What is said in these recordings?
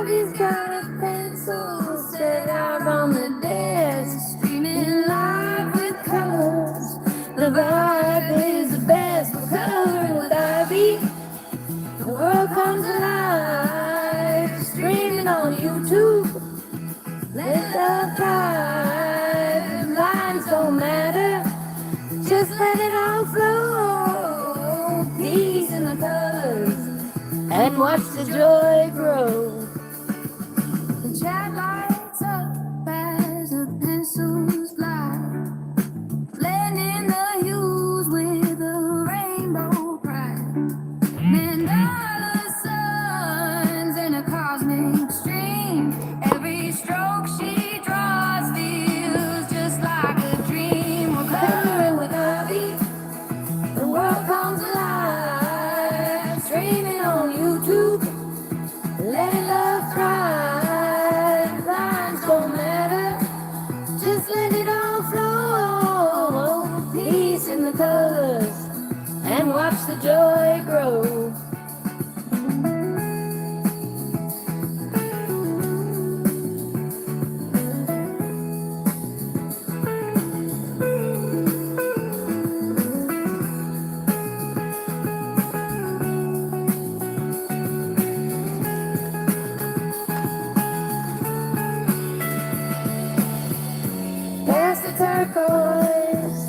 Bobby's got a pencil set out on the desk, streaming live with colors. The vibe is the best for coloring with Ivy. The world comes alive, streaming on YouTube. Let love thrive, lines don't matter, just let it all flow. Peace in the colors, and watch the joy grow. The chat lights up as the pencils fly, blending the hues with a rainbow pride. Mandala suns in a cosmic stream. Every stroke she draws feels just like a dream. We're coloring with Ivy. The world comes alive, streaming on YouTube. Let love thrive. Lines don't matter, just let it all flow. Peace in the colors, and watch the joy grow. Pass the turquoise,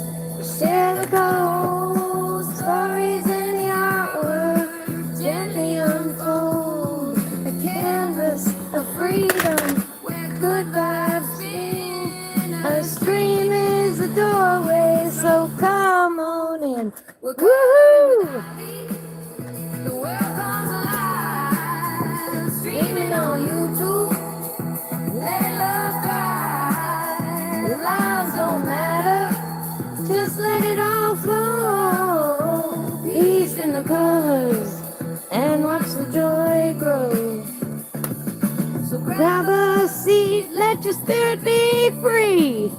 share the gold, stories in the artwork gently unfold. A canvas of freedom where good vibes spin. A stream is the doorway, so come on in. Woohoo! The world comes alive, streaming on YouTube. Let love thrive. The lines don't matter, just let it all flow. Peace in the colors, and watch the joy grow. So grab a seat, let your spirit be free.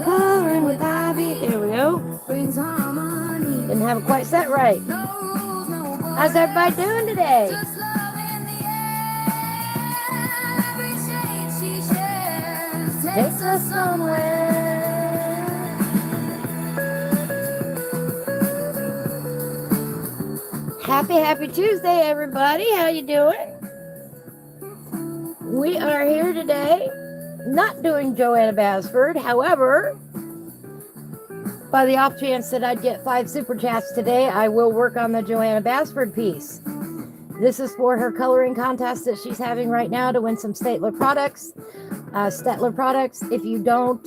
Coloring with Ivy, there we go. Brings harmony. Didn't have it quite set right. How's everybody doing today? Just love in the air. Every shade she shares takes us somewhere. Happy Tuesday, everybody. How you doing? We are here today, not doing Joanna Basford. However, by the off chance that I'd get 5 super chats today, I will work on the Joanna Basford piece. This is for her coloring contest that she's having right now to win some Statler products. If you don't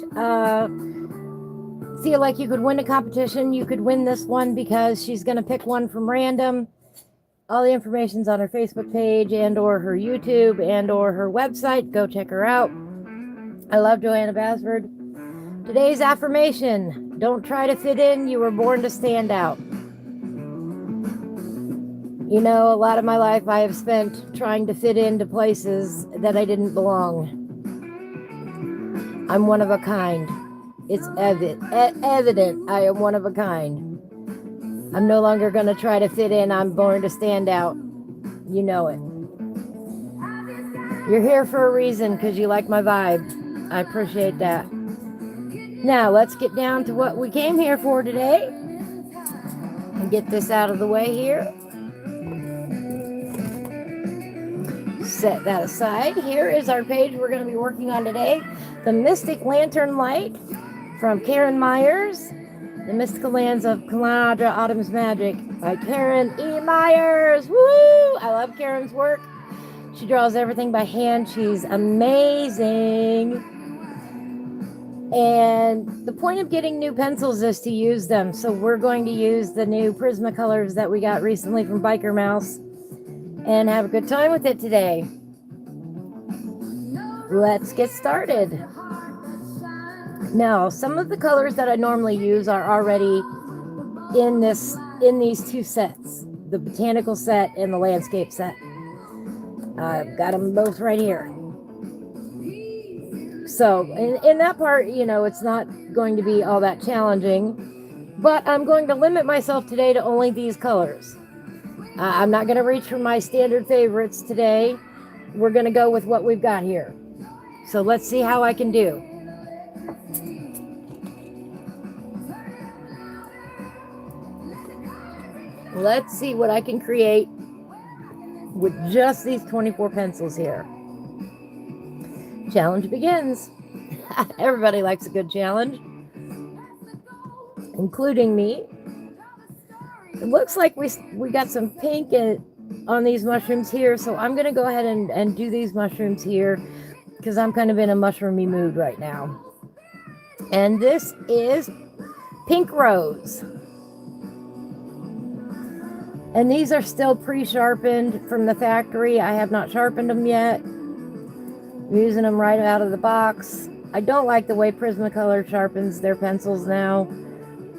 feel like you could win a competition, you could win this one because she's going to pick one from random. All the information's on her Facebook page and or her YouTube and or her website. Go check her out. I love Joanna Basford. Today's affirmation: don't try to fit in, you were born to stand out. You know, a lot of my life I have spent trying to fit into places that I didn't belong. I'm one of a kind. It's evident I am one of a kind. I'm no longer going to try to fit in. I'm born to stand out. You know it. You're here for a reason because you like my vibe. I appreciate that. Now, let's get down to what we came here for today. And get this out of the way here. Set that aside. Here is our page we're going to be working on today. The Mystic Lantern Light from Karen Myers. The Mystical Lands of Kaladra Autumn's Magic by Karen E. Myers. Woo! I love Karen's work. She draws everything by hand. She's amazing. And the point of getting new pencils is to use them. So we're going to use the new Prismacolors that we got recently from Biker Mouse and have a good time with it today. Let's get started. Now, some of the colors that I normally use are already in these 2 sets, the botanical set and the landscape set. I've got them both right here. So in that part, you know, it's not going to be all that challenging, but I'm going to limit myself today to only these colors. I'm not going to reach for my standard favorites today. we're going to go with what we've got here. So let's see how I can do. Let's see what I can create with just these 24 pencils here. Challenge begins. Everybody likes a good challenge, including me. It looks like we got some pink on these mushrooms here, so I'm going to go ahead and do these mushrooms here because I'm kind of in a mushroomy mood right now. And this is Pink Rose. And these are still pre-sharpened from the factory. I have not sharpened them yet. I'm using them right out of the box. I don't like the way Prismacolor sharpens their pencils now.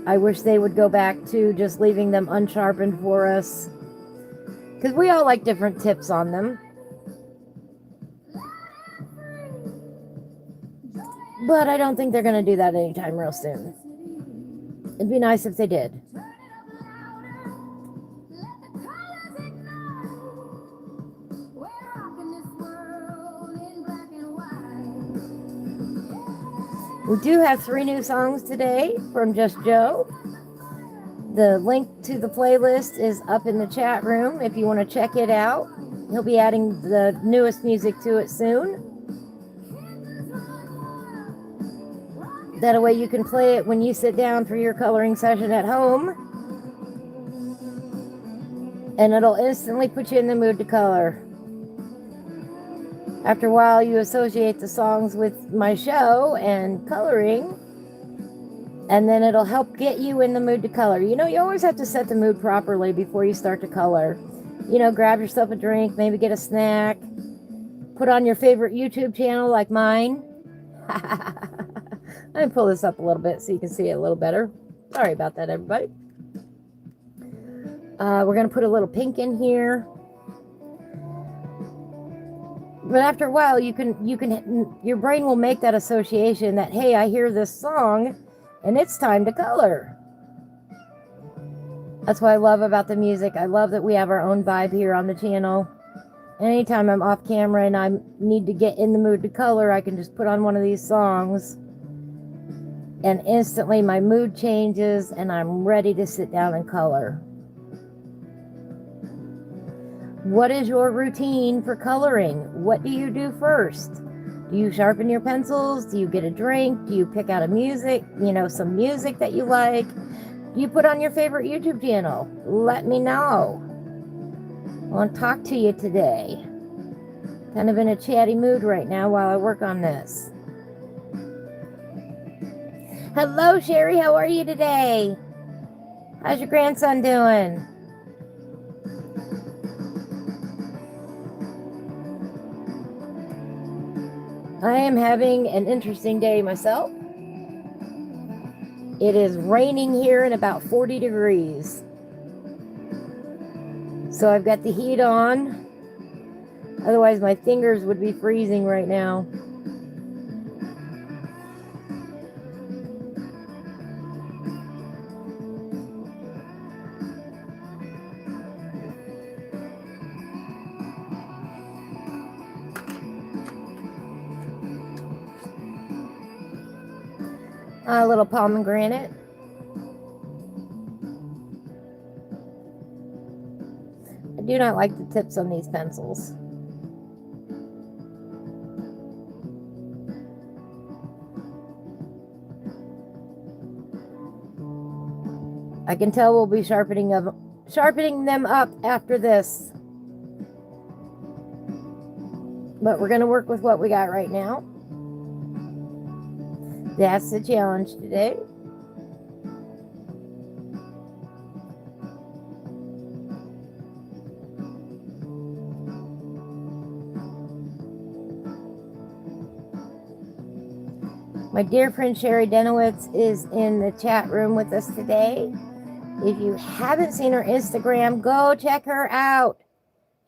I wish they would go back to just leaving them unsharpened for us, because we all like different tips on them. But I don't think they're going to do that anytime real soon. It'd be nice if they did. We do have 3 new songs today from Just Joe. The link to the playlist is up in the chat room if you want to check it out. He'll be adding the newest music to it soon. That way you can play it when you sit down for your coloring session at home. And it'll instantly put you in the mood to color. After a while, you associate the songs with my show and coloring, and then it'll help get you in the mood to color. You know, you always have to set the mood properly before you start to color. You know, grab yourself a drink, maybe get a snack, put on your favorite YouTube channel like mine. Let me pull this up a little bit so you can see it a little better. Sorry about that, everybody. We're going to put a little pink in here. But after a while, your brain will make that association that, hey, I hear this song and it's time to color. That's what I love about the music. I love that we have our own vibe here on the channel. Anytime I'm off camera and I need to get in the mood to color, I can just put on one of these songs and instantly my mood changes and I'm ready to sit down and color. What is your routine for coloring? What do you do first? Do you sharpen your pencils? Do you get a drink? Do you pick out some music that you like? Do you put on your favorite YouTube channel? Let me know. I want to talk to you today. Kind of in a chatty mood right now while I work on this. Hello, Sherry. How are you today? How's your grandson doing? I am having an interesting day myself. It is raining here and about 40 degrees. So I've got the heat on. Otherwise my fingers would be freezing right now. A little pomegranate. I do not like the tips on these pencils. I can tell we'll be sharpening them up after this. But we're going to work with what we got right now. That's the challenge today. My dear friend Sherry Denowitz is in the chat room with us today. If you haven't seen her Instagram, go check her out.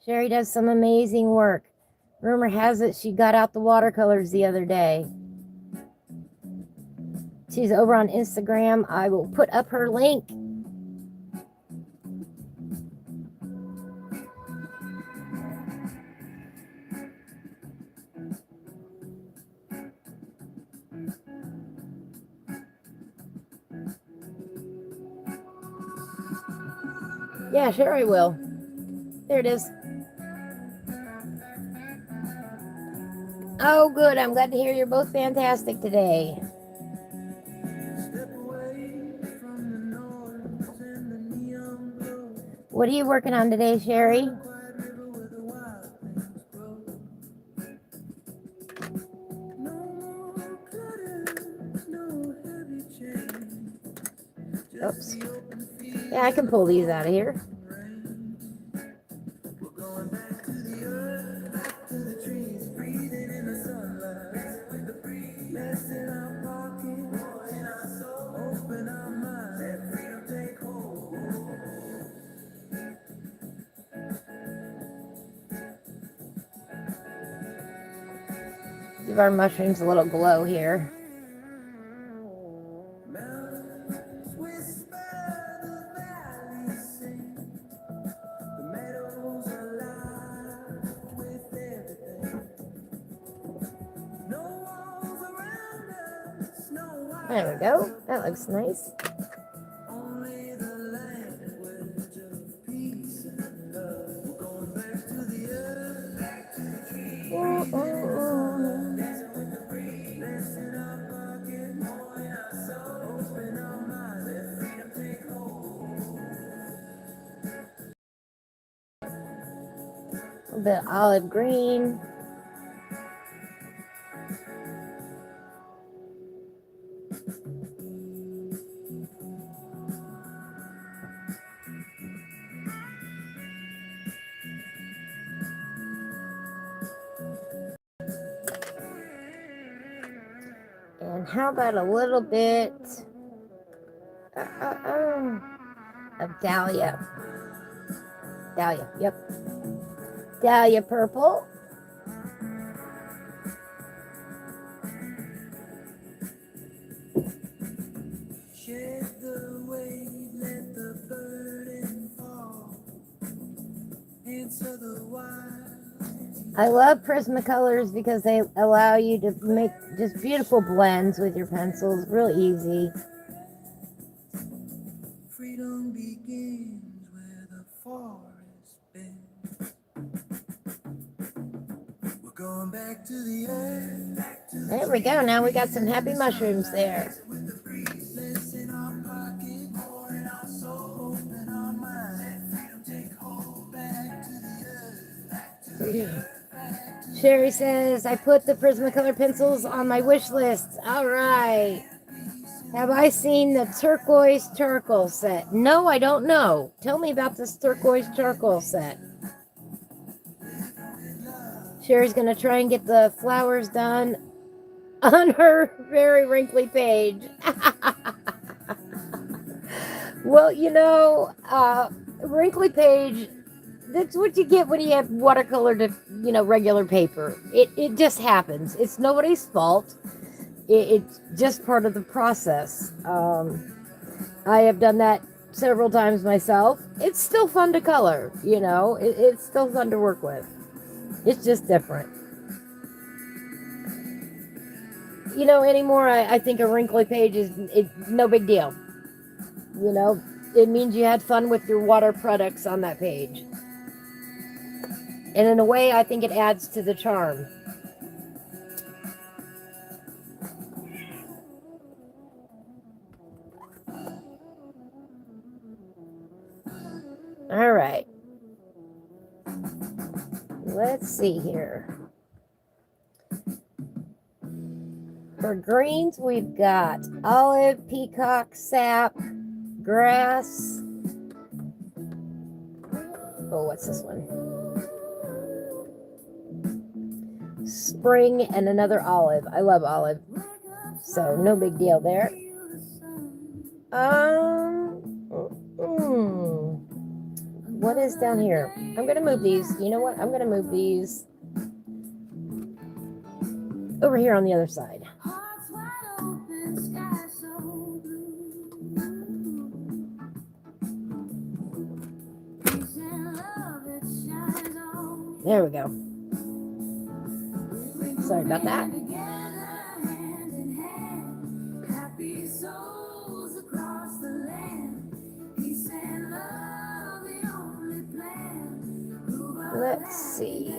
Sherry does some amazing work. Rumor has it she got out the watercolors the other day. She's over on Instagram. I will put up her link. Yeah, sure I will. There it is. Oh, good. I'm glad to hear you're both fantastic today. What are you working on today, Sherry? Oops. Yeah, I can pull these out of here. Give our mushrooms a little glow here. There we go. That looks nice. A bit of olive green. And how about a little bit of dahlia? Dahlia, yep. Dahlia purple. I love Prismacolors because they allow you to make just beautiful blends with your pencils, real easy. Freedom begins where the forest bends. We're going back to the earth. There we go. Now we got some happy mushrooms there. Sherry says, I put the Prismacolor pencils on my wish list. All right. Have I seen the turquoise charcoal set? No, I don't know. Tell me about this turquoise charcoal set. Sherry's going to try and get the flowers done on her very wrinkly page. Well, you know, wrinkly page, that's what you get when you have watercolor to, regular paper. It just happens. It's nobody's fault. It's just part of the process. I have done that several times myself. It's still fun to color, it's still fun to work with. It's just different. Anymore, I think a wrinkly page is no big deal. It means you had fun with your water products on that page. And in a way, I think it adds to the charm. All right. Let's see here. For greens, we've got olive, peacock, sap, grass. Oh, what's this one? Spring and another olive. I love olive. So no big deal there. What is down here? I'm going to move these. You know what? I'm going to move these over here on the other side. There we go. Sorry about that. Let's see.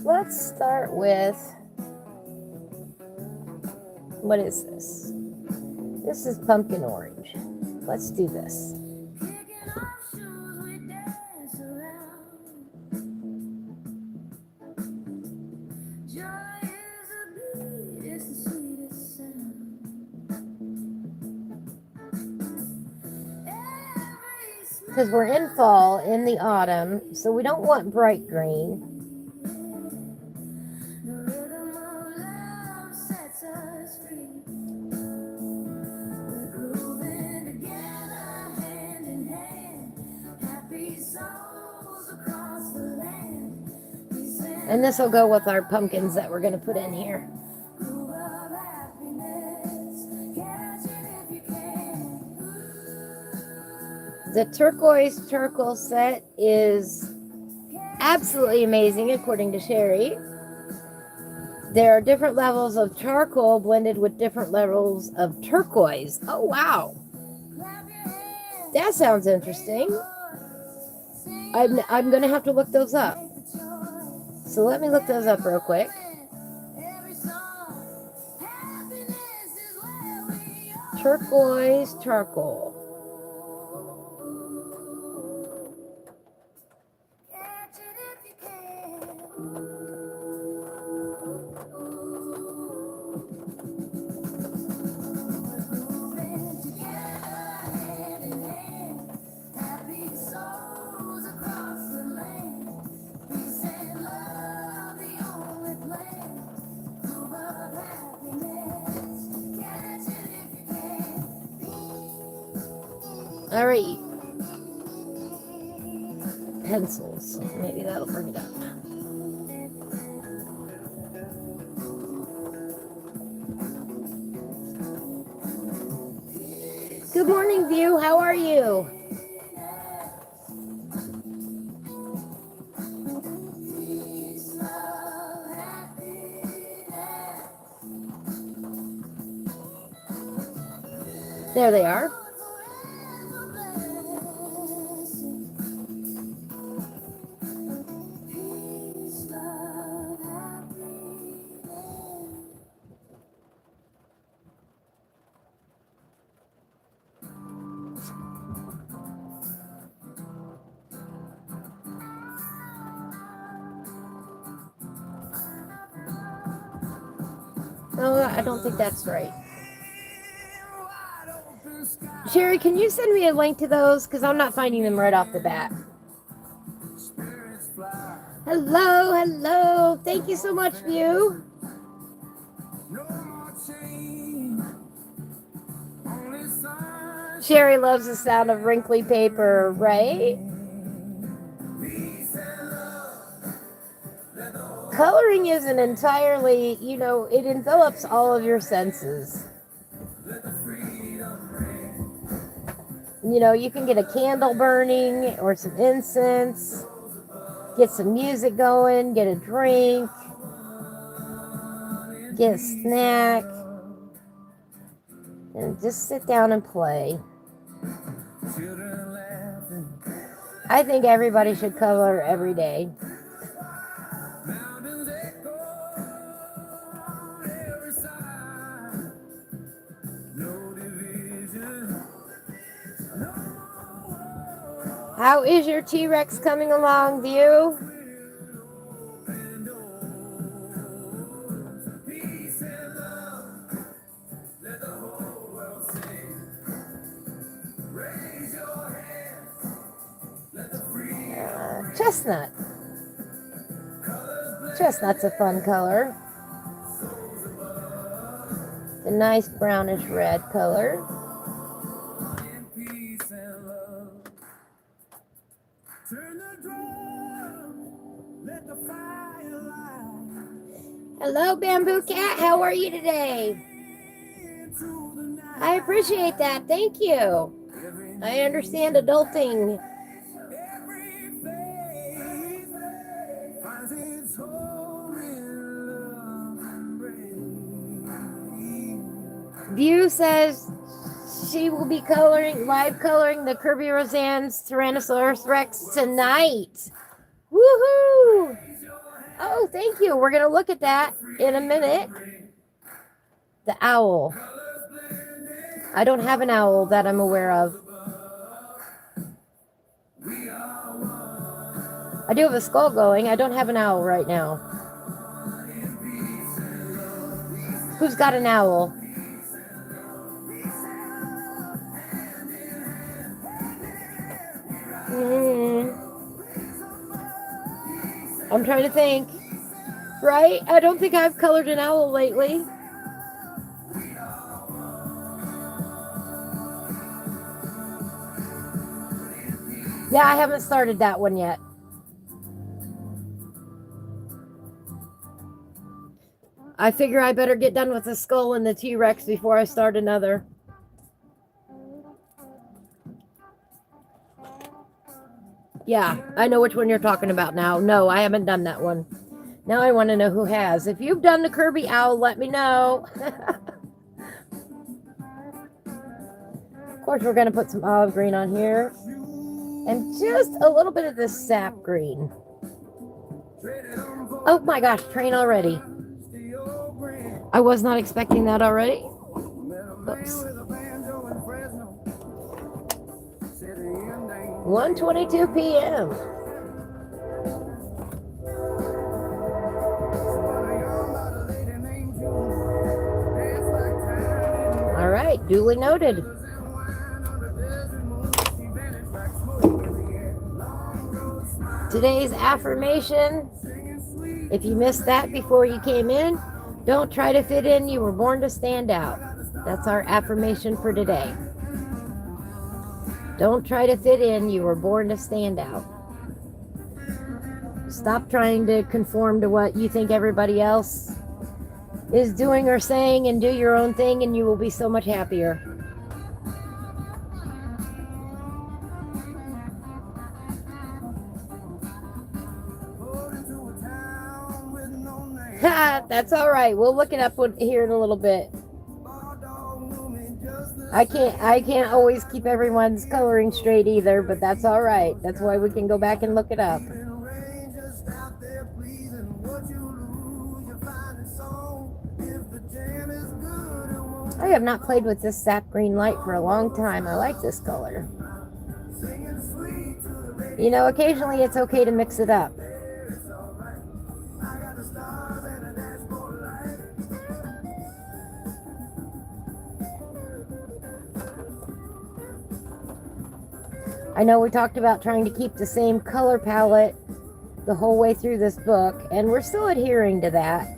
Let's start with, what is this? This is pumpkin orange. Let's do this. Because we're in fall, in the autumn, so we don't want bright green. And this will go with our pumpkins that we're going to put in here. The turquoise charcoal set is absolutely amazing, according to Sherry. There are different levels of charcoal blended with different levels of turquoise. Oh, wow. That sounds interesting. I'm going to have to look those up. So let me look those up real quick. Turquoise charcoal. All right. Pencils. Maybe that'll bring it up. Good morning, View. How are you? There they are. Oh, I don't think that's right. Sherry, can you send me a link to those? Because I'm not finding them right off the bat. Hello, hello. Thank you so much, View. Sherry loves the sound of wrinkly paper, right? Coloring isn't entirely, it envelops all of your senses. You can get a candle burning or some incense, get some music going, get a drink, get a snack, and just sit down and play. I think everybody should color every day. How is your T-Rex coming along, View? Chestnut. Chestnut's a fun color. The nice brownish red color. Hello, Bamboo Cat. How are you today? I appreciate that. Thank you. I understand adulting. View says she will be live coloring the Kirby Roseanne's Tyrannosaurus Rex tonight. Woohoo! Oh, thank you. We're going to look at that in a minute. The owl. I don't have an owl that I'm aware of. I do have a skull going. I don't have an owl right now. Who's got an owl? I'm trying to think. Right? I don't think I've colored an owl lately. Yeah, I haven't started that one yet. I figure I better get done with the skull and the T-Rex before I start another. Yeah, I know which one you're talking about now. No, I haven't done that one. Now I want to know who has. If you've done the Kirby Owl, let me know. Of course, we're going to put some olive green on here. And just a little bit of this sap green. Oh my gosh, train already. I was not expecting that already. Oops. 1:22 p.m. All right, duly noted. Today's affirmation, if you missed that before you came in, don't try to fit in, you were born to stand out. That's our affirmation for today. Don't try to fit in, you were born to stand out. Stop trying to conform to what you think everybody else is doing or saying, and do your own thing, and you will be so much happier. That's all right. We'll look it up here in a little bit. I can't always keep everyone's coloring straight either, but that's all right. That's why we can go back and look it up. I have not played with this sap green light for a long time. I like this color. You know, occasionally it's okay to mix it up. I know we talked about trying to keep the same color palette the whole way through this book, and we're still adhering to that.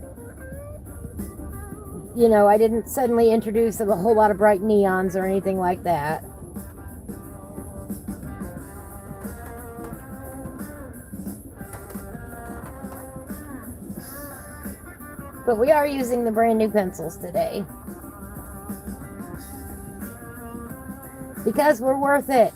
You know, I didn't suddenly introduce a whole lot of bright neons or anything like that. But we are using the brand new pencils today. Because we're worth it.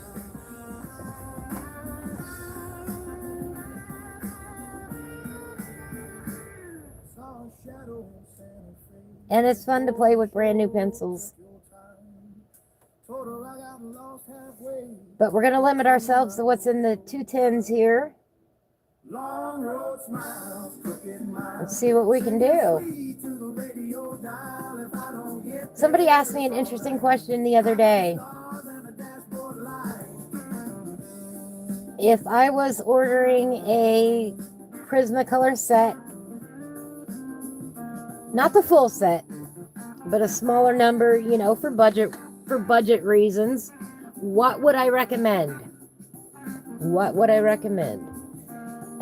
And it's fun to play with brand new pencils. But we're going to limit ourselves to what's in the 210s here. Let's see what we can do. Somebody asked me an interesting question the other day. If I was ordering a Prismacolor set, not the full set, but a smaller number, you know, for budget reasons, what would I recommend? What would I recommend?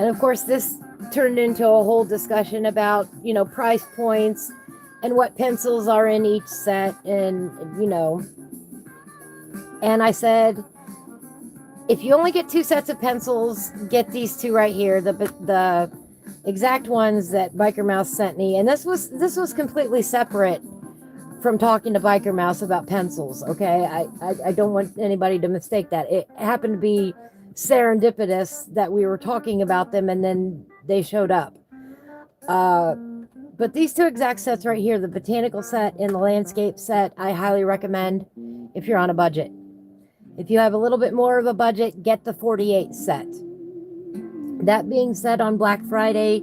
And of course, this turned into a whole discussion about, you know, price points and what pencils are in each set, and, you know. And I said, if you only get 2 sets of pencils, get these 2 right here, the exact ones that Biker Mouse sent me. And this was completely separate from talking to Biker Mouse about pencils, okay? I don't want anybody to mistake that. It happened to be serendipitous that we were talking about them and then they showed up. But these two exact sets right here, the botanical set and the landscape set, I highly recommend if you're on a budget. If you have a little bit more of a budget, get the 48 set. That being said, on Black Friday,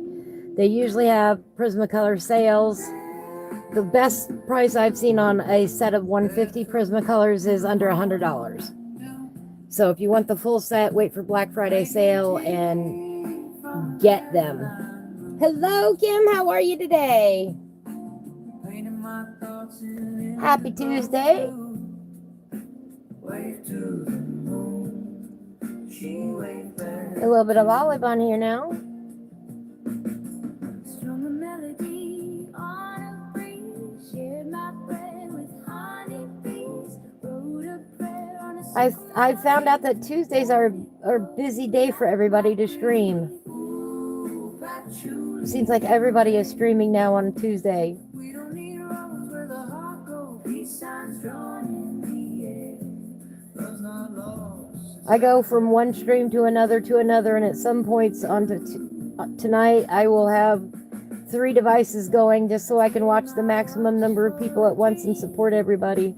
they usually have Prismacolor sales. The best price I've seen on a set of 150 Prismacolors is under $100. So if you want the full set, wait for Black Friday sale and get them. Hello, Kim. How are you today? Happy Tuesday. A little bit of olive on here now. I found out that Tuesdays are a busy day for everybody to stream. Seems like everybody is streaming now on Tuesday. I go from one stream to another, and at some points tonight I will have 3 devices going just so I can watch the maximum number of people at once and support everybody.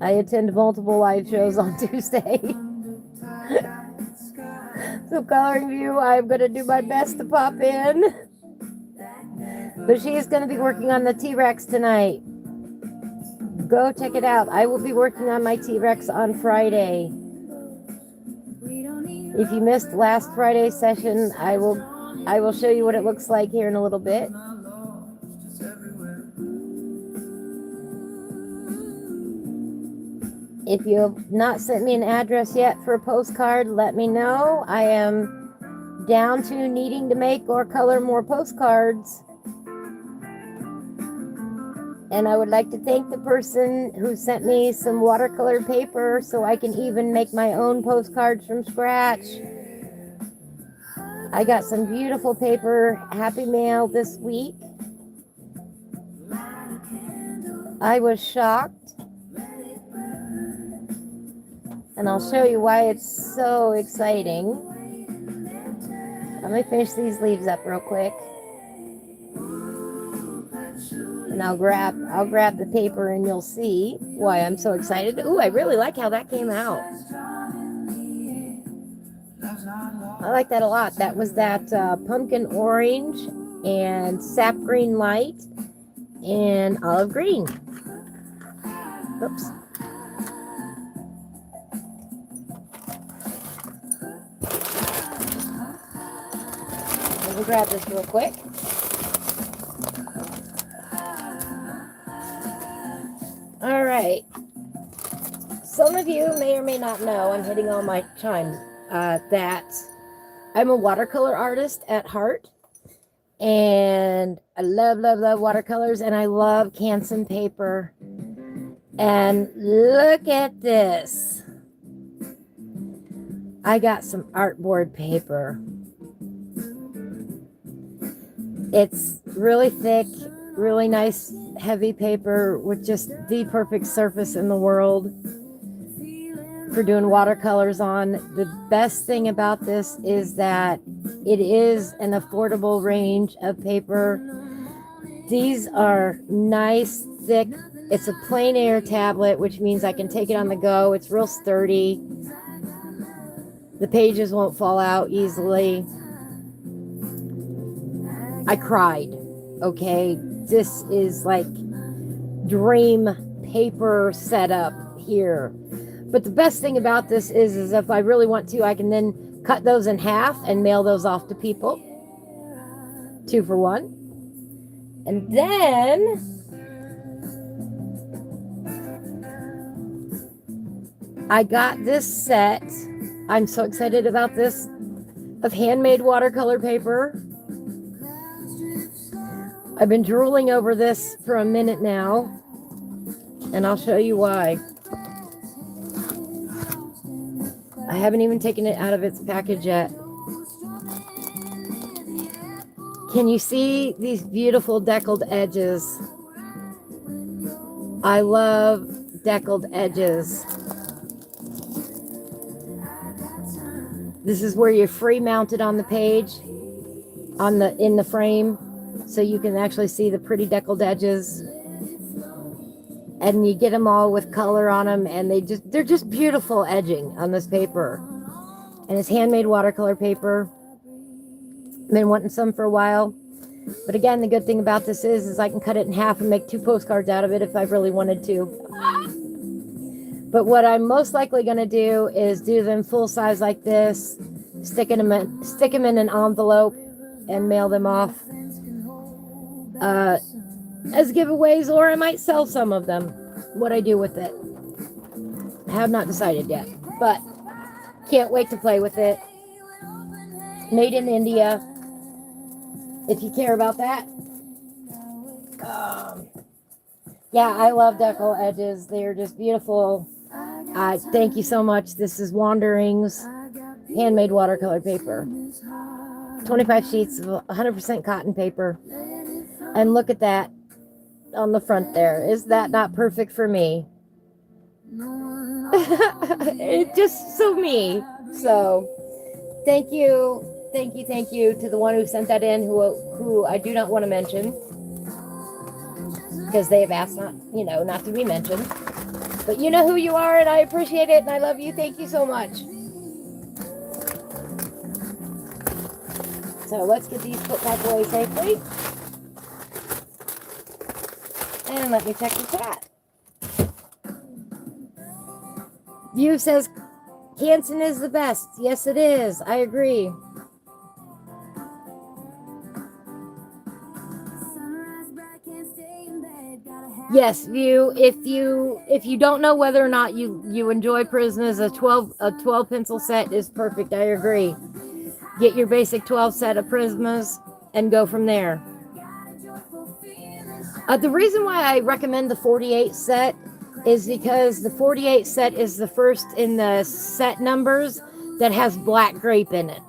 I attend multiple live shows on Tuesday. So Coloring View, I'm going to do my best to pop in. But she is going to be working on the T-Rex tonight. Go check it out. I will be working on my T-Rex on Friday. If you missed last Friday's session, I will show you what it looks like here in a little bit. If you have not sent me an address yet for a postcard, let me know. I am down to needing to make or color more postcards. And I would like to thank the person who sent me some watercolor paper so I can even make my own postcards from scratch. I got some beautiful paper, Happy Mail this week. I was shocked. And I'll show you why it's so exciting. Let me finish these leaves up real quick. And I'll grab the paper and you'll see why I'm so excited. Ooh, I really like how that came out. I like that a lot. That was that pumpkin orange and sap green light and olive green. Oops. Let me grab this real quick. All right. Some of you may or may not know, I'm hitting all my chimes, that I'm a watercolor artist at heart. And I love, love, love watercolors. And I love Canson paper. And look at this. I got some artboard paper. It's really thick, really nice, heavy paper with just the perfect surface in the world for doing watercolors on. The best thing about this is that it is an affordable range of paper. These are nice, thick. It's a plein air tablet, which means I can take it on the go. It's real sturdy. The pages won't fall out easily. I cried. Okay, this is like dream paper setup here. But the best thing about this is if I really want to, I can then cut those in half and mail those off to people. 2 for 1. And then I got this set. I'm so excited about this, of handmade watercolor paper. I've been drooling over this for a minute now, and I'll show you why. I haven't even taken it out of its package yet. Can you see these beautiful deckled edges? I love deckled edges. This is where you free mount it on the page, in the frame, so you can actually see the pretty deckled edges. And you get them all with color on them, and they're just beautiful edging on this paper. And it's handmade watercolor paper. Been wanting some for a while. But again, the good thing about this is I can cut it in half and make 2 postcards out of it if I really wanted to. But what I'm most likely going to do is do them full size like this, stick them in an envelope, and mail them off as giveaways, or I might sell some of them. What I do with it, I have not decided yet, but can't wait to play with it. Made in India, if you care about that. Yeah, I love decal edges. They're just beautiful. Thank you so much. This is Wanderings handmade watercolor paper. 25 sheets of 100% cotton paper. And look at that on the front there. Is that not perfect for me? It's just so me. So thank you to the one who sent that in, who I do not want to mention, because they have asked not to be mentioned. But you know who you are, and I appreciate it, and I love you. Thank you so much. So let's get these put back away safely. And let me check the chat. View says, Canson is the best. Yes, it is. I agree. Yes, View. If you don't know whether or not you enjoy Prismas, a 12 pencil set is perfect. I agree. Get your basic 12 set of Prismas and go from there. The reason why I recommend the 48 set is because the 48 set is the first in the set numbers that has black grape in it.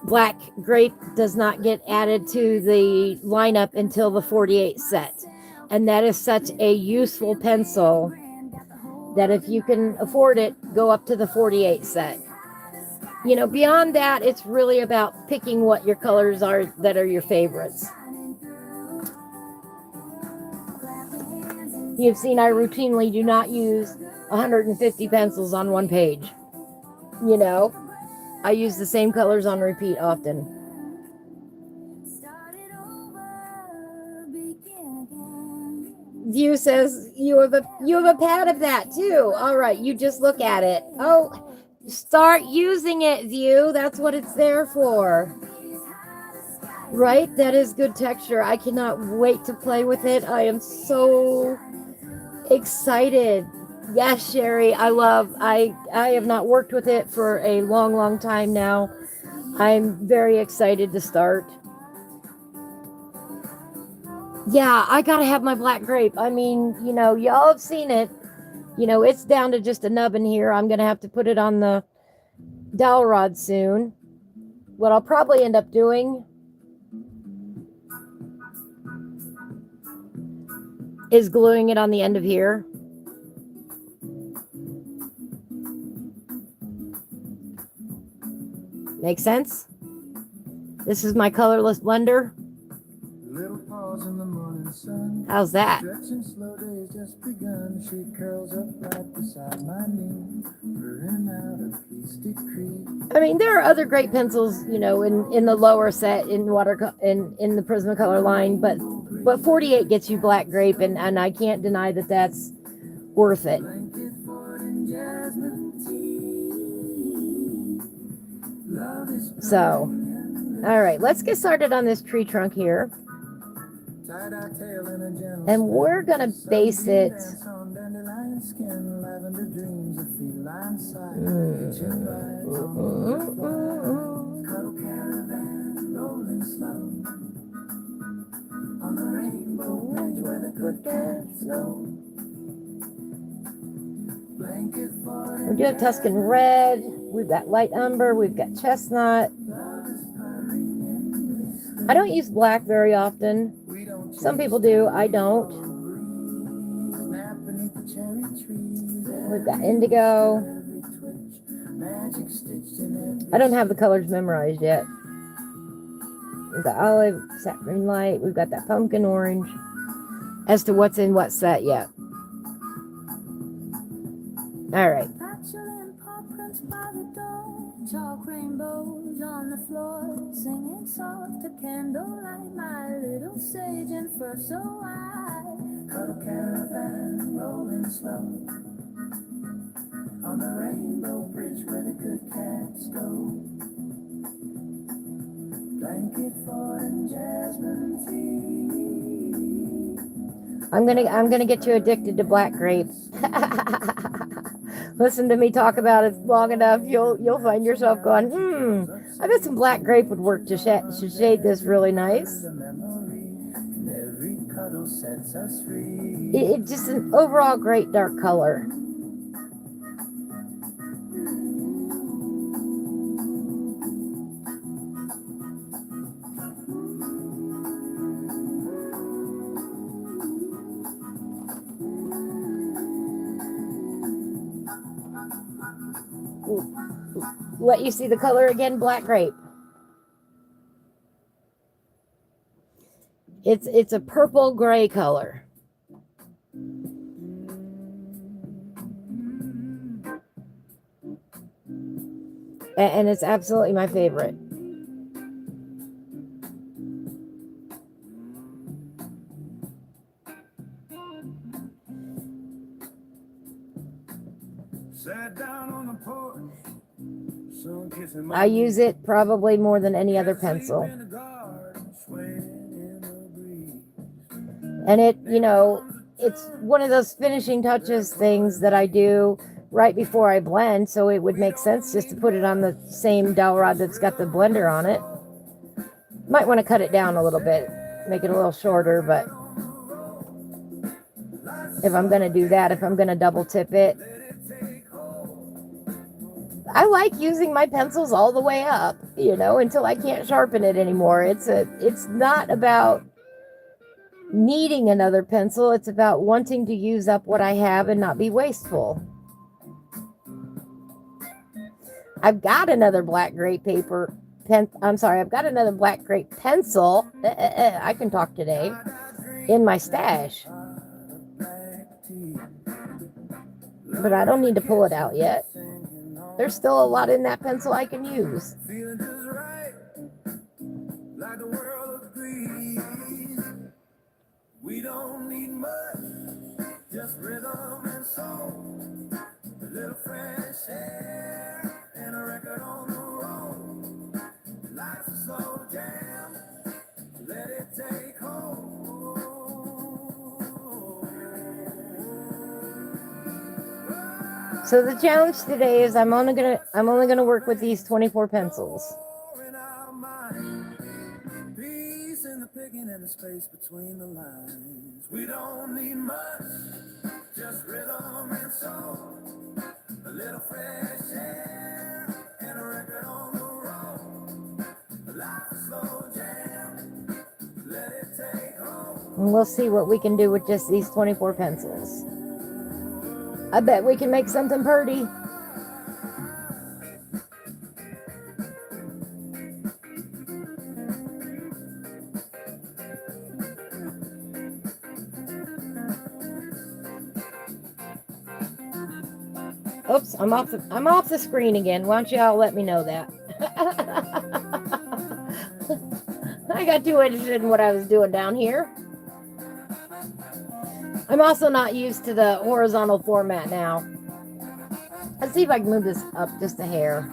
Black grape does not get added to the lineup until the 48 set. And that is such a useful pencil that if you can afford it, go up to the 48 set. Beyond that, it's really about picking what your colors are that are your favorites. You've seen I routinely do not use 150 pencils on one page. I use the same colors on repeat often. View says you have a pad of that too. All right, you just look at it. Oh, start using it, View. That's what it's there for. Right? That is good texture. I cannot wait to play with it. I am so excited. Yes, Sherry, I have not worked with it for a long time now. I'm very excited to start. Yeah, I gotta have my black grape. I mean, y'all have seen it. It's down to just a nubbin here. I'm gonna have to put it on the dowel rod soon. What I'll probably end up doing is gluing it on the end of here. Make sense? This is my colorless blender. How's that? I mean, there are other great pencils, in the lower set in the Prismacolor line, but 48 gets you black grape, and I can't deny that that's worth it. So, all right, let's get started on this tree trunk here. And we're going to base it. We do have Tuscan red. We've got light umber. We've got chestnut. I don't use black very often. Some people do. I don't. We've got indigo. I don't have the colors memorized yet. We've got olive, saccharine light. We've got that pumpkin orange. As to what's in what set yet. All right. Chalk rainbows on the floor, singing soft to candlelight, my little sage and fur so white. Cuddle caravan rolling slow on the rainbow bridge where the good cats go. Blanket fort and jasmine tea. I'm gonna get you addicted to black grape. Listen to me talk about it long enough, you'll find yourself going, I bet some black grape would work to shade this really nice. It's just an overall great dark color. Let you see the color again, black grape. It's a purple gray color. And it's absolutely my favorite. Sat down on the porch. I use it probably more than any other pencil. And it, it's one of those finishing touches things that I do right before I blend, so it would make sense just to put it on the same dowel rod that's got the blender on it. Might want to cut it down a little bit, make it a little shorter, but if I'm going to do that, if I'm going to double tip it, I like using my pencils all the way up, until I can't sharpen it anymore. It's not about needing another pencil. It's about wanting to use up what I have and not be wasteful. I've got another black grape I've got another black grape pencil. I can talk today. In my stash. But I don't need to pull it out yet. There's still a lot in that pencil I can use. Feeling just right, like the world agrees. We don't need much, just rhythm and soul. A little fresh air and a record on the road. Life's a slow jam, let it take hold. So the challenge today is I'm only gonna work with these 24 pencils. Peace in the picking and the space between the lines. We don't need much, just rhythm and soul. A little fresh air and a record on the road. Life's a slow jam, let it take hold. And we'll see what we can do with just these 24 pencils. I bet we can make something pretty. Oops, I'm off the screen again. Why don't y'all let me know that? I got too interested in what I was doing down here. I'm also not used to the horizontal format now. Let's see if I can move this up just a hair.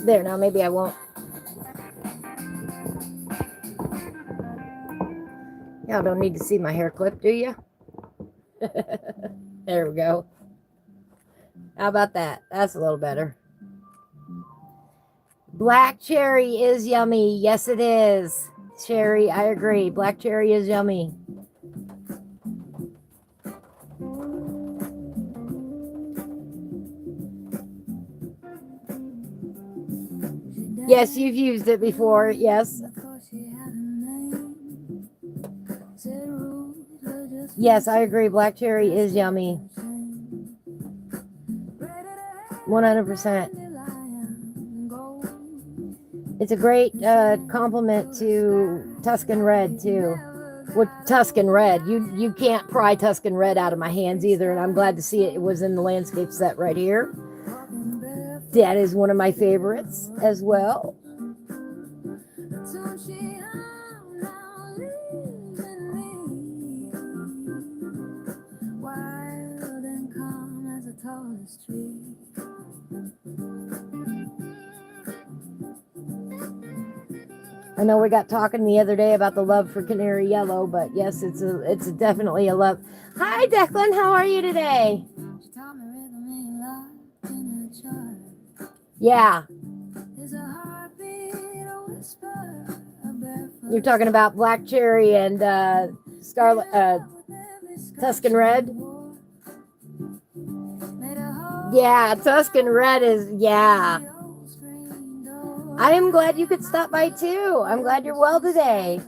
There, now maybe I won't. Y'all don't need to see my hair clip, do you? There we go. How about that? That's a little better. Black cherry is yummy. Yes, it is. Cherry, I agree. Black cherry is yummy. Yes, you've used it before. Yes. Yes, I agree. Black cherry is yummy. 100%. It's a great compliment to Tuscan Red too. With Tuscan Red, you can't pry Tuscan Red out of my hands either, and I'm glad to see it was in the landscape set right here. That is one of my favorites as well. I know we got talking the other day about the love for canary yellow, but yes, it's definitely a love. Hi, Declan. How are you today? Yeah. You're talking about black cherry and scarlet Tuscan Red. Yeah, Tuscan Red is, yeah. I am glad you could stop by too. I'm glad you're well today.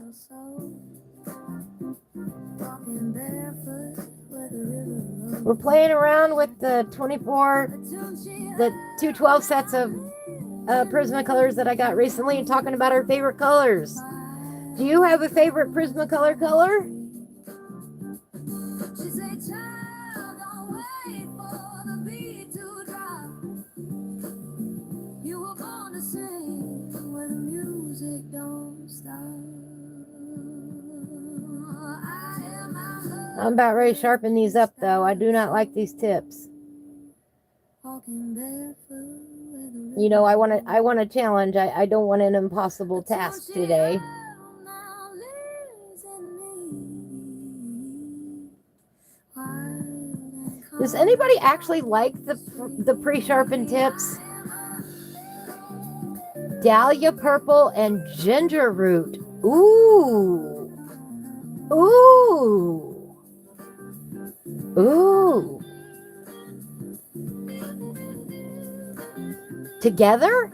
We're playing around with the 212 sets of Prismacolors that I got recently and talking about our favorite colors. Do you have a favorite Prismacolor color? I'm about ready to sharpen these up though. I do not like these tips. You know, I want a challenge. I don't want an impossible task today. Does anybody actually like the pre-sharpened tips? Dahlia purple and ginger root. Ooh. Ooh. Ooh. Together?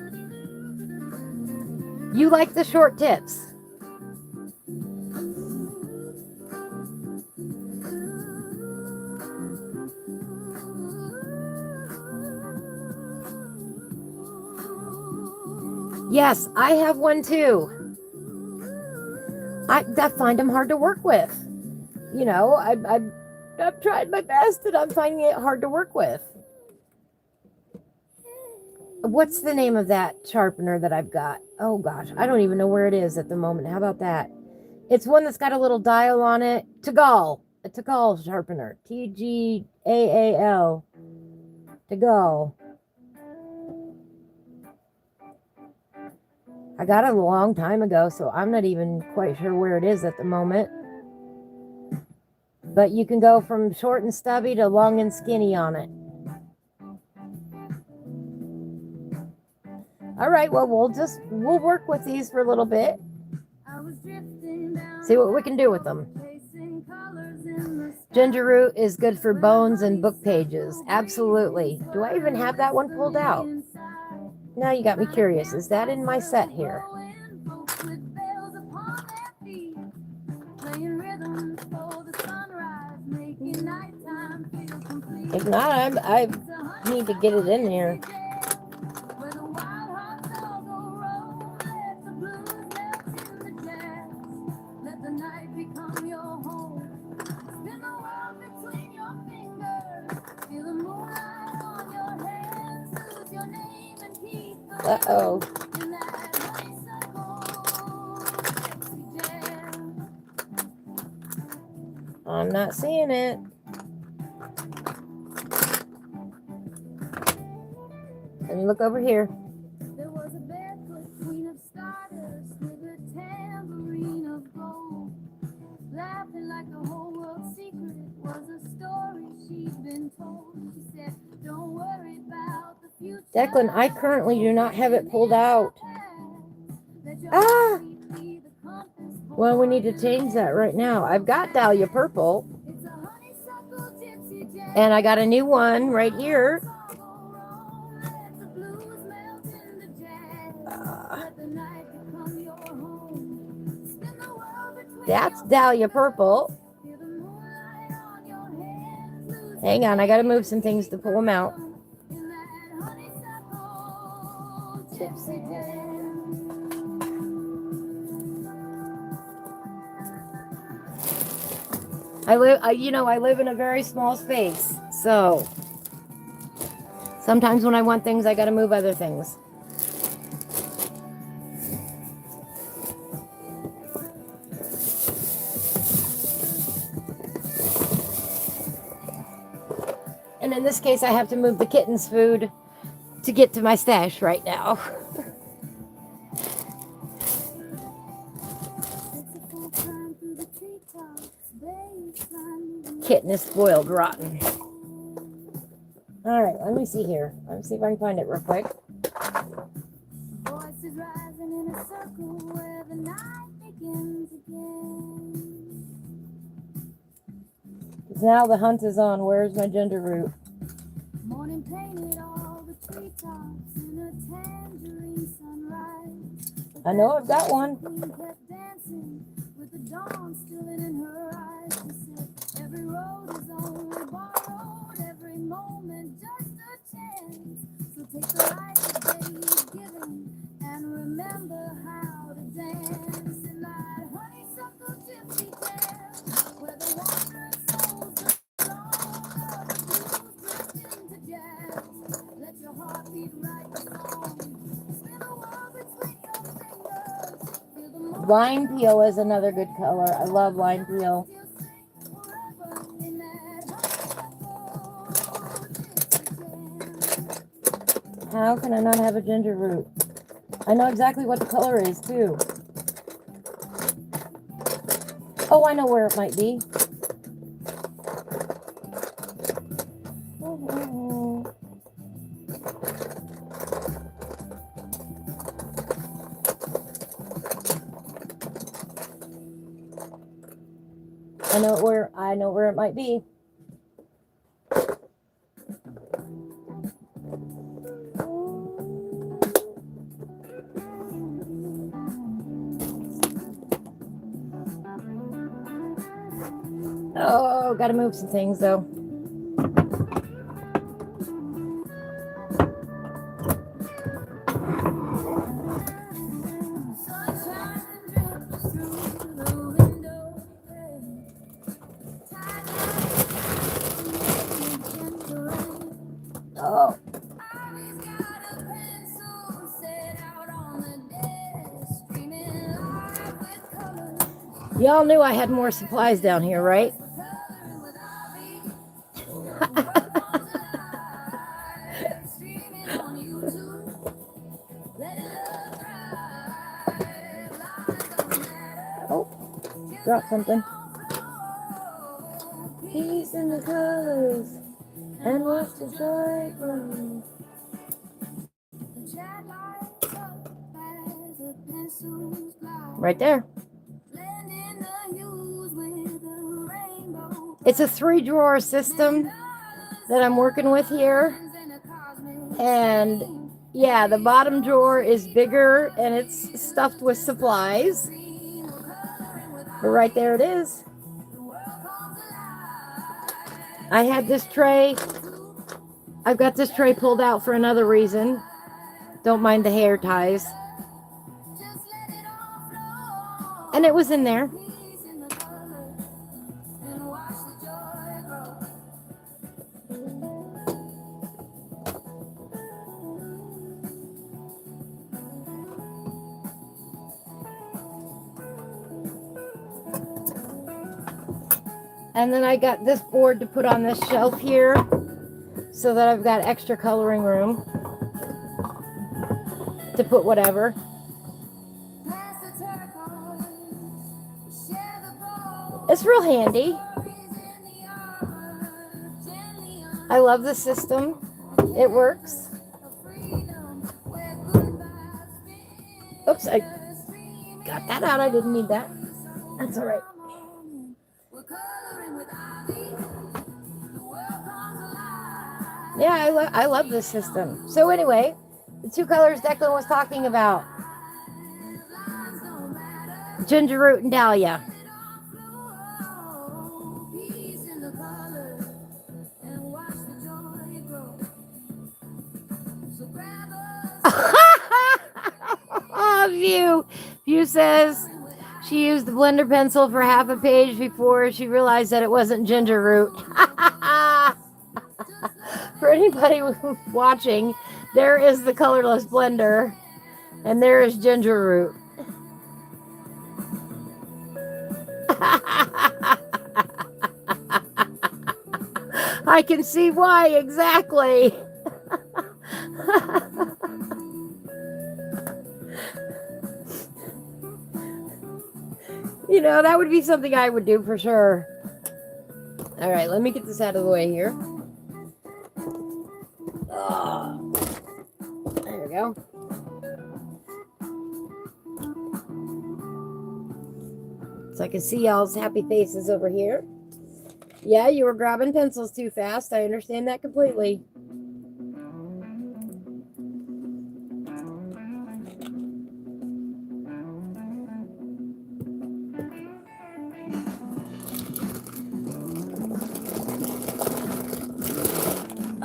You like the short tips? Yes, I have one too. I find them hard to work with. You know, I've tried my best and I'm finding it hard to work with. What's the name of that sharpener that I've got? Oh gosh, I don't even know where it is at the moment. How about that? It's one that's got a little dial on it. Tagal. A Tagal sharpener. T-G-A-A-L. Tagal. I got it a long time ago, so I'm not even quite sure where it is at the moment. But you can go from short and stubby to long and skinny on it. All right, well, we'll work with these for a little bit. See what we can do with them. Ginger root is good for bones and book pages. Absolutely. Do I even have that one pulled out? Now you got me curious. Is that in my set here? If not, I need to get it in here. Uh-oh. I'm not seeing it. Let me look over here. There was a barefoot queen of stardust with a tambourine of gold. Laughing like the whole world's secret was a story she'd been told. She said, don't worry about the future. Declan, I currently do not have it pulled out. Ah! Well, we need to change that right now. I've got Dahlia purple. And I got a new one right here. That's dahlia purple. Hang on, I gotta move some things to pull them out. I live in a very small space, so sometimes when I want things, I gotta move other things. And in this case, I have to move the kitten's food to get to my stash right now. Kitten is spoiled rotten. All right, let me see here. Let me see if I can find it real quick. Voices rising in a circle where the night begins again. Now the hunt is on. Where's my ginger root? Morning painted all the treetops in a tangerine sunrise. I know I've got one. Queen kept dancing with the dawn still in her eyes. She said, every road is only borrowed, every moment just a chance. So take the life that they've given and remember how to dance in that honeysuckle gypsy dance where the wandering souls belong. The blues drift into jazz. Let your heart beat right the song. Spin the world between your fingers. Feel the moment. Lime peel is another good color. I love lime peel. How can I not have a ginger root? I know exactly what the color is, too. Oh, I know where it might be. I know where it might be. Oh, gotta move some things though. Oh. Y'all knew I had more supplies down here, right? Oh, dropped something. Peace in the colors and watch the joy grow. Right there. It's a 3-drawer system that I'm working with here. And yeah, the bottom drawer is bigger and it's stuffed with supplies. But right there it is. I had this tray. I've got this tray pulled out for another reason. Don't mind the hair ties. And it was in there. And then I got this board to put on this shelf here so that I've got extra coloring room to put whatever. It's real handy. I love the system. It works. Oops, I got that out. I didn't need that. That's all right. Yeah, I love this system. So anyway, the 2 colors Declan was talking about. Ginger root and dahlia. View. View says she used the blender pencil for half a page before she realized that it wasn't ginger root. For anybody watching, there is the colorless blender, and there is ginger root. I can see why, exactly. You know, that would be something I would do for sure. All right, let me get this out of the way here. Oh, there we go. So I can see y'all's happy faces over here. Yeah, you were grabbing pencils too fast. I understand that completely.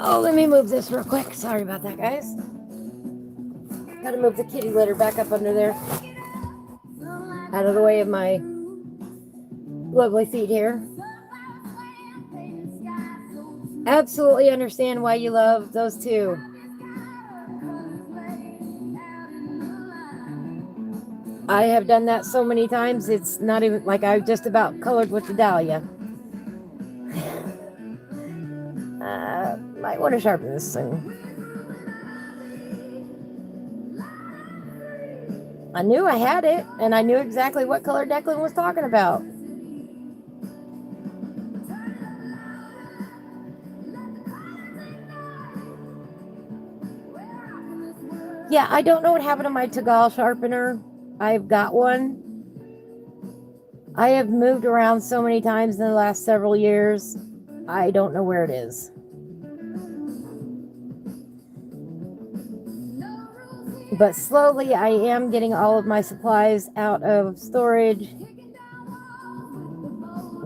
Oh, let me move this real quick. Sorry about that, guys. Gotta move the kitty litter back up under there. Out of the way of my lovely feet here. Absolutely understand why you love those two. I have done that so many times, it's not even like I just about colored with the dahlia. Might want to sharpen this thing. I knew I had it, and I knew exactly what color Declan was talking about. Yeah, I don't know what happened to my Tagal sharpener. I've got one. I have moved around so many times in the last several years. I don't know where it is. But slowly I am getting all of my supplies out of storage.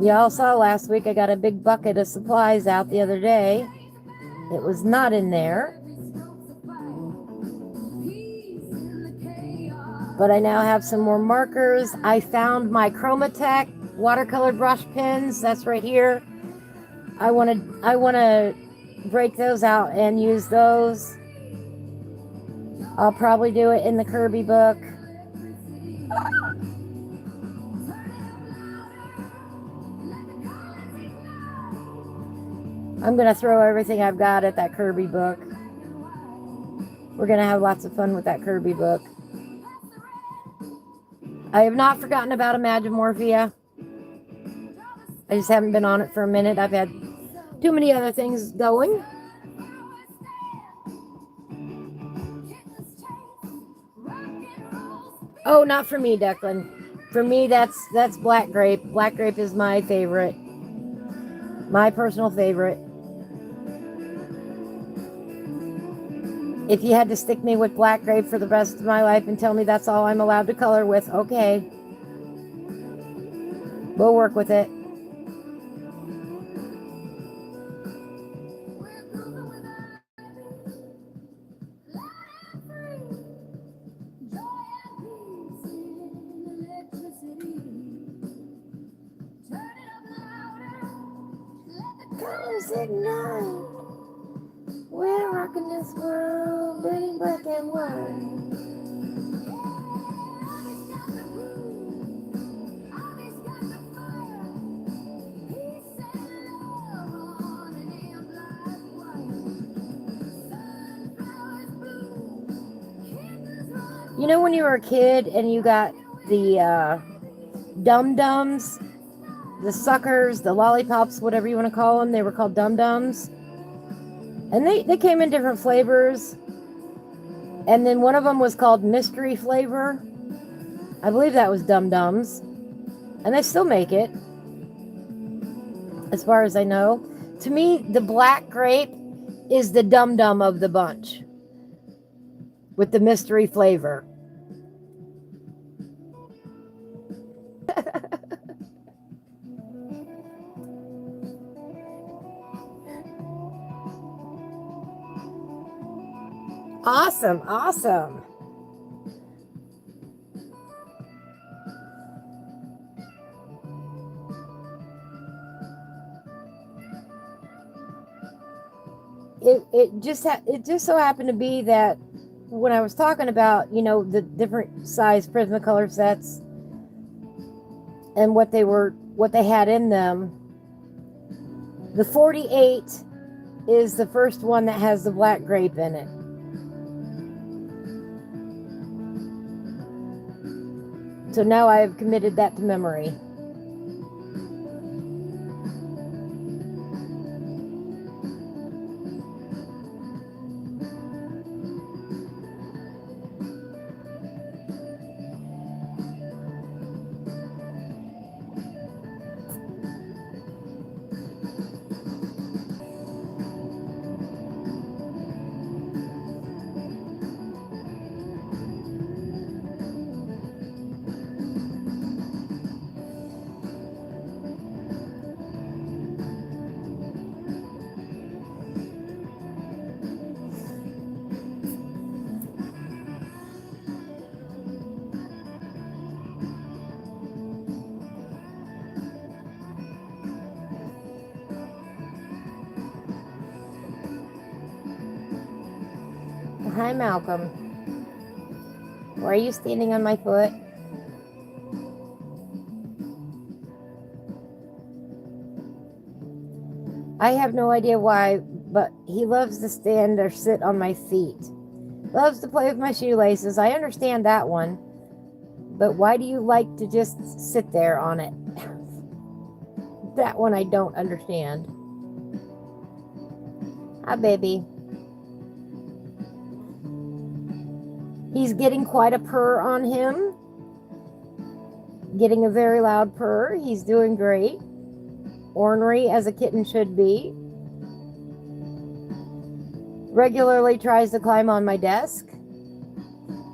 Y'all saw last week I got a big bucket of supplies out the other day. It was not in there. But I now have some more markers. I found my Chromatech watercolor brush pens. That's right here. I want to break those out and use those. I'll probably do it in the Kirby book. I'm going to throw everything I've got at that Kirby book. We're going to have lots of fun with that Kirby book. I have not forgotten about Imagimorphia. I just haven't been on it for a minute. I've had too many other things going. Oh, not for me, Declan. For me, that's Black Grape. Black Grape is my favorite. My personal favorite. If you had to stick me with Black Grape for the rest of my life and tell me that's all I'm allowed to color with, okay. We'll work with it. Ignite. We're rocking this world, burning black and white. You know when you were a kid and you got the dum-dums, the suckers, the lollipops, whatever you want to call them, they were called dum-dums. And they came in different flavors. And then one of them was called mystery flavor. I believe that was dum-dums. And they still make it, as far as I know. To me, the Black Grape is the dum-dum of the bunch, with the mystery flavor. Awesome, awesome. it just so happened to be that when I was talking about, you know, the different size Prismacolor sets and what they had in them, the 48 is the first one that has the black grape in it. So now I have committed that to memory. Hi, Malcolm. Why are you standing on my foot? I have no idea why, but he loves to stand or sit on my feet. Loves to play with my shoelaces. I understand that one. But why do you like to just sit there on it? That one I don't understand. Hi, baby. He's getting quite a purr on him. Getting a very loud purr. He's doing great. Ornery as a kitten should be. Regularly tries to climb on my desk.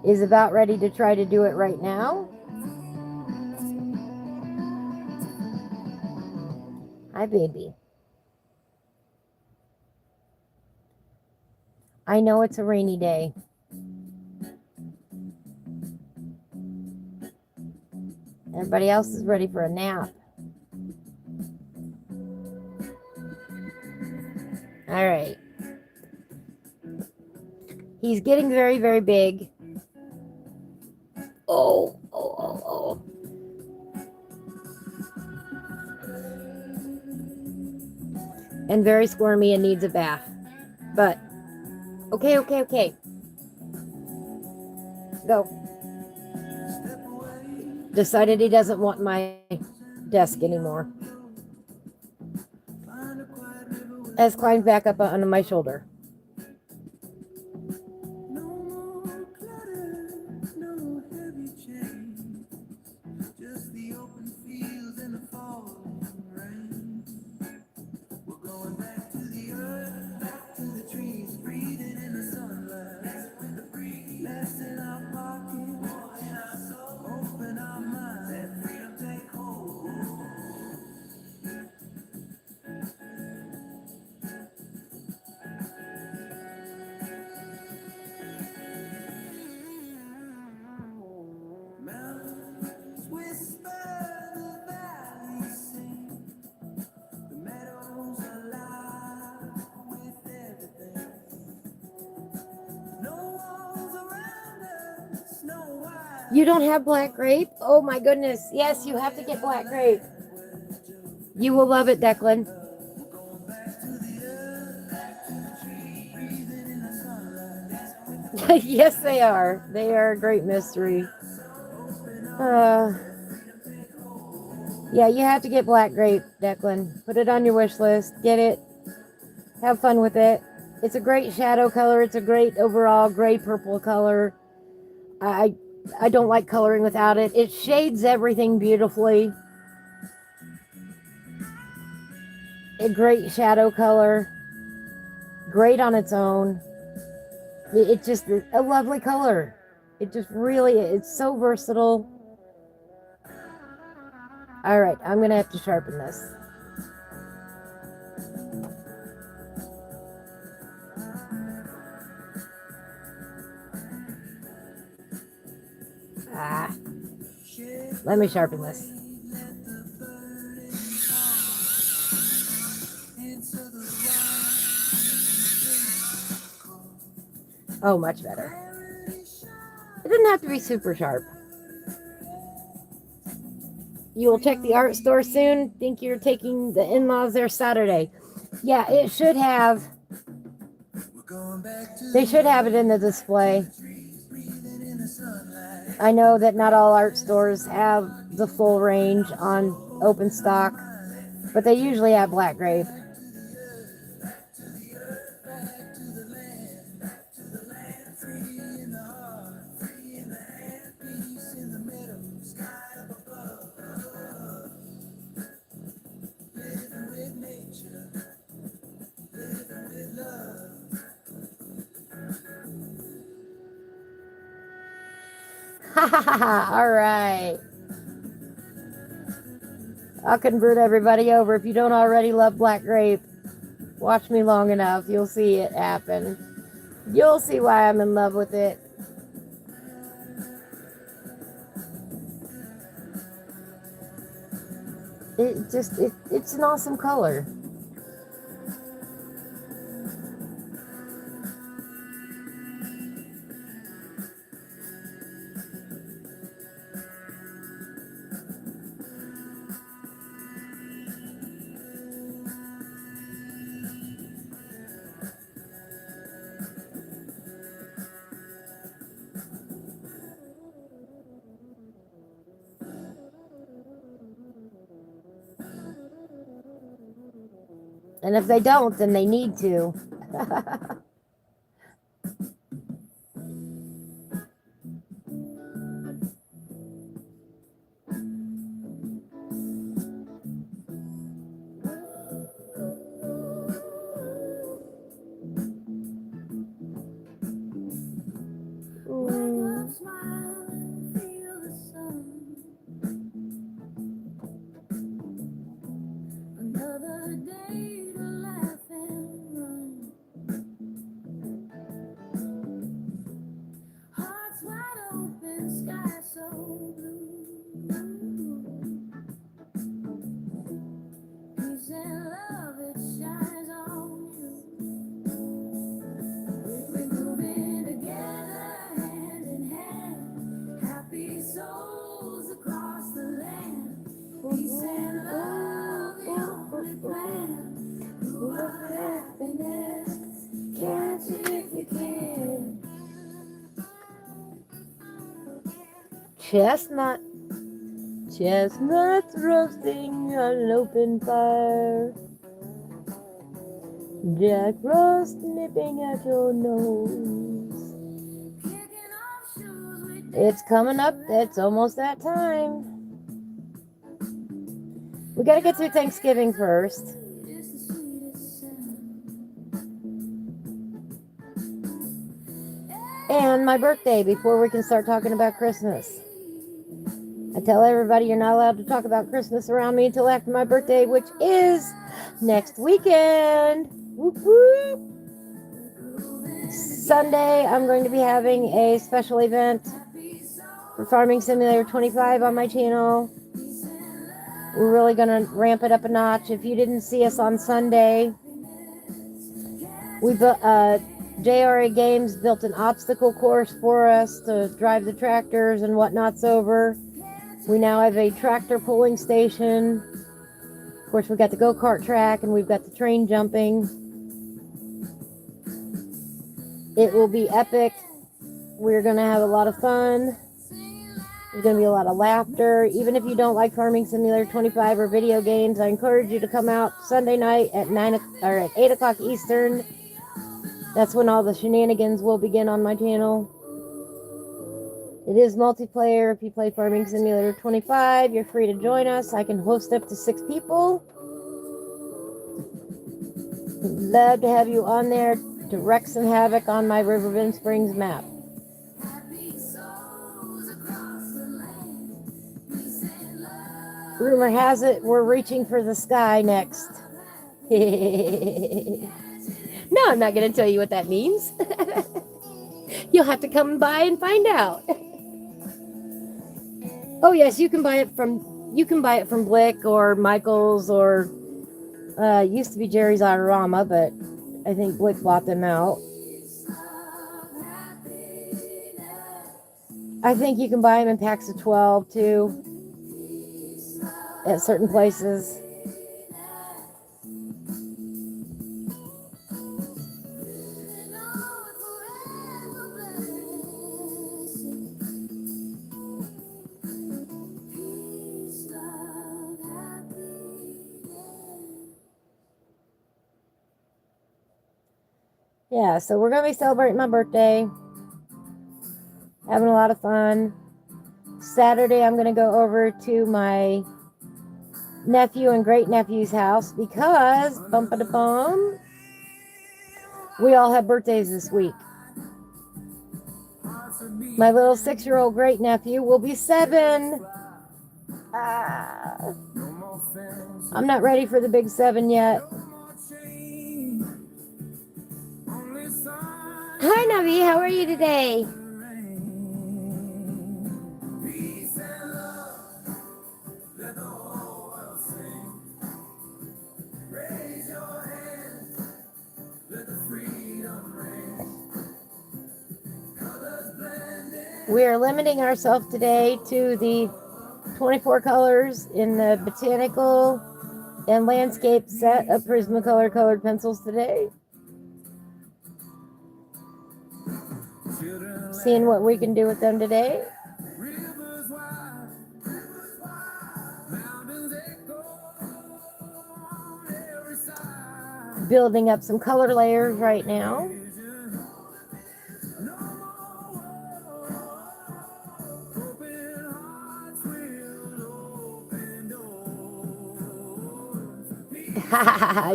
Is about ready to try to do it right now. Hi, baby. I know it's a rainy day. Everybody else is ready for a nap. All right. He's getting very, very big. Oh. And very squirmy and needs a bath. But, okay. Go. Decided he doesn't want my desk anymore. Has climbed back up onto my shoulder. You don't have black grape? Oh my goodness. Yes, you have to get black grape. You will love it, Declan. Yes, they are. They are a great mystery. Yeah, you have to get black grape, Declan. Put it on your wish list. Get it. Have fun with it. It's a great shadow color. It's a great overall gray purple color. I don't like coloring without it. It shades everything beautifully. A great shadow color. Great on its own. It's just a lovely color. It just really, it's so versatile. All right, I'm going to have to sharpen this. Let me sharpen this. Oh, much better. It doesn't have to be super sharp. You will check the art store soon. Think you're taking the in-laws there Saturday. Yeah, it should have. They should have it in the display. I know that not all art stores have the full range on open stock, but they usually have black grape. All right. I'll convert everybody over. If you don't already love black grape, watch me long enough. You'll see it happen. You'll see why I'm in love with it. It's an awesome color. And if they don't, then they need to. Chestnuts roasting on an open fire. Jack Frost nipping at your nose. It's coming up. It's almost that time. We gotta get through Thanksgiving first. And my birthday before we can start talking about Christmas. I tell everybody you're not allowed to talk about Christmas around me until after my birthday, which is next weekend. Whoop, whoop. Sunday, I'm going to be having a special event for Farming Simulator 25 on my channel. We're really going to ramp it up a notch. If you didn't see us on Sunday, JRA Games built an obstacle course for us to drive the tractors and whatnots over. We now have a tractor pulling station. Of course, we've got the go-kart track and we've got the train jumping. It will be epic. We're going to have a lot of fun. There's going to be a lot of laughter. Even if you don't like Farming Simulator 25 or video games, I encourage you to come out Sunday night at 8 o'clock Eastern. That's when all the shenanigans will begin on my channel. It is multiplayer. If you play Farming Simulator 25, you're free to join us. I can host up to 6 people. Love to have you on there to wreak some havoc on my Riverbend Springs map. Rumor has it we're reaching for the sky next. No, I'm not going to tell you what that means. You'll have to come by and find out. Oh yes, you can buy it from Blick or Michael's or used to be Jerry's Autorama, but I think Blick bought them out. I think you can buy them in packs of 12 too at certain places. Yeah, so we're going to be celebrating my birthday, having a lot of fun. Saturday, I'm going to go over to my nephew and great nephew's house because, bum, we all have birthdays this week. My little 6-year-old great nephew will be 7. I'm not ready for the big 7 yet. Hi, Navi. How are you today? We are limiting ourselves today to the 24 colors in the botanical and landscape set of Prismacolor colored pencils today. Seeing what we can do with them today. Building up some color layers right now.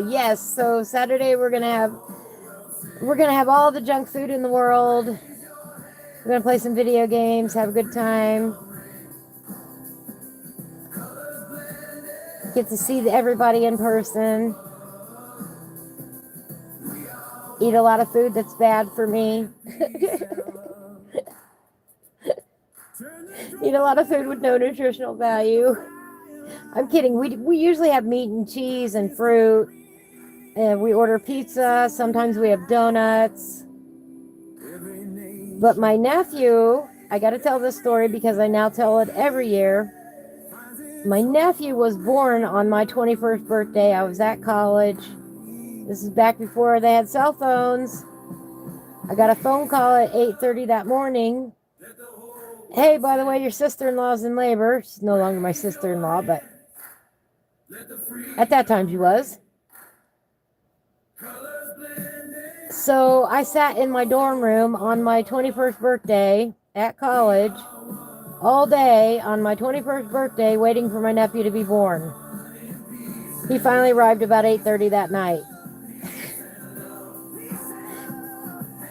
Yes, so Saturday we're gonna have all the junk food in the world. We're gonna play some video games, have a good time. Get to see everybody in person. Eat a lot of food that's bad for me. Eat a lot of food with no nutritional value. I'm kidding. We usually have meat and cheese and fruit. And we order pizza. Sometimes we have donuts. But my nephew, I got to tell this story because I now tell it every year. My nephew was born on my 21st birthday. I was at college. This is back before they had cell phones. I got a phone call at 8:30 that morning. Hey, by the way, your sister-in-law's in labor. She's no longer my sister-in-law, but at that time she was. So I sat in my dorm room on my 21st birthday at college all day on my 21st birthday waiting for my nephew to be born. He finally arrived about 8:30 that night.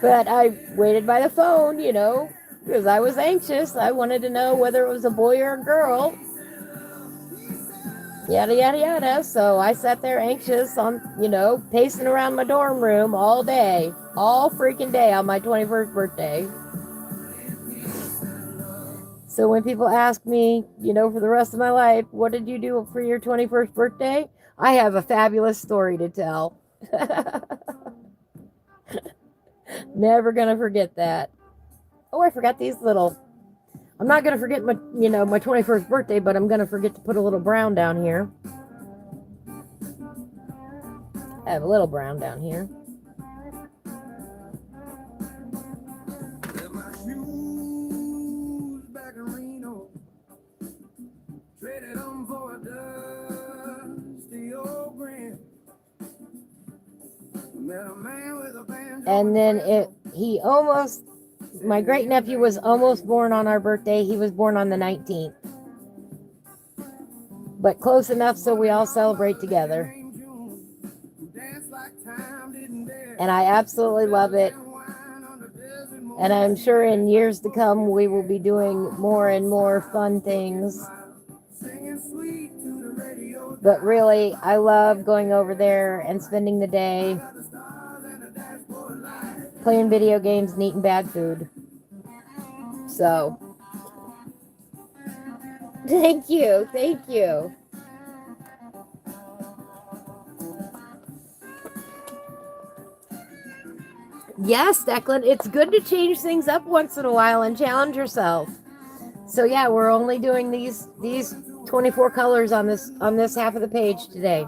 But I waited by the phone, because I was anxious. I wanted to know whether it was a boy or a girl. Yada, yada, yada. So I sat there anxious on, pacing around my dorm room all day. All freaking day on my 21st birthday. So when people ask me, for the rest of my life, what did you do for your 21st birthday? I have a fabulous story to tell. Never gonna forget that. Oh, I forgot these little. I'm not gonna forget my 21st birthday, but I'm gonna forget to put a little brown down here. I have a little brown down here. And then my great nephew was almost born on our birthday. He was born on the 19th. But close enough so we all celebrate together. And I absolutely love it. And I'm sure in years to come we will be doing more and more fun things. But really, I love going over there and spending the day playing video games and eating bad food. So, thank you. Yes, Declan, it's good to change things up once in a while and challenge yourself. So yeah, we're only doing these 24 colors on this half of the page today.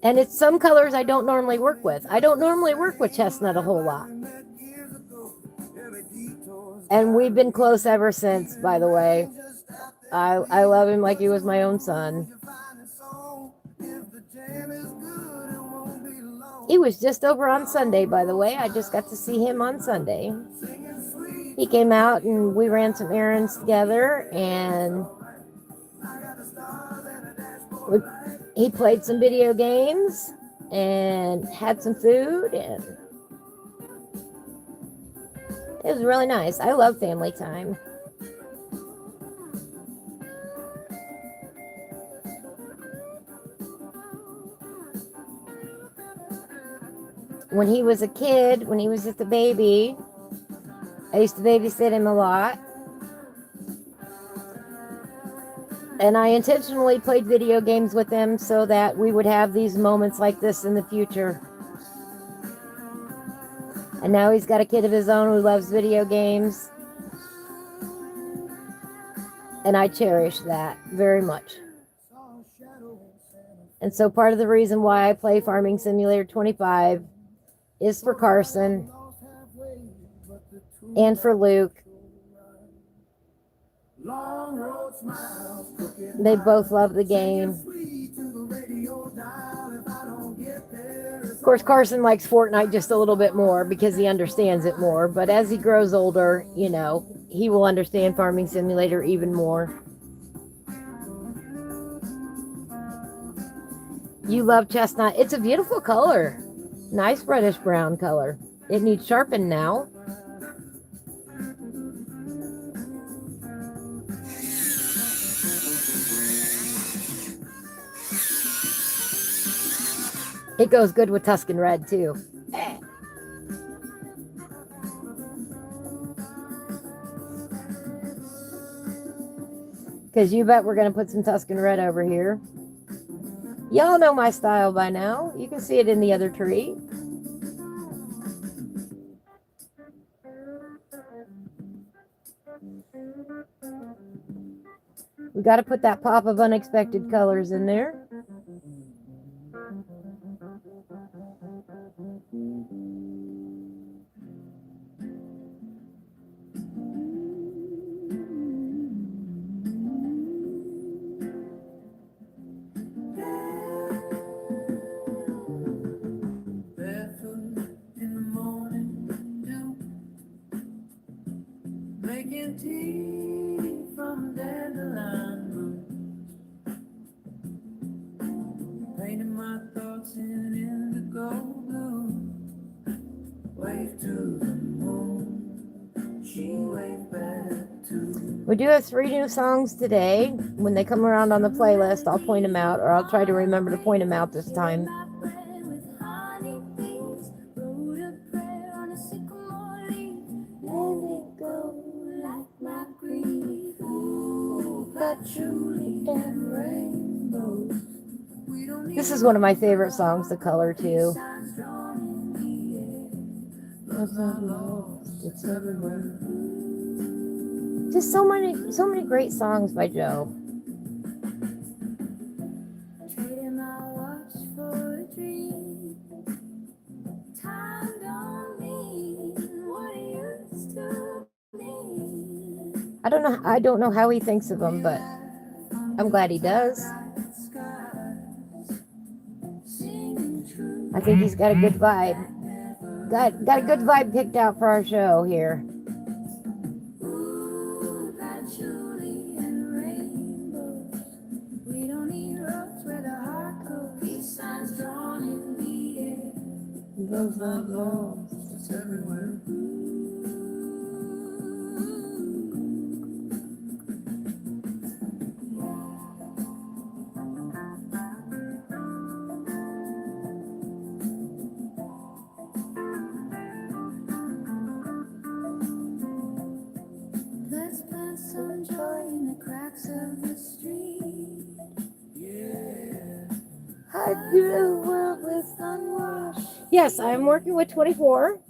And it's some colors I don't normally work with. I don't normally work with chestnut a whole lot. And we've been close ever since, by the way. I love him like he was my own son. He was just over on Sunday, by the way. I just got to see him on Sunday. He came out and we ran some errands together, and he played some video games and had some food, and it was really nice. I love family time. When he was a kid, when he was just a baby, I used to babysit him a lot. And I intentionally played video games with him so that we would have these moments like this in the future. And now he's got a kid of his own who loves video games. And I cherish that very much. And so part of the reason why I play Farming Simulator 25 is for Carson and for Luke. They both love the game. Of course, Carson likes Fortnite just a little bit more because he understands it more. But as he grows older, you know, he will understand Farming Simulator even more. You love chestnut. It's a beautiful color. Nice reddish brown color. It needs sharpened now. It goes good with Tuscan Red too. Because you bet we're going to put some Tuscan Red over here. Y'all know my style by now. You can see it in the other tree. We got to put that pop of unexpected colors in there. Making tea from dandelion, painting my thoughts in indigo blue. Wave to the moon, she waved back to. We do have 3 new songs today. When they come around on the playlist, I'll point them out, or I'll try to remember to point them out this time. This is one of my favorite songs to color too. Just so many great songs by Joe. I don't know how he thinks of them, but I'm glad he does. I think he's got a good vibe. Got a good vibe picked out for our show here. Love, love, love, it's everywhere. Let's plant some joy in the cracks of the street. Yeah. Hide the world with unwashed. Yes, I'm working with 24.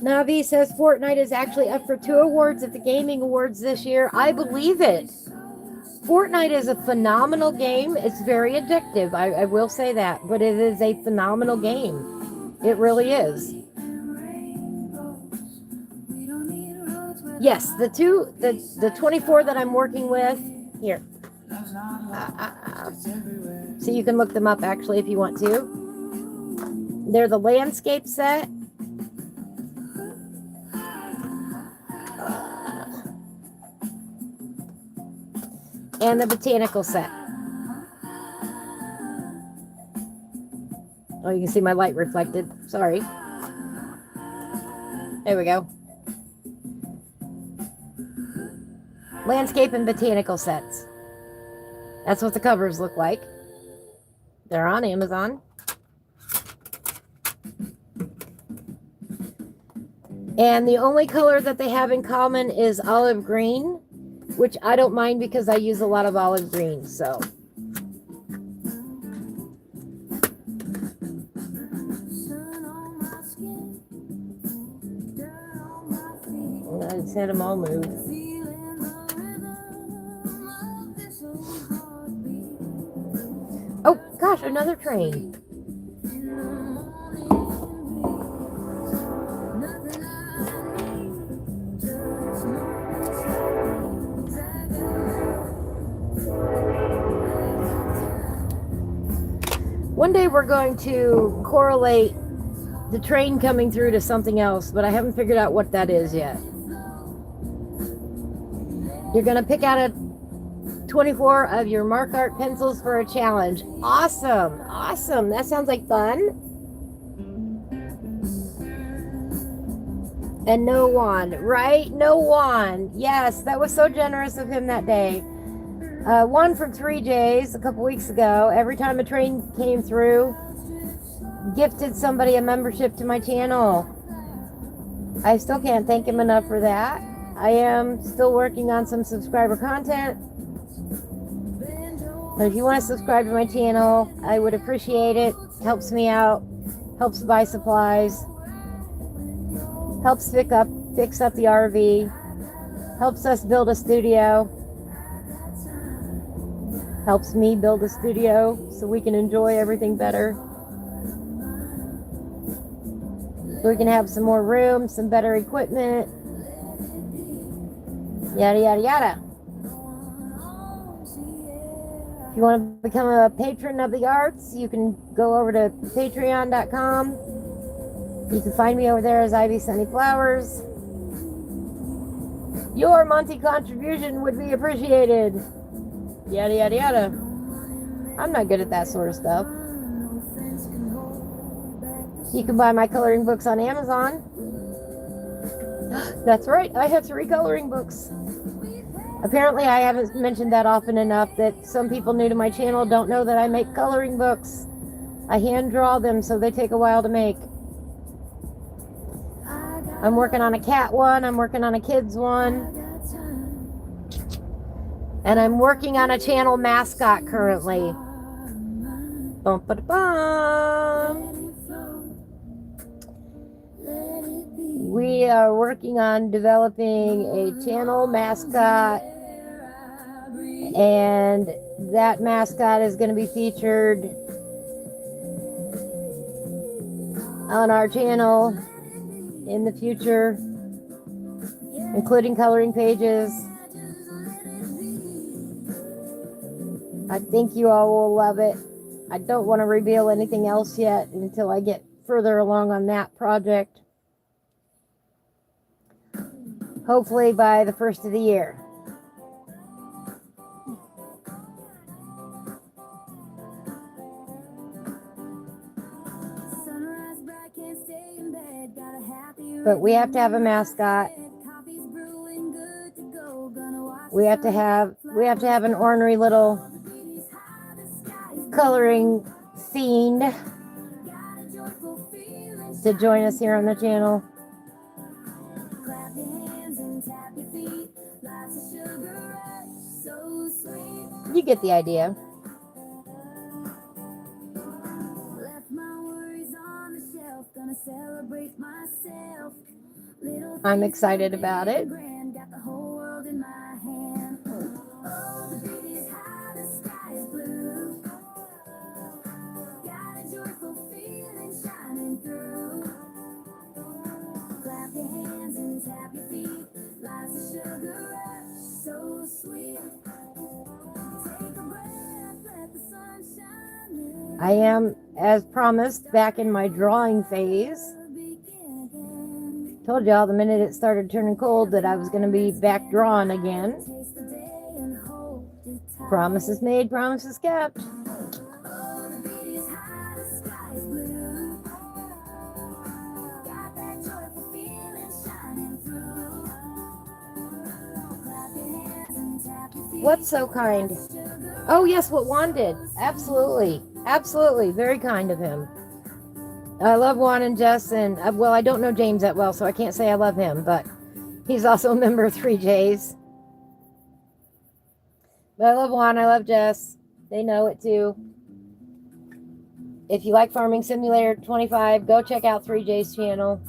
Navi says Fortnite is actually up for 2 awards at the Gaming Awards this year. I believe it. Fortnite is a phenomenal game. It's very addictive. I will say that, but it is a phenomenal game. It really is. Yes, the 24 that I'm working with here. So you can look them up actually if you want to. They're the landscape set. And the botanical set. Oh, you can see my light reflected. Sorry. There we go. Landscape and botanical sets. That's what the covers look like. They're on Amazon. And the only color that they have in common is olive green, which I don't mind because I use a lot of olive green, so. I just had them all move. Oh, gosh, another train. One day we're going to correlate the train coming through to something else, but I haven't figured out what that is yet. You're going to pick out a 24 of your mark art pencils for a challenge. Awesome. Awesome. That sounds like fun. And no wand, right? No wand. Yes, that was so generous of him that day. One from 3J's a couple weeks ago. Every time a train came through, gifted somebody a membership to my channel. I still can't thank him enough for that. I am still working on some subscriber content. But if you want to subscribe to my channel, I would appreciate it. Helps me out. Helps buy supplies. Helps fix up the RV. Helps us build a studio. Helps me build a studio so we can enjoy everything better. So we can have some more room, some better equipment. Yada, yada, yada. If you want to become a patron of the arts, you can go over to patreon.com. You can find me over there as Ivy Sunny Flowers. Your monthly contribution would be appreciated. Yada, yada, yada. I'm not good at that sort of stuff. You can buy my coloring books on Amazon. That's right, I have 3 coloring books. Apparently, I haven't mentioned that often enough that some people new to my channel don't know that I make coloring books. I hand draw them, so they take a while to make. I'm working on a cat one, I'm working on a kids one. And I'm working on a channel mascot currently. Bum-ba-da-bum. We are working on developing a channel mascot. And that mascot is going to be featured on our channel in the future, including coloring pages. I think you all will love it. I don't want to reveal anything else yet until I get further along on that project. Hopefully by the first of the year. But we have to have a mascot. We have to have an ornery little coloring fiend to join us here on the channel. You get the idea. Left my worries on the shelf, gonna celebrate myself. I'm excited about it. Got the whole world in my hand. Oh, the beat is high, the sky is blue. Got a joyful feeling shining through. Clap your hands and tap your feet. Life's a sugar rush, so sweet. Take a breath, let the sun shine in. I am, as promised, back in my drawing phase. Told y'all the minute it started turning cold that I was going to be back drawing again. Promises made, promises kept. What's so kind? Oh, yes, what Juan did. Absolutely. Absolutely. Very kind of him. I love Juan and Jess, and well, I don't know James that well, so I can't say I love him, but he's also a member of 3J's. But I love Juan, I love Jess. They know it too. If you like Farming Simulator 25, go check out 3J's channel.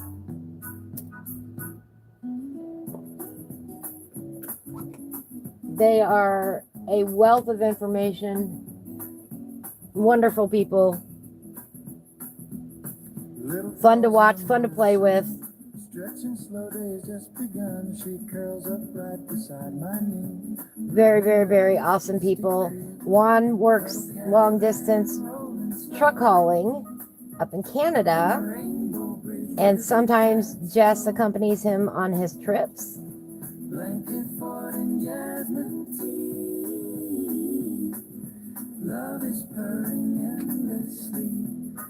They are a wealth of information. Wonderful people. Fun to watch, fun to play with. Very, very, very awesome people. Juan works long distance truck hauling up in Canada, and sometimes Jess accompanies him on his trips.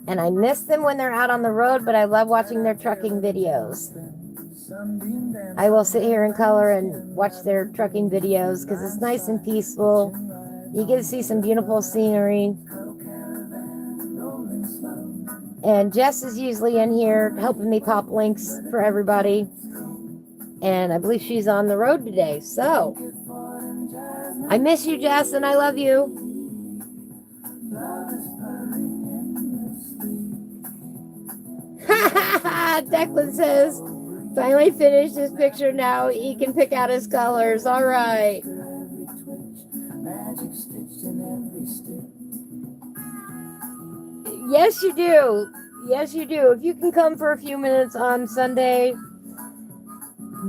And I miss them when they're out on the road, but I love watching their trucking videos. I will sit here and color and watch their trucking videos because it's nice and peaceful. You get to see some beautiful scenery. And Jess is usually in here helping me pop links for everybody. And I believe she's on the road today. So, I miss you, Jess, and I love you. Declan says, finally finished his picture now. He can pick out his colors. All right. Yes, you do. Yes, you do. If you can come for a few minutes on Sunday,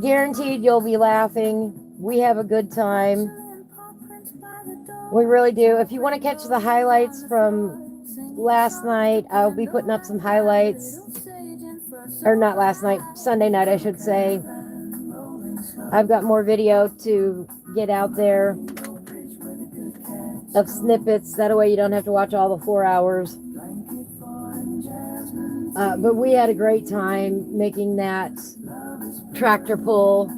guaranteed you'll be laughing. We have a good time. We really do. If you want to catch the highlights from last night, I'll be putting up some highlights. Or not last night, Sunday night, I should say. I've got more video to get out there of snippets. That way you don't have to watch all the 4 hours. But we had a great time making that tractor pull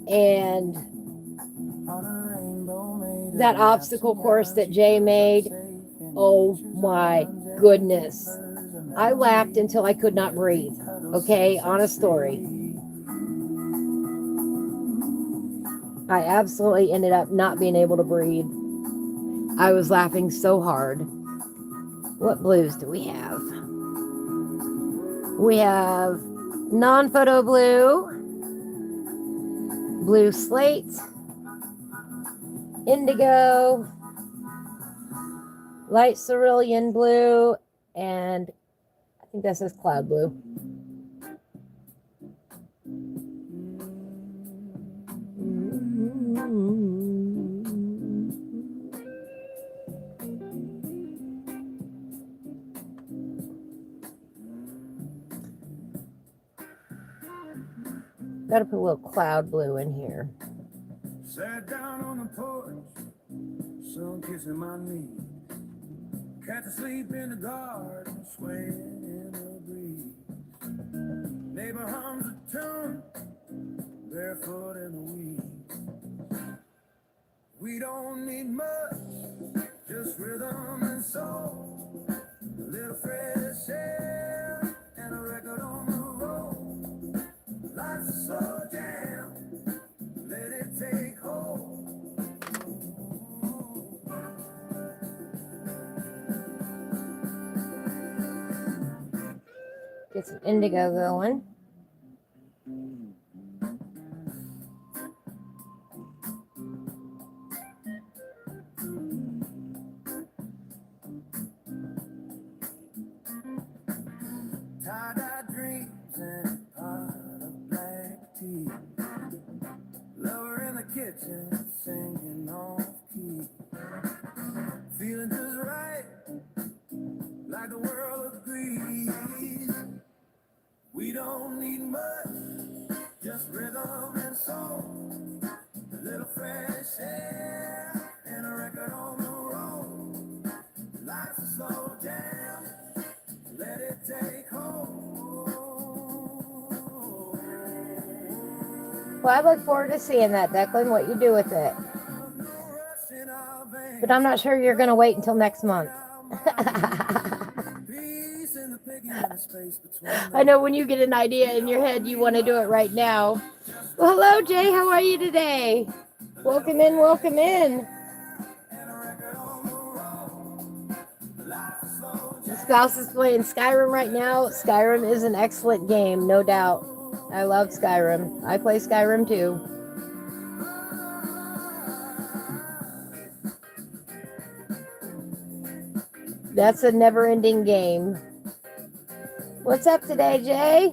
and that obstacle course that Jay made. Oh my goodness. I laughed until I could not breathe. Okay, honest story. I absolutely ended up not being able to breathe. I was laughing so hard. What blues do we have? We have non-photo blue, blue slate, indigo, light cerulean blue, and I think that says cloud blue. Gotta put a little cloud blue in here. Sat down on the porch, sun kissing my knee. Cat asleep in the garden, swaying in the breeze. Neighbor hums a tune, barefoot in the weeds. We don't need much, just rhythm and soul. A little fresh air and a record on the road. Life's a slow jam, let it take hold. Get some indigo going. kitchen, singing off key. Feeling just right, like the world agrees. We don't need much, just rhythm and soul. A little fresh air and a record on the road. Life's a slow jam, let it take hold. Well, I look forward to seeing that, Declan, what you do with it. But I'm not sure you're going to wait until next month. I know when you get an idea in your head, you want to do it right now. Well, hello, Jay. How are you today? Welcome in, welcome in. The spouse is playing Skyrim right now. Skyrim is an excellent game, no doubt. I love Skyrim. I play Skyrim too. That's a never-ending game. What's up today, Jay?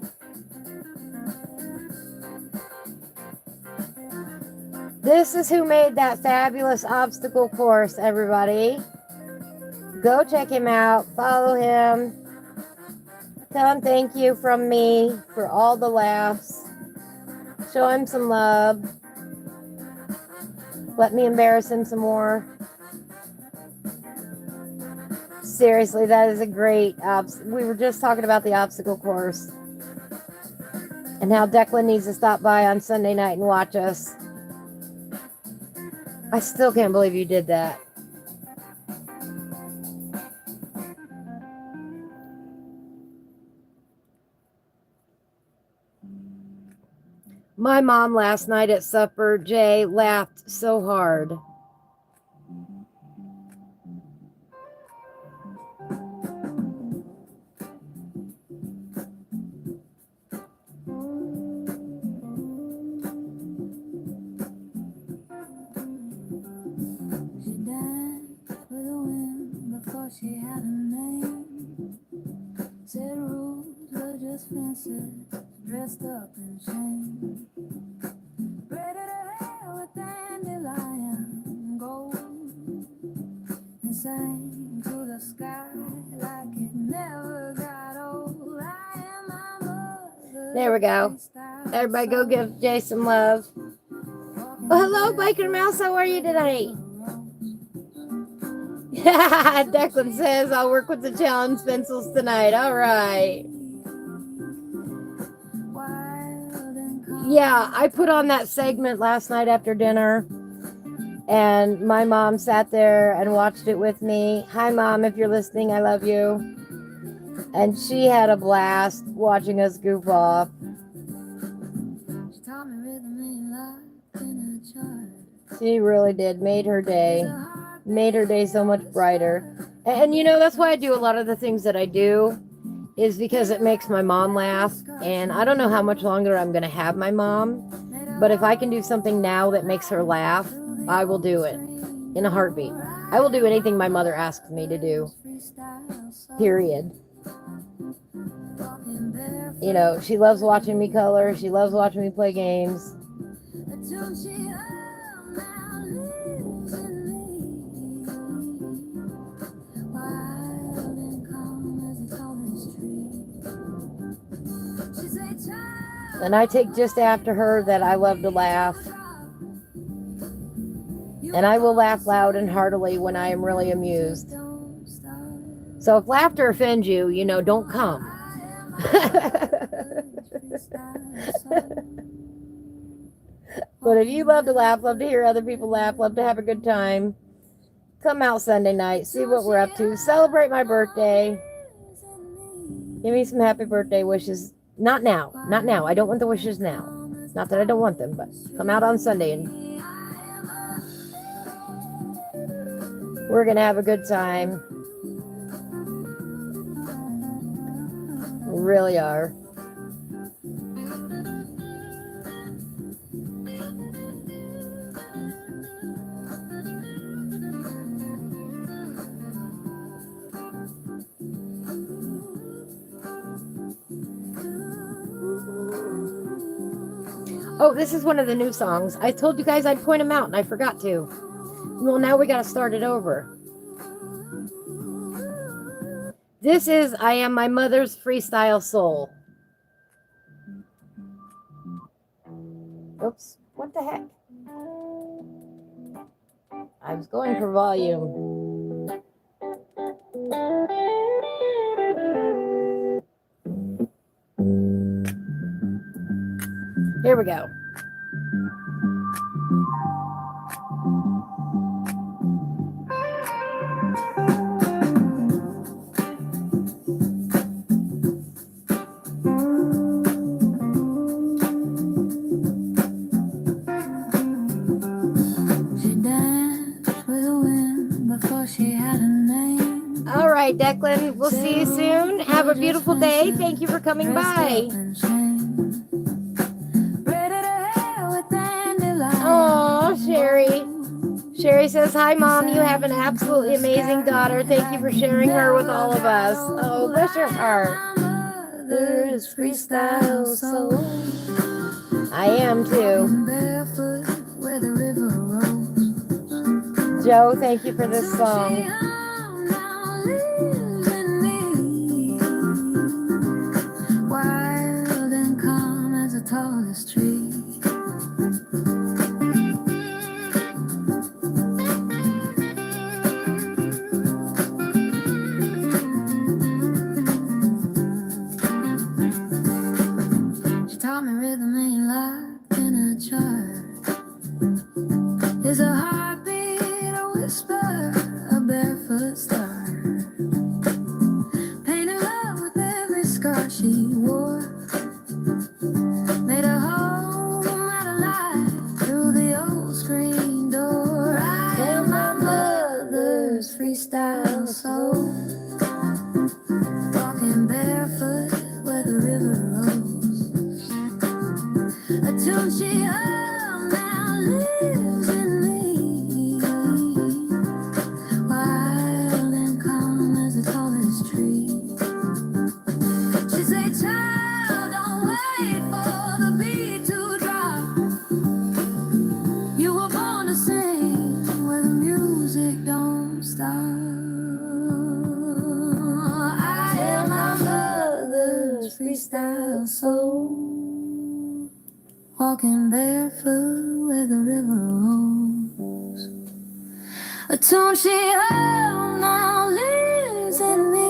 This is who made that fabulous obstacle course, everybody. Go check him out. Follow him. Tell him thank you from me for all the laughs. Show him some love. Let me embarrass him some more. Seriously, that is a great we were just talking about the obstacle course and how Declan needs to stop by on Sunday night and watch us. I still can't believe you did that. My mom last night at supper, Jay, laughed so hard. She had a name. Said rules were just fences, dressed up in shame. Braided her hair with dandelion and gold, and sang to the sky like it never got old. I am my mother. There we go. Everybody go give Jay some love. Well, hello, Biker Mouse. How are you tonight? Declan says, I'll work with the challenge pencils tonight. All right. Yeah, I put on that segment last night after dinner, and my mom sat there and watched it with me. Hi, Mom, if you're listening, I love you. And she had a blast watching us goof off. She really did. Made her day. Made her day so much brighter. And you know, that's why I do a lot of the things that I do, is because it makes my mom laugh. And I don't know how much longer I'm going to have my mom, but if I can do something now that makes her laugh, I will do it in a heartbeat. I will do anything my mother asks me to do. Period. You know, she loves watching me color. She loves watching me play games. And I take just after her that I love to laugh. And I will laugh loud and heartily when I am really amused. So if laughter offends you, you know, don't come. But if you love to laugh, love to hear other people laugh, love to have a good time, come out Sunday night, see what we're up to, celebrate my birthday. Give me some happy birthday wishes. Not now. Not now. I don't want the wishes now. Not that I don't want them, but come out on Sunday and we're going to have a good time. We really are. Oh, this is one of the new songs. I told you guys I'd point them out, and I forgot to. Well, now we got to start it over. This is I Am My Mother's Freestyle Soul. Oops, what the heck? I was going for volume. Here we go. All right, Declan, we'll see you soon. Have a beautiful day. Thank you for coming by. Oh, Sherry. Sherry says, hi, Mom. You have an absolutely amazing daughter. Thank you for sharing her with all of us. Oh, bless your heart. There's freestyle soul. I am too. Joe, thank you for this song. Wild and calm as the tallest tree. She taught me rhythm ain't locked in a chart. It's a heartbeat, a whisper, a barefoot star. Painted love with every scar she wore. Made a home out of life through the old screen door. I am my mother's freestyle soul. Walking barefoot where the river rolls. A tune she hummed now lives in me. Wild and calm as the tallest tree. She say, child, don't wait for the beat to drop. You were born to sing where the music don't stop. I am my mother's freestyle soul. Walking barefoot where the river rolls. A tune she held now lives in me.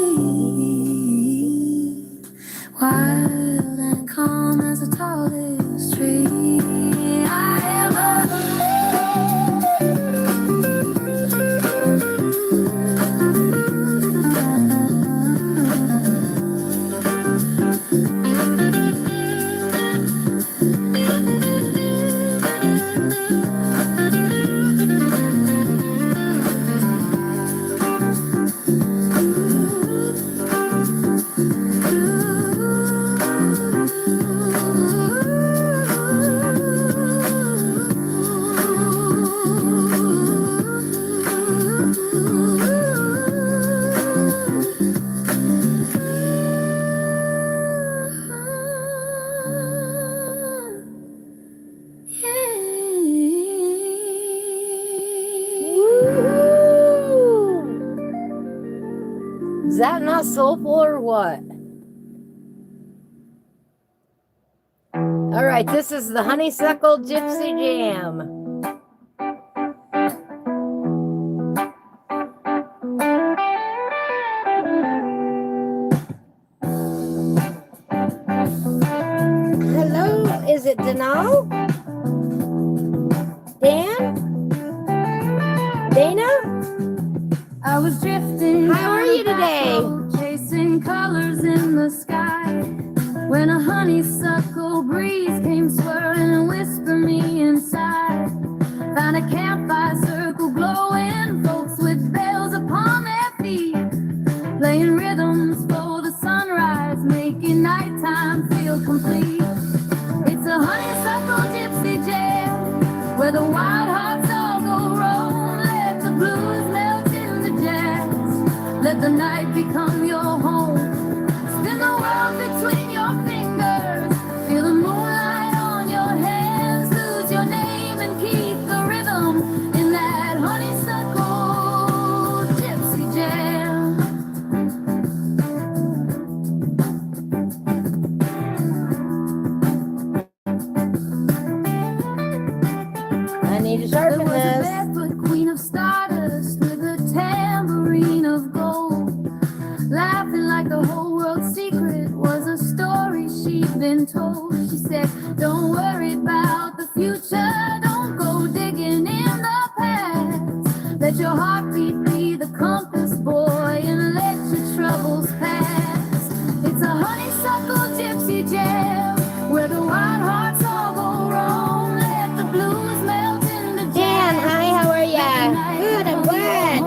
Wild and calm as the tallest tree. I am Is that not soulful or what? All right, this is the Honeysuckle Gypsy Jam. Hello, is it Danal? Dan? Dana? I was drifting. How are you today? Chasing colors in the sky. When a honeysuckle breeze came swirling and whispered me inside. Found a campfire circle glowing, folks with bells upon their feet, playing rhythms for the sunrise, making nighttime feel complete. It's a honeysuckle gypsy jam, where the wild hearts all go roam. Let the blues melt into jazz, let the night become your home. Spin the world between your fingers, feel the moonlight on your hair. need to There sharpen was a this. barefoot queen of stardust with a tambourine of gold, laughing like the whole world's secret was a story she'd been told. She said, don't worry about the future, don't go digging in the past. Let your heartbeat be the compass, boy, and let your troubles pass. It's a honeysuckle gypsy jam where the wild hearts all go wrong. Let the blues melt into jam. Dan, hi, how are ya? Good, I'm glad.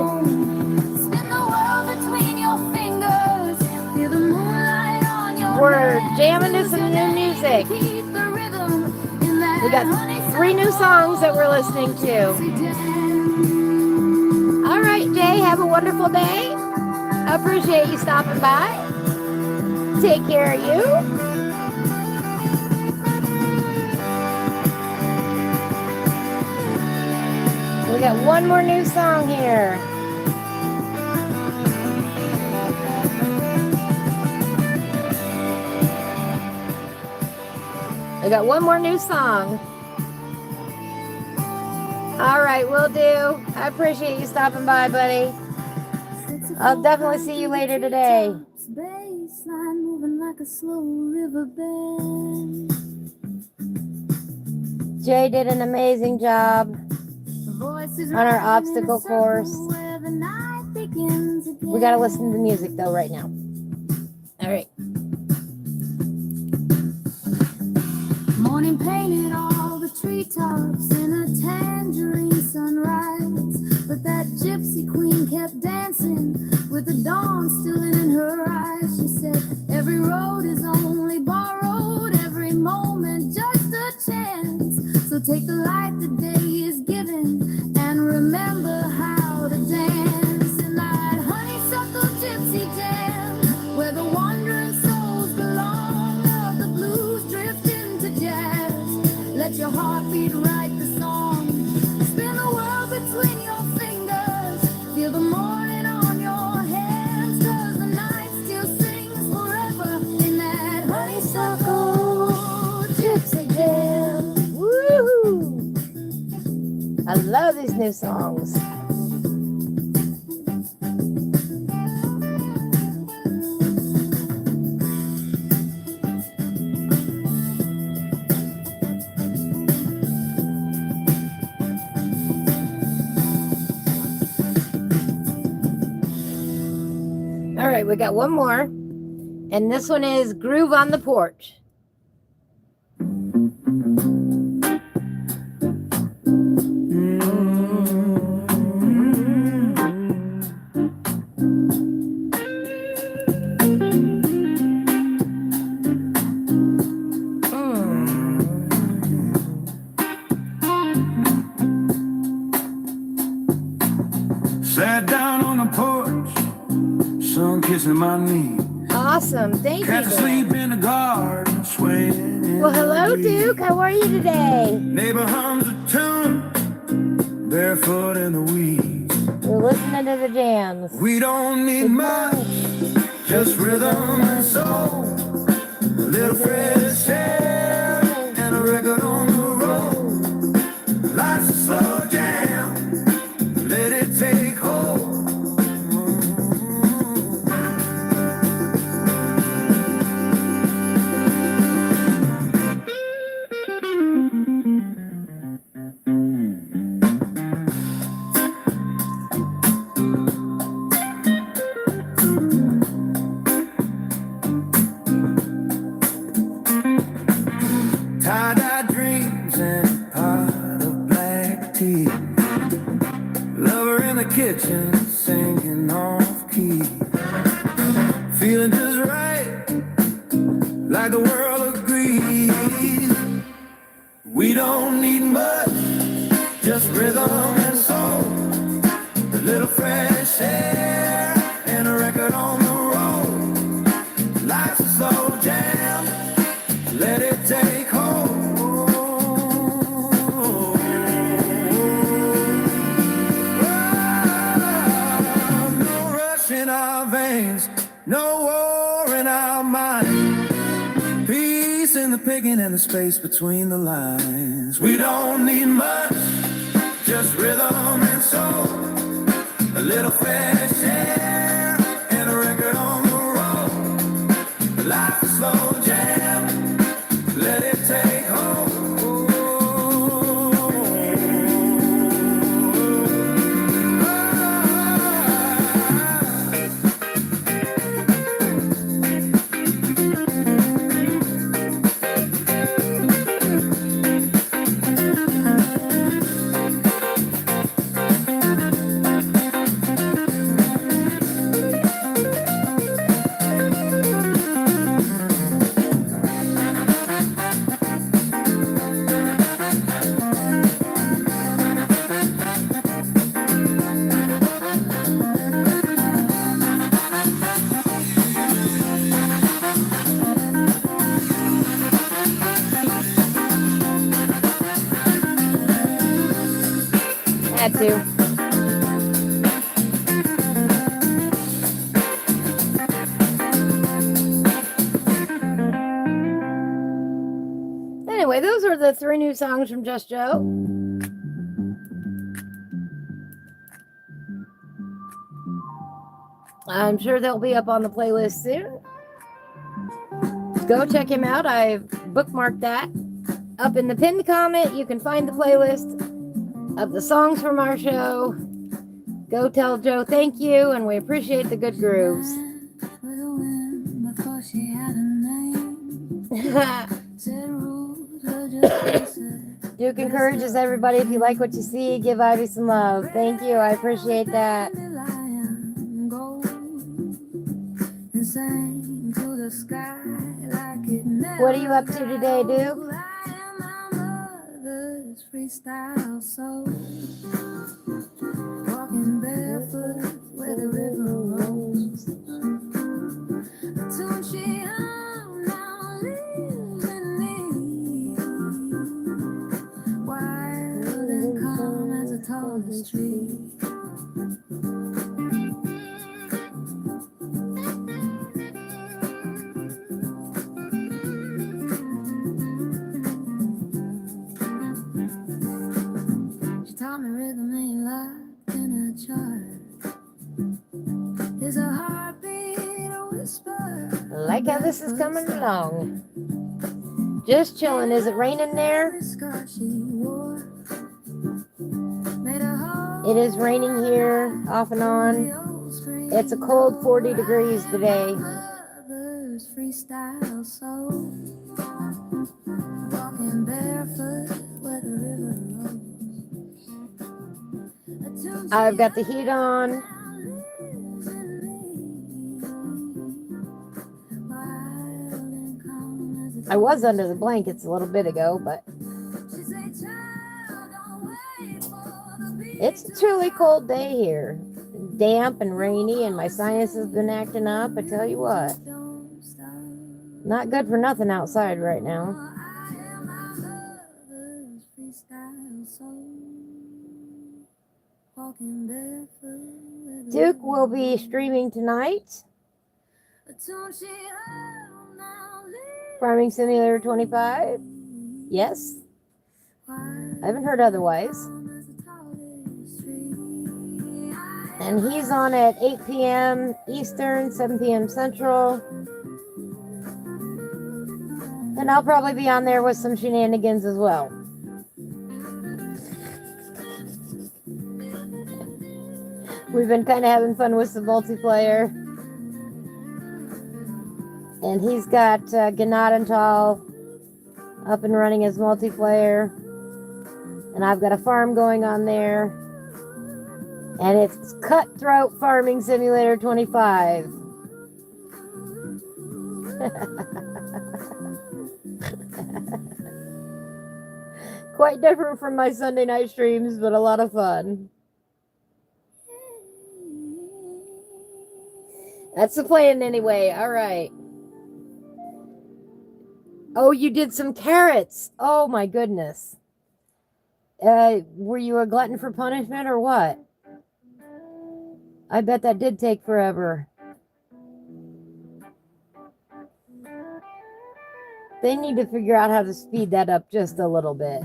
Spin the world between your fingers. Feel the moonlight on your We're hands. jamming to some new music. Keep the rhythm in that We got 3 new songs that we're listening to. All right, Jay, have a wonderful day. I appreciate you stopping by. Take care of you. We got one more new song here. We got one more new song. All right, will do. I appreciate you stopping by, buddy. I'll definitely see you later today. Baseline moving like a slow river bend. Jay did an amazing job On our obstacle course. We gotta listen to the music though right now. All right. Morning painted all the treetops in a tangerine sunrise, but that gypsy queen kept dancing with the dawn still in her eyes. She said, every road is only borrowed, every moment just a chance. So take the life the day is given and remember how to dance in that honeysuckle gypsy jam where the wandering souls belong. Of the blues drift into jazz. Let your heartbeat write the song. Spin the world between your fingers. Feel the morning on your hands. 'Cause the night still sings forever in that honeysuckle gypsy jam. Woo! I love these new songs. All right, we got one more. And this one is Groove on the Porch. Sat down on the porch, sun kissing my knee. Awesome. Thank Cat you. to sleep in the garden, swaying. Well, hello, Duke. How are you today? Neighbor hums a tune, barefoot in the weeds. We're listening to the jams. We don't need much, just rhythm and soul. A little fresh air and a record on the road. Life's a slow jam, let it take hold. Tie-dye dreams and a pot of black tea. Lover in the kitchen singing off key. Feeling just right, like the world agrees. We don't need much, just rhythm and soul. A little fresh air and a record on the road. Life's a slow jam, let it take hold. No rush in our veins, no war in our mind. Peace in the picking and the space between the lines. We don't need much, little fresh air, and a record on the road. Life's a slow jam, let it take hold. Had to. Anyway, those are the 3 new songs from Just Joe. I'm sure they'll be up on the playlist soon. Go check him out. I've bookmarked that. Up in the pinned comment, you can find the playlist of the songs from our show. Go tell Joe thank you, and we appreciate the good grooves. Duke encourages everybody, if you like what you see, give Ivy some love. Thank you, I appreciate that. What are you up to today, Duke? Freestyle soul, walking barefoot where the river rolls. A tune she hum now lives in me, wild and calm as the tallest tree. Tell me rhythm ain't locked in a chart. Is a heartbeat a whisper? Like how this is coming along. Just chilling. Is it raining there? It is raining here off and on. It's a cold 40 degrees today. Freestyle soul, walking barefoot where the river rolls. I've got the heat on. I was under the blankets a little bit ago, but it's a truly cold day here. Damp and rainy, and my sinus has been acting up. I tell you what. Not good for nothing outside right now. Duke will be streaming tonight. Farming Simulator 25. Yes. I haven't heard otherwise. And he's on at 8 p.m. Eastern, 7 p.m. Central. And I'll probably be on there with some shenanigans as well. We've been kind of having fun with some multiplayer. And he's got Ganadental up and running as multiplayer. And I've got a farm going on there. And it's Cutthroat Farming Simulator 25. Quite different from my Sunday night streams, but a lot of fun. That's the plan anyway. All right. Oh, you did some carrots. Oh, my goodness. Were you a glutton for punishment or what? I bet that did take forever. They need to figure out how to speed that up just a little bit.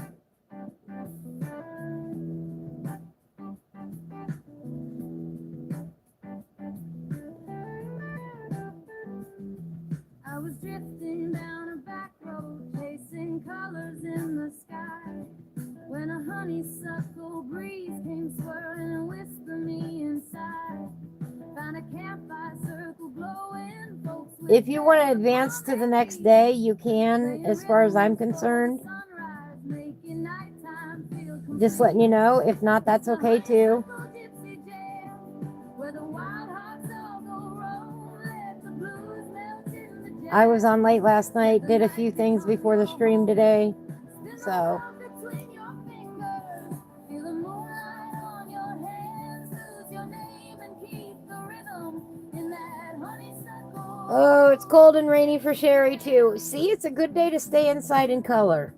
If you want to advance to the next day, you can, as far as I'm concerned. Just letting you know. If not, that's okay too. I was on late last night, did a few things before the stream today. So oh, it's cold and rainy for Sherry too. See, it's a good day to stay inside and color.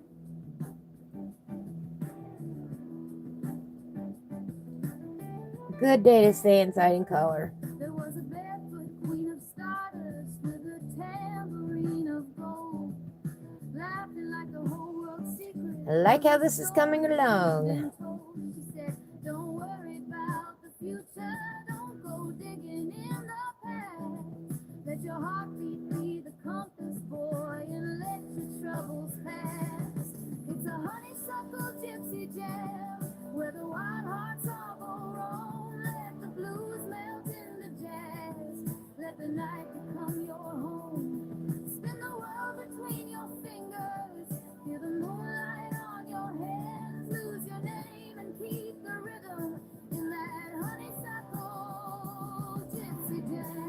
Good day to stay inside and color. There was a barefoot queen of stardust with a tambourine of gold, laughing like the whole world's secret. I like how this is coming along. She said, don't worry about the future, don't go digging in the past. Let your heartbeat be the compass, boy, and let your troubles pass. It's a honeysuckle gypsy jam where the wild hearts all go wrong. Let the blues melt into jazz. Let the night become your home. Spin the world between your fingers. Feel the moonlight on your hands. Lose your name and keep the rhythm in that honeysuckle gypsy jam.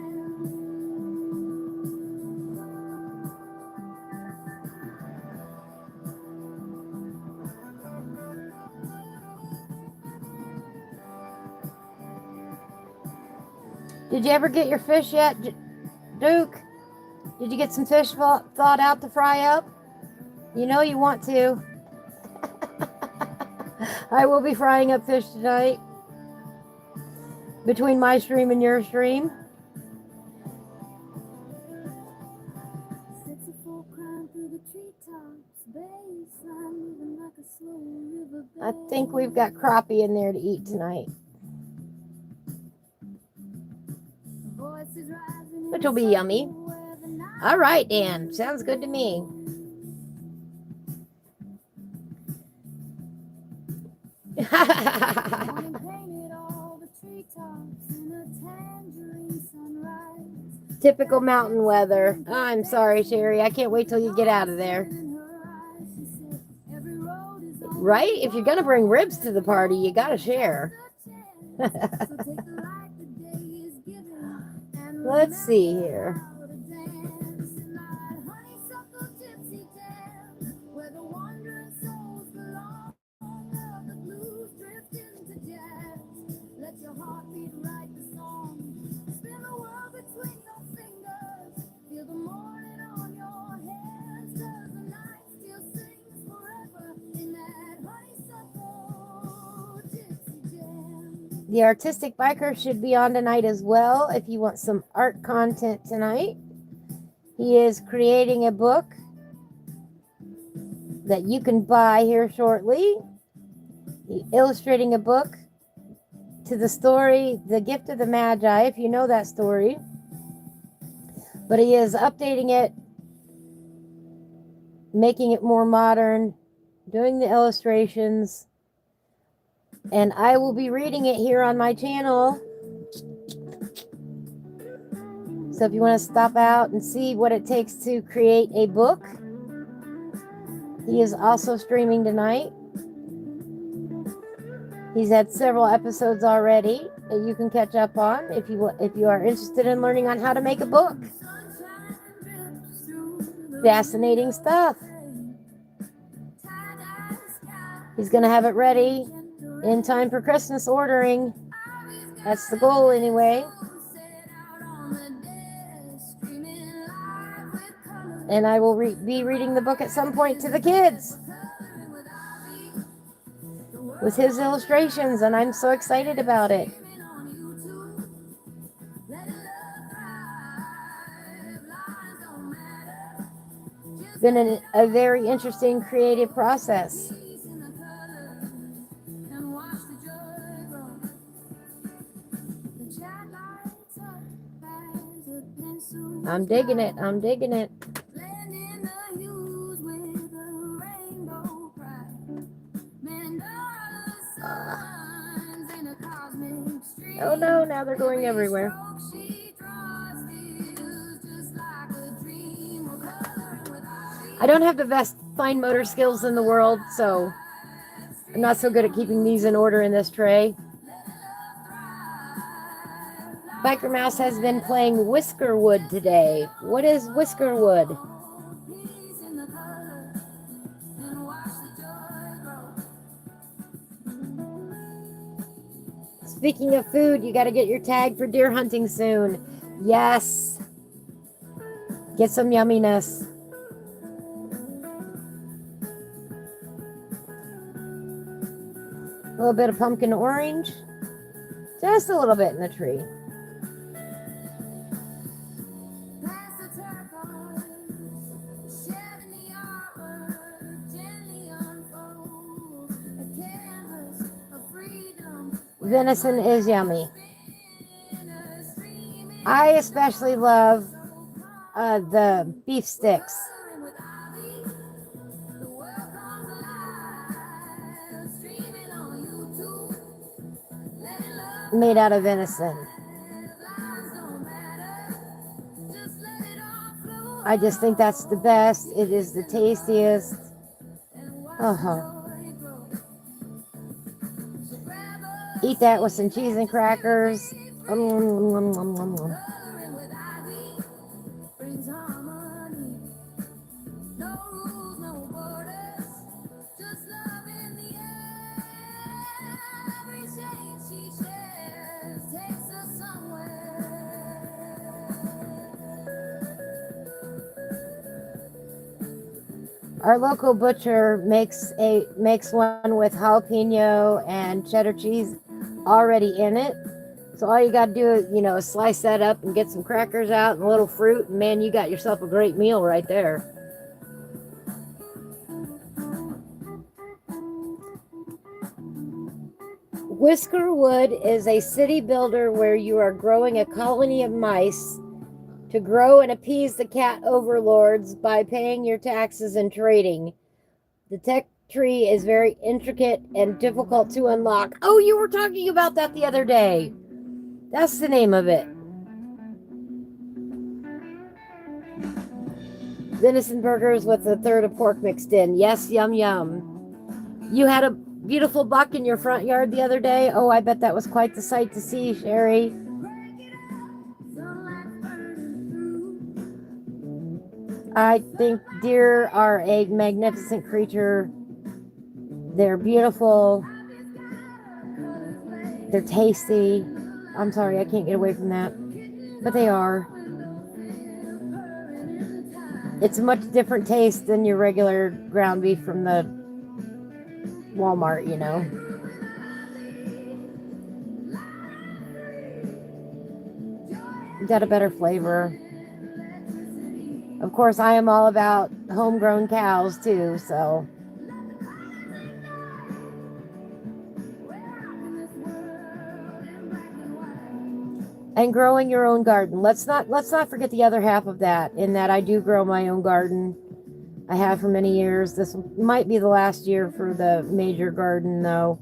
Did you ever get your fish yet, Duke? Did you get some fish thawed out to fry up? You know you want to. I will be frying up fish tonight. Between my stream and your stream. I think we've got crappie in there to eat tonight. Which will be yummy. All right, Dan. Sounds good to me. Typical mountain weather. Oh, I'm sorry, Sherry. I can't wait till you get out of there. Right? If you're going to bring ribs to the party, you got to share. Let's see here. The Artistic Biker should be on tonight as well if you want some art content tonight. He is creating a book that you can buy here shortly. He's illustrating a book to the story, The Gift of the Magi, if you know that story. But he is updating it, making it more modern, doing the illustrations. And I will be reading it here on my channel. So if you want to stop out and see what it takes to create a book, he is also streaming tonight. He's had several episodes already that you can catch up on if you are interested in learning on how to make a book. Fascinating stuff. He's going to have it ready in time for Christmas ordering. That's the goal anyway. And I will be reading the book at some point to the kids with his illustrations, and I'm so excited about it. It's been a very interesting creative process. I'm digging it. I'm digging it. Oh no, now they're going everywhere. I don't have the best fine motor skills in the world, so I'm not so good at keeping these in order in this tray. Biker Mouse has been playing Whiskerwood today. What is Whiskerwood? Speaking of food, you got to get your tag for deer hunting soon. Yes. Get some yumminess. A little bit of pumpkin orange. Just a little bit in the tree. Venison is yummy. I especially love the beef sticks. Made out of venison. I just think that's the best. It is the tastiest. Eat that with some cheese and crackers. Our local butcher makes one with jalapeno and cheddar cheese already in it. So all you got to do is, slice that up and get some crackers out and a little fruit. And man, you got yourself a great meal right there. Whiskerwood is a city builder where you are growing a colony of mice to grow and appease the cat overlords by paying your taxes and trading. The tech tree is very intricate and difficult to unlock. Oh, you were talking about that the other day. That's the name of it. Venison burgers with a third of pork mixed in. Yes, yum, yum. You had a beautiful buck in your front yard the other day. Oh, I bet that was quite the sight to see, Sherry. I think deer are a magnificent creature. They're beautiful. They're tasty. I'm sorry, I can't get away from that. But they are. It's a much different taste than your regular ground beef from the Walmart, Got a better flavor. Of course, I am all about homegrown cows too, so. And growing your own garden. Let's not forget the other half of that, in that I do grow my own garden. I have for many years. This might be the last year for the major garden, though.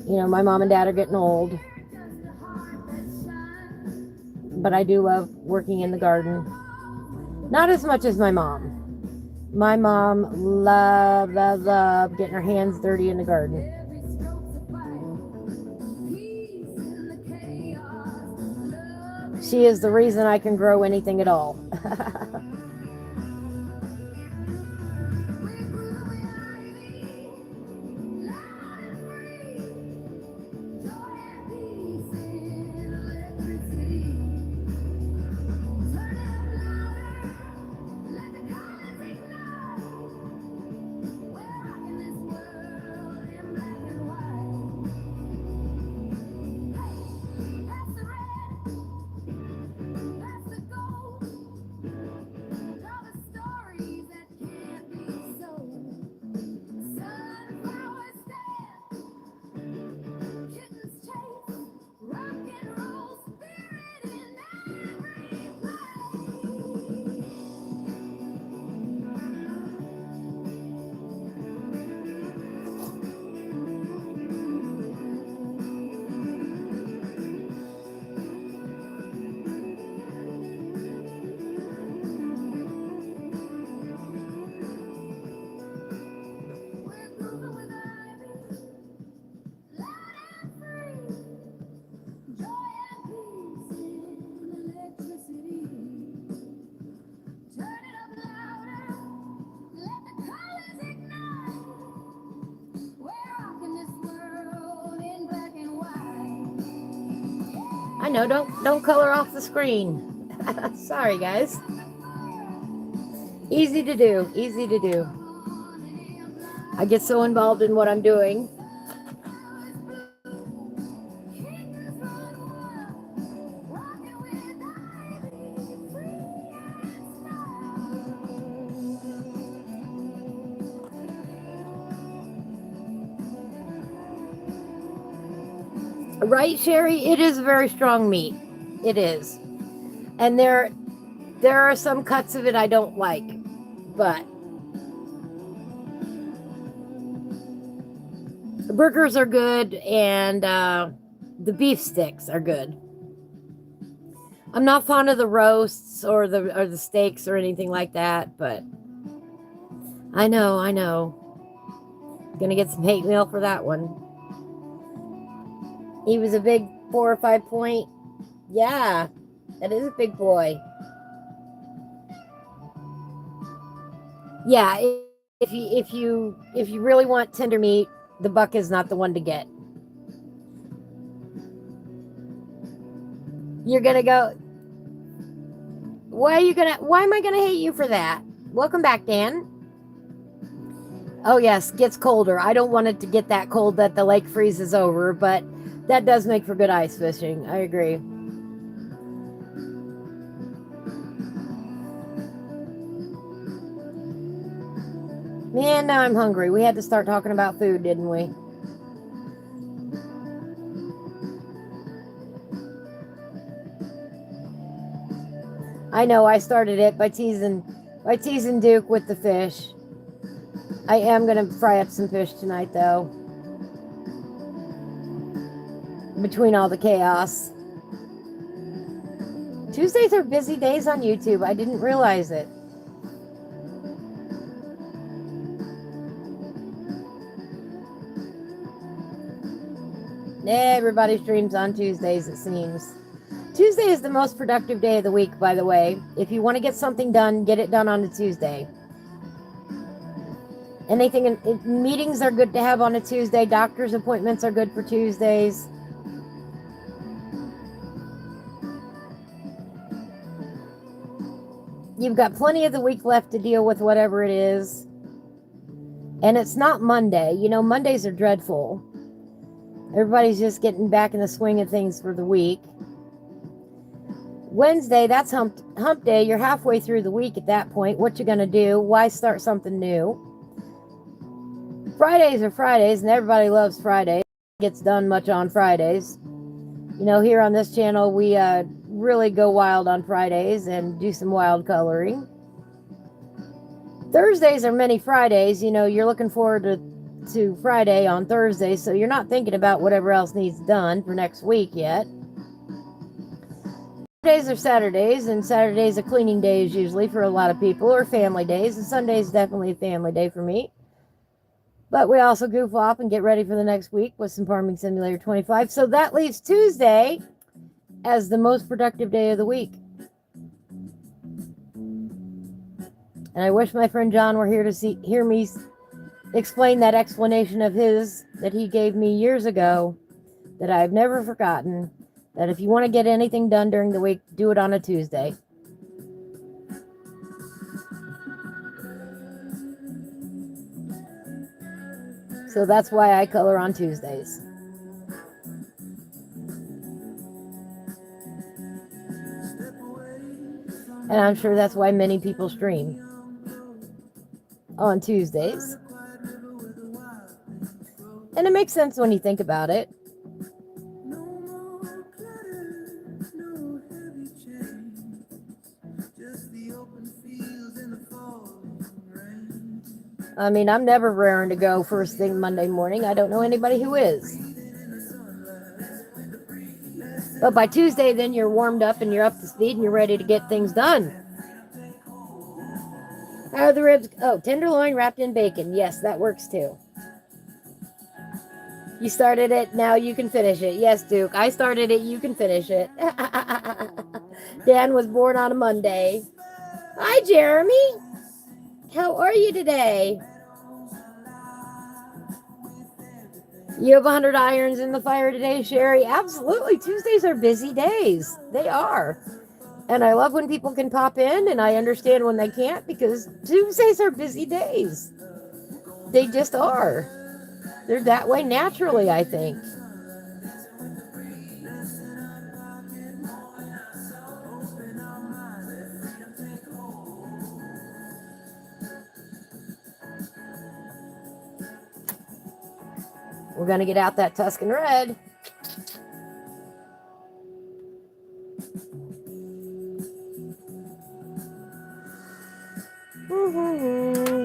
My mom and dad are getting old. But I do love working in the garden. Not as much as my mom. My mom loved getting her hands dirty in the garden. She is the reason I can grow anything at all. I know, don't color off the screen. Sorry, guys. Easy to do, easy to do. I get so involved in what I'm doing. Right, Sherry? It is a very strong meat. It is. And there are some cuts of it I don't like. But the burgers are good, and the beef sticks are good. I'm not fond of the roasts or the steaks or anything like that, but I know. Gonna get some hate mail for that one. He was a big 4 or 5 point. Yeah, that is a big boy. Yeah, if you really want tender meat, the buck is not the one to get. You're gonna go. Why am I gonna hate you for that? Welcome back, Dan. Oh yes, gets colder. I don't want it to get that cold that the lake freezes over, but that does make for good ice fishing. I agree. Man, now I'm hungry. We had to start talking about food, didn't we? I know, I started it by teasing Duke with the fish. I am gonna fry up some fish tonight, though. Between all the chaos. Tuesdays are busy days on YouTube. I didn't realize it. Everybody streams on Tuesdays, it seems. Tuesday is the most productive day of the week, by the way. If you want to get something done, get it done on a Tuesday. Meetings are good to have on a Tuesday. Doctor's appointments are good for Tuesdays. You've got plenty of the week left to deal with whatever it is. And it's not Monday. You know, Mondays are dreadful. Everybody's just getting back in the swing of things for the week. Wednesday, that's hump day. You're halfway through the week at that point. What you gonna do? Why start something new? Fridays are Fridays, and everybody loves Fridays. It gets done much on Fridays. You know, here on this channel, we really go wild on Fridays and do some wild coloring. Thursdays are many Fridays. You know, you're looking forward to Friday on Thursday, so you're not thinking about whatever else needs done for next week yet. Saturdays are Saturdays, and Saturdays are cleaning days usually for a lot of people, or family days, and Sunday's definitely a family day for me. But we also goof off and get ready for the next week with some Farming Simulator 25. So that leaves Tuesday as the most productive day of the week. And I wish my friend John were here to hear me explain that explanation of his that he gave me years ago that I've never forgotten, that if you want to get anything done during the week, do it on a Tuesday. So that's why I color on Tuesdays. And I'm sure that's why many people stream on Tuesdays. And it makes sense when you think about it. I mean, I'm never raring to go first thing Monday morning. I don't know anybody who is. But by Tuesday, then you're warmed up and you're up to speed and you're ready to get things done. How are the ribs? Oh, tenderloin wrapped in bacon. Yes, that works too. You started it, now you can finish it. Yes, Duke, I started it, you can finish it. Dan was born on a Monday. Hi, Jeremy. How are you today? You have 100 irons in the fire today, Sherry? Absolutely. Tuesdays are busy days. They are. And I love when people can pop in, and I understand when they can't, because Tuesdays are busy days. They just are. They're that way naturally, I think. We're going to get out that Tuscan red.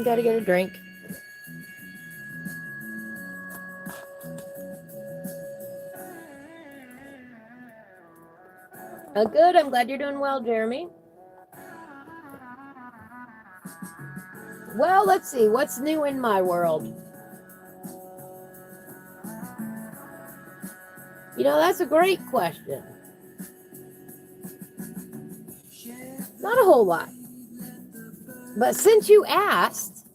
Got to get a drink. Oh, good. I'm glad you're doing well, Jeremy. Well, let's see. What's new in my world? You know, that's a great question. Not a whole lot. But since you asked,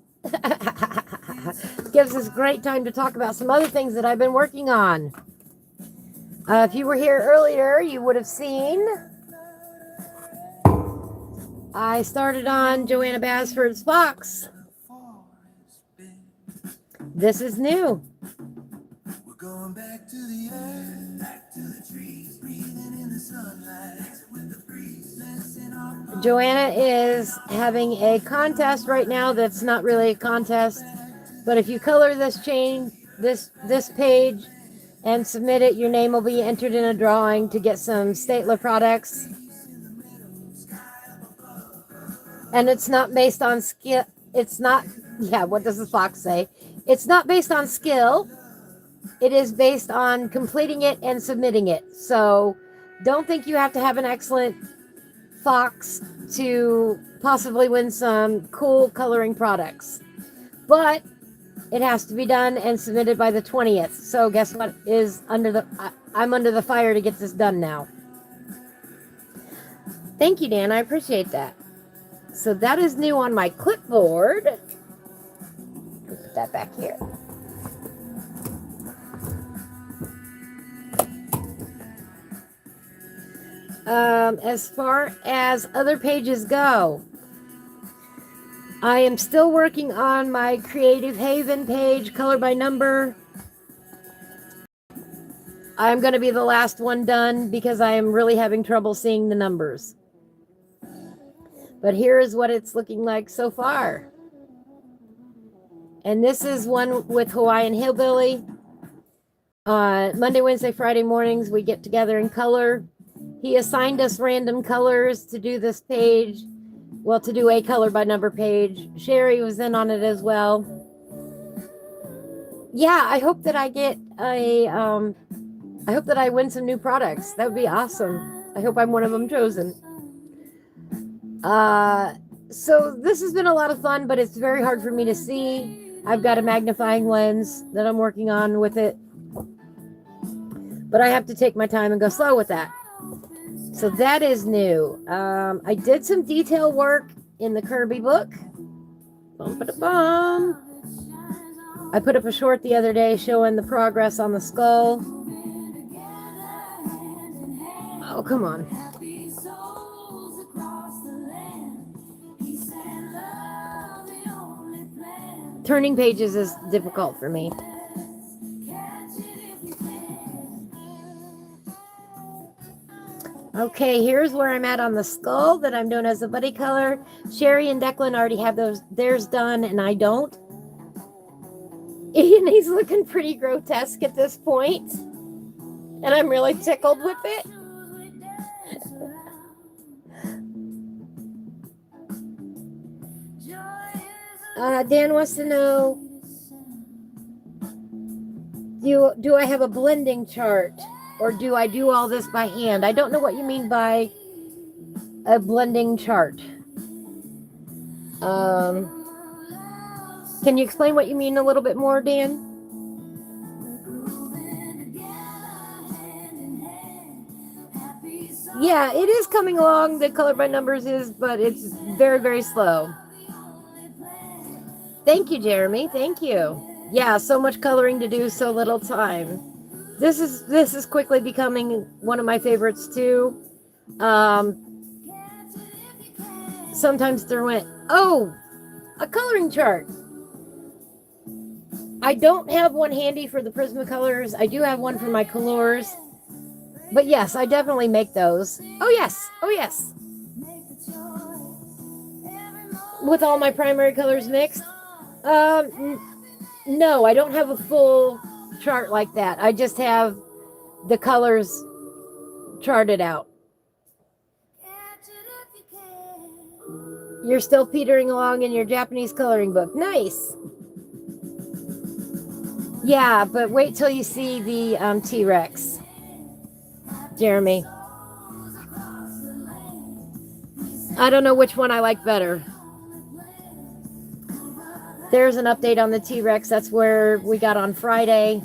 gives us great time to talk about some other things that I've been working on. If you were here earlier, you would have seen I started on Joanna Basford's Fox. This is new. We're going back to the earth, back to the trees, breathing in the sunlight with the breeze. Joanna is having a contest right now that's not really a contest, but if you color this this page and submit it, your name will be entered in a drawing to get some Statler products. And it's not based on skill. It's not, yeah, what does the fox say? It's not based on skill. It is based on completing it and submitting it. So don't think you have to have an excellent fox to possibly win some cool coloring products. But it has to be done and submitted by the 20th. So guess what is I'm under the fire to get this done now. Thank you, Dan. I appreciate that. So that is new on my clipboard. Put that back here. As far as other pages go, I am still working on my Creative Haven page, color by number. I'm going to be the last one done because I am really having trouble seeing the numbers. But here is what it's looking like so far. And this is one with Hawaiian Hillbilly. Monday, Wednesday, Friday mornings, we get together and color. He assigned us random colors to do this page. Well, to do a color by number page. Sherry was in on it as well. Yeah, I hope that I get I hope that I win some new products. That would be awesome. I hope I'm one of them chosen. So this has been a lot of fun, but it's very hard for me to see. I've got a magnifying lens that I'm working on with it. But I have to take my time and go slow with that. So that is new. I did some detail work in the Kirby book. Bum-ba-da-bum. I put up a short the other day showing the progress on the skull. Oh, come on. Turning pages is difficult for me. Okay, here's where I'm at on the skull that I'm doing as a buddy color. Sherry and Declan already have theirs done, and I don't. And he's looking pretty grotesque at this point. And I'm really tickled with it. Dan wants to know, do I have a blending chart? Or do I do all this by hand? I don't know what you mean by a blending chart. Can you explain what you mean a little bit more, Dan? Yeah, it is coming along. The color by numbers is, but it's very, very slow. Thank you, Jeremy. Thank you. Yeah, so much coloring to do, so little time. This is quickly becoming one of my favorites too. Um, sometimes throw in, oh, a coloring chart. I don't have one handy for the Prismacolors. I do have one for my colors. But yes, I definitely make those. Oh yes, oh yes. With all my primary colors mixed. No, I don't have a full chart like that. I just have the colors charted out. You're still petering along in your Japanese coloring book. Nice. Yeah, but wait till you see the T-Rex, Jeremy. I don't know which one I like better. There's an update on the T-Rex. That's where we got on Friday.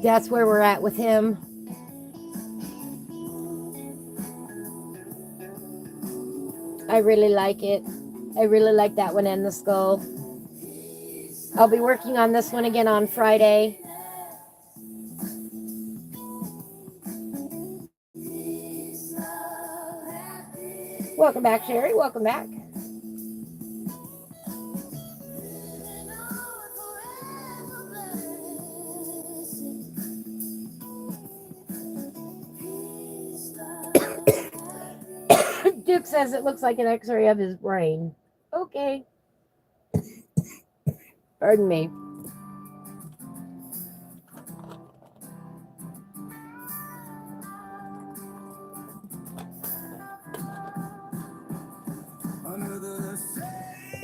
That's where we're at with him. I really like it. I really like that one and the skull. I'll be working on this one again on Friday. Welcome back, Sherry. Welcome back. Duke says it looks like an x-ray of his brain. Okay. Pardon me.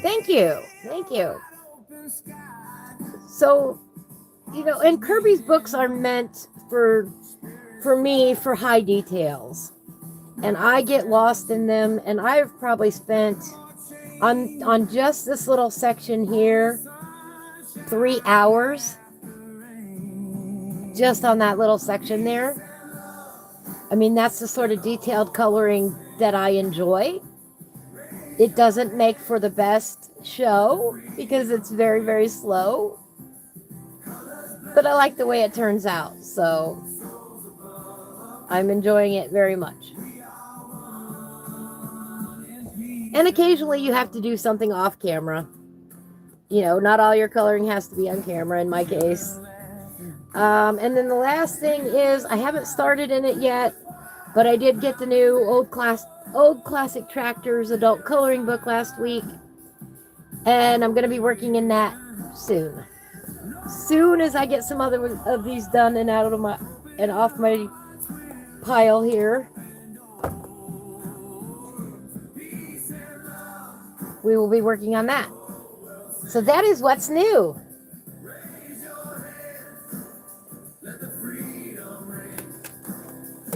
Thank you. Thank you. So, you know, and Kirby's books are meant for me for high details. And I get lost in them, and I've probably spent on just this little section here 3 hours just on that little section there. I mean, that's the sort of detailed coloring that I enjoy. It doesn't make for the best show because it's very, very slow. But I like the way it turns out, so I'm enjoying it very much. And occasionally you have to do something off camera. You know, not all your coloring has to be on camera in my case. And then the last thing is, I haven't started in it yet, but I did get the new Old Classic Tractors adult coloring book last week. And I'm going to be working in that soon. Soon as I get some other of these done and out of my and off my pile here, we will be working on that. So that is what's new.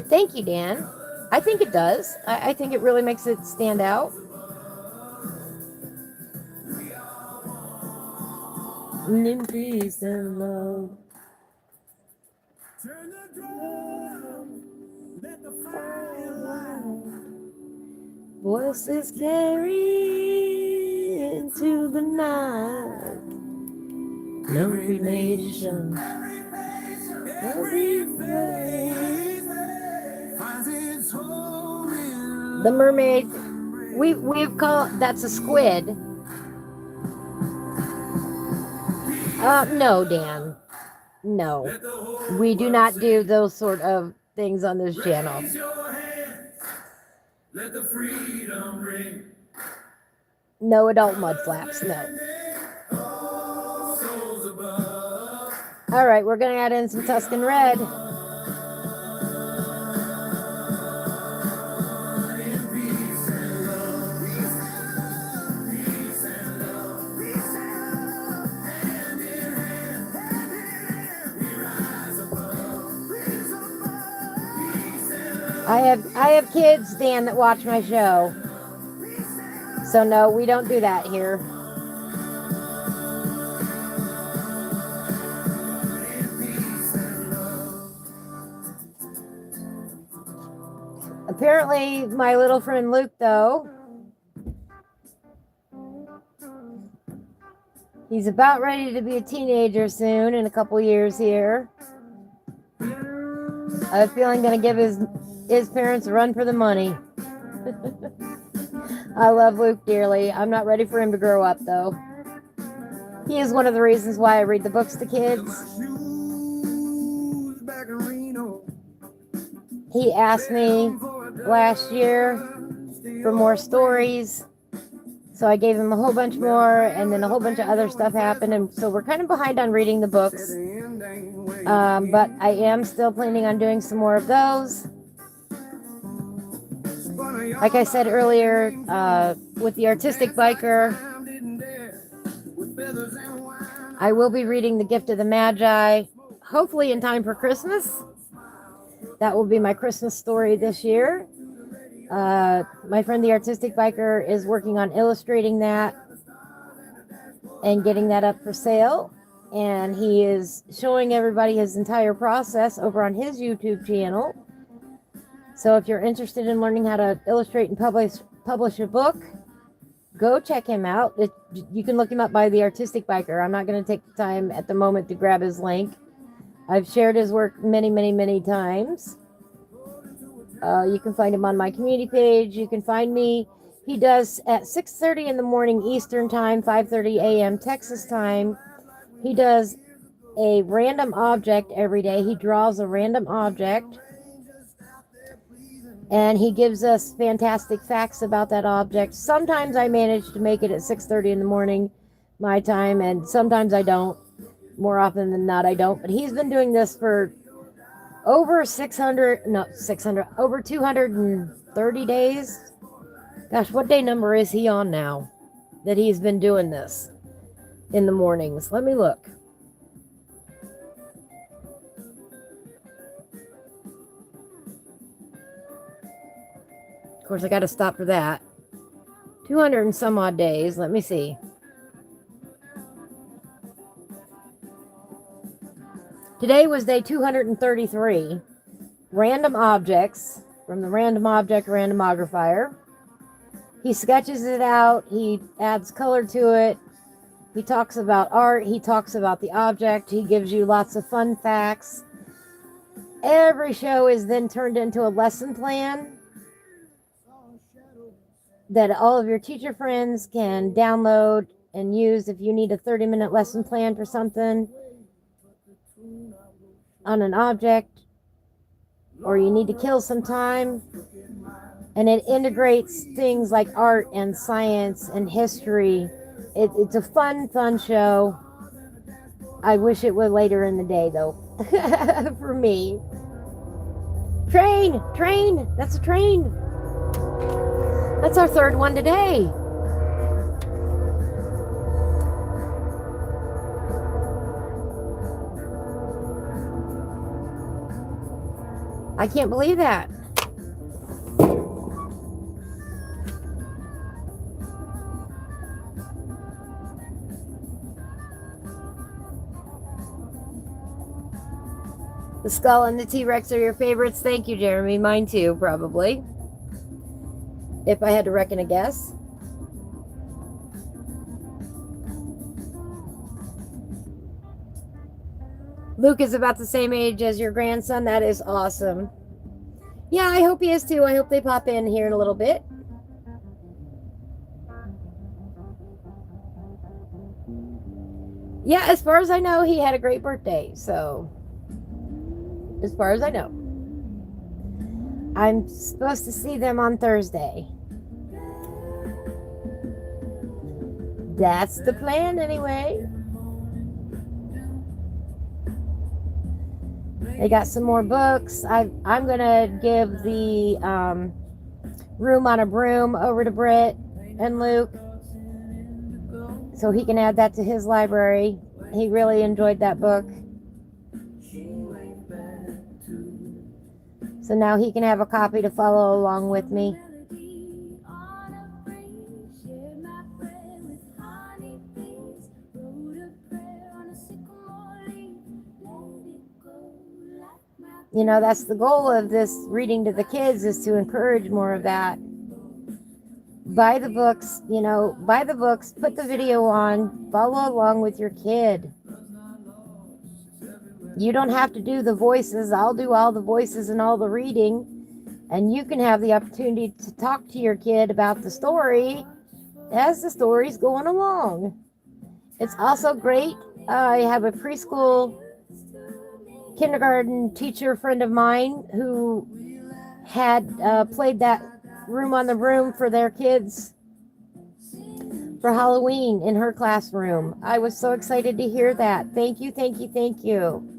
Thank you, Dan. I think it does. I think it really makes it stand out. In peace and love. Turn the drum, let the fire light. Voices carry into the night. Every nation, every face finds its home in the mermaid. We've called that's a squid. No, Dan. No. We do not do those sort of things on this channel. Let the freedom ring. No adult mud flaps, no. All right, we're going to add in some Tuscan Red. I have kids, Dan, that watch my show. So no, we don't do that here. Apparently, my little friend Luke, though, He's about ready to be a teenager soon in a couple years here. I have a feeling going to give his parents a run for the money. I love Luke dearly. I'm not ready for him to grow up, though. He is one of the reasons why I read the books to kids. He asked me last year for more stories, so I gave him a whole bunch more, and then a whole bunch of other stuff happened, and so we're kind of behind on reading the books. But I am still planning on doing some more of those. Like I said earlier, with the Artistic Biker, I will be reading The Gift of the Magi, hopefully in time for Christmas. That will be my Christmas story this year. My friend the Artistic Biker is working on illustrating that and getting that up for sale. And he is showing everybody his entire process over on his YouTube channel. So if you're interested in learning how to illustrate and publish a book, go check him out. You can look him up by the Artistic Biker. I'm not going to take the time at the moment to grab his link. I've shared his work many, many, many times. You can find him on my community page. You can find me. He does at 6:30 in the morning Eastern time, 5:30 a.m. Texas time. He does a random object every day. He draws a random object. And he gives us fantastic facts about that object. Sometimes I manage to make it at 6:30 in the morning, my time, and sometimes I don't. More often than not, I don't. But he's been doing this for over 230 days. Gosh, what day number is he on now that he's been doing this in the mornings? Let me look. Of course, I got to stop for that. 200 and some odd days. Let me see. Today was day 233. Random objects from the Random Object Randomographer. He sketches it out. He adds color to it. He talks about art. He talks about the object. He gives you lots of fun facts. Every show is then turned into a lesson plan that all of your teacher friends can download and use if you need a 30-minute lesson plan for something on an object, or you need to kill some time. And it integrates things like art and science and history. It's a fun show. I wish it were later in the day, though, for me. Train! That's a train! That's our third one today. I can't believe that. The skull and the T-Rex are your favorites. Thank you, Jeremy. Mine too, probably. If I had to reckon a guess. Luke is about the same age as your grandson. That is awesome. Yeah, I hope he is too. I hope they pop in here in a little bit. Yeah, as far as I know, he had a great birthday. So, as far as I know. I'm supposed to see them on Thursday. That's the plan anyway. They got some more books. I'm going to give the Room on a Broom over to Britt and Luke so he can add that to his library. He really enjoyed that book. So now he can have a copy to follow along with me. You know, that's the goal of this reading to the kids, is to encourage more of that. buy the books, buy the books, put the video on, follow along with your kid. You don't have to do the voices. I'll do all the voices and all the reading. And you can have the opportunity to talk to your kid about the story as the story's going along. It's also great. I have a preschool kindergarten teacher friend of mine who had played that Room on the Room for their kids for Halloween in her classroom. I was so excited to hear that. Thank you, thank you, thank you.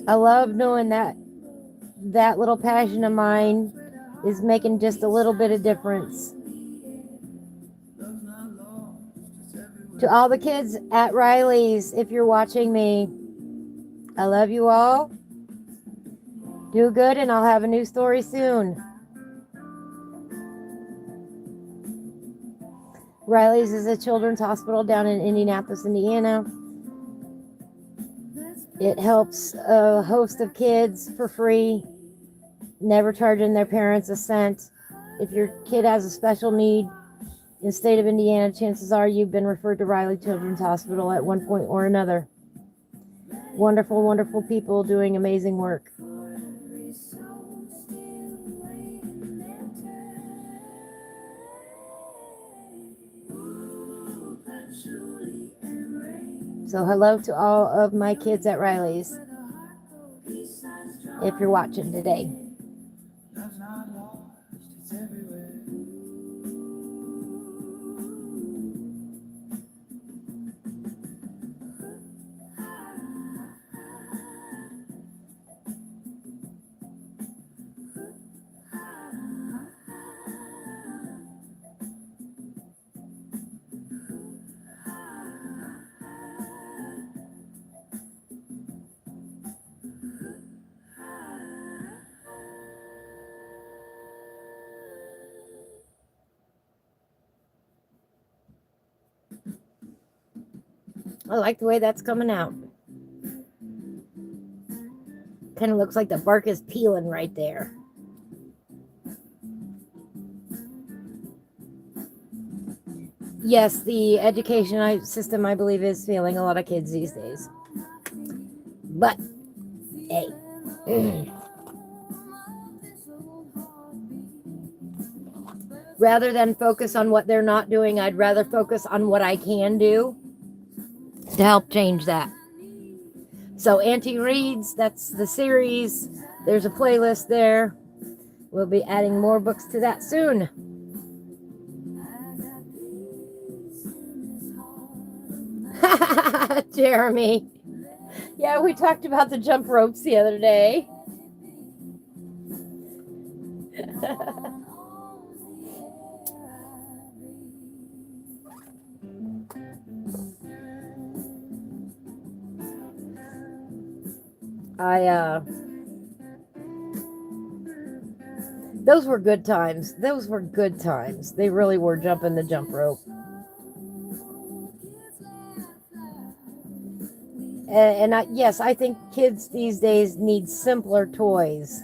I love knowing that little passion of mine is making just a little bit of difference. To all the kids at Riley's, if you're watching me, I love you all. Do good, and I'll have a new story soon. Riley's is a children's hospital down in Indianapolis, Indiana. It helps a host of kids for free, never charging their parents a cent. If your kid has a special need in the state of Indiana, chances are you've been referred to Riley Children's Hospital at one point or another. Wonderful, wonderful people doing amazing work. So hello to all of my kids at Riley's, if you're watching today. I like the way that's coming out. Kind of looks like the bark is peeling right there. Yes, the education system, I believe, is failing a lot of kids these days. But, hey. Rather than focus on what they're not doing, I'd rather focus on what I can do to help change that. So Auntie Reads, that's the series. There's a playlist there. We'll be adding more books to that soon. Jeremy. Yeah, we talked about the jump ropes the other day. Those were good times. Those were good times. They really were jumping the jump rope. Yes, I think kids these days need simpler toys.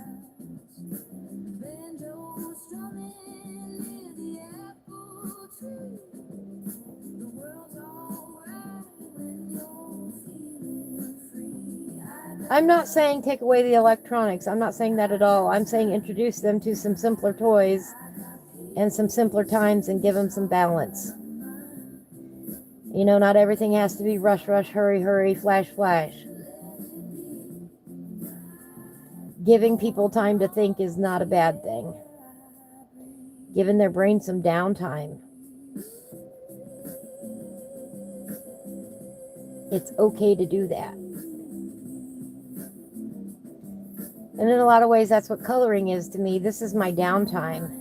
I'm not saying take away the electronics. I'm not saying that at all. I'm saying introduce them to some simpler toys and some simpler times and give them some balance. You know, not everything has to be rush, rush, hurry, hurry, flash, flash. Giving people time to think is not a bad thing. Giving their brain some downtime. It's okay to do that. And in a lot of ways, that's what coloring is to me. This is my downtime.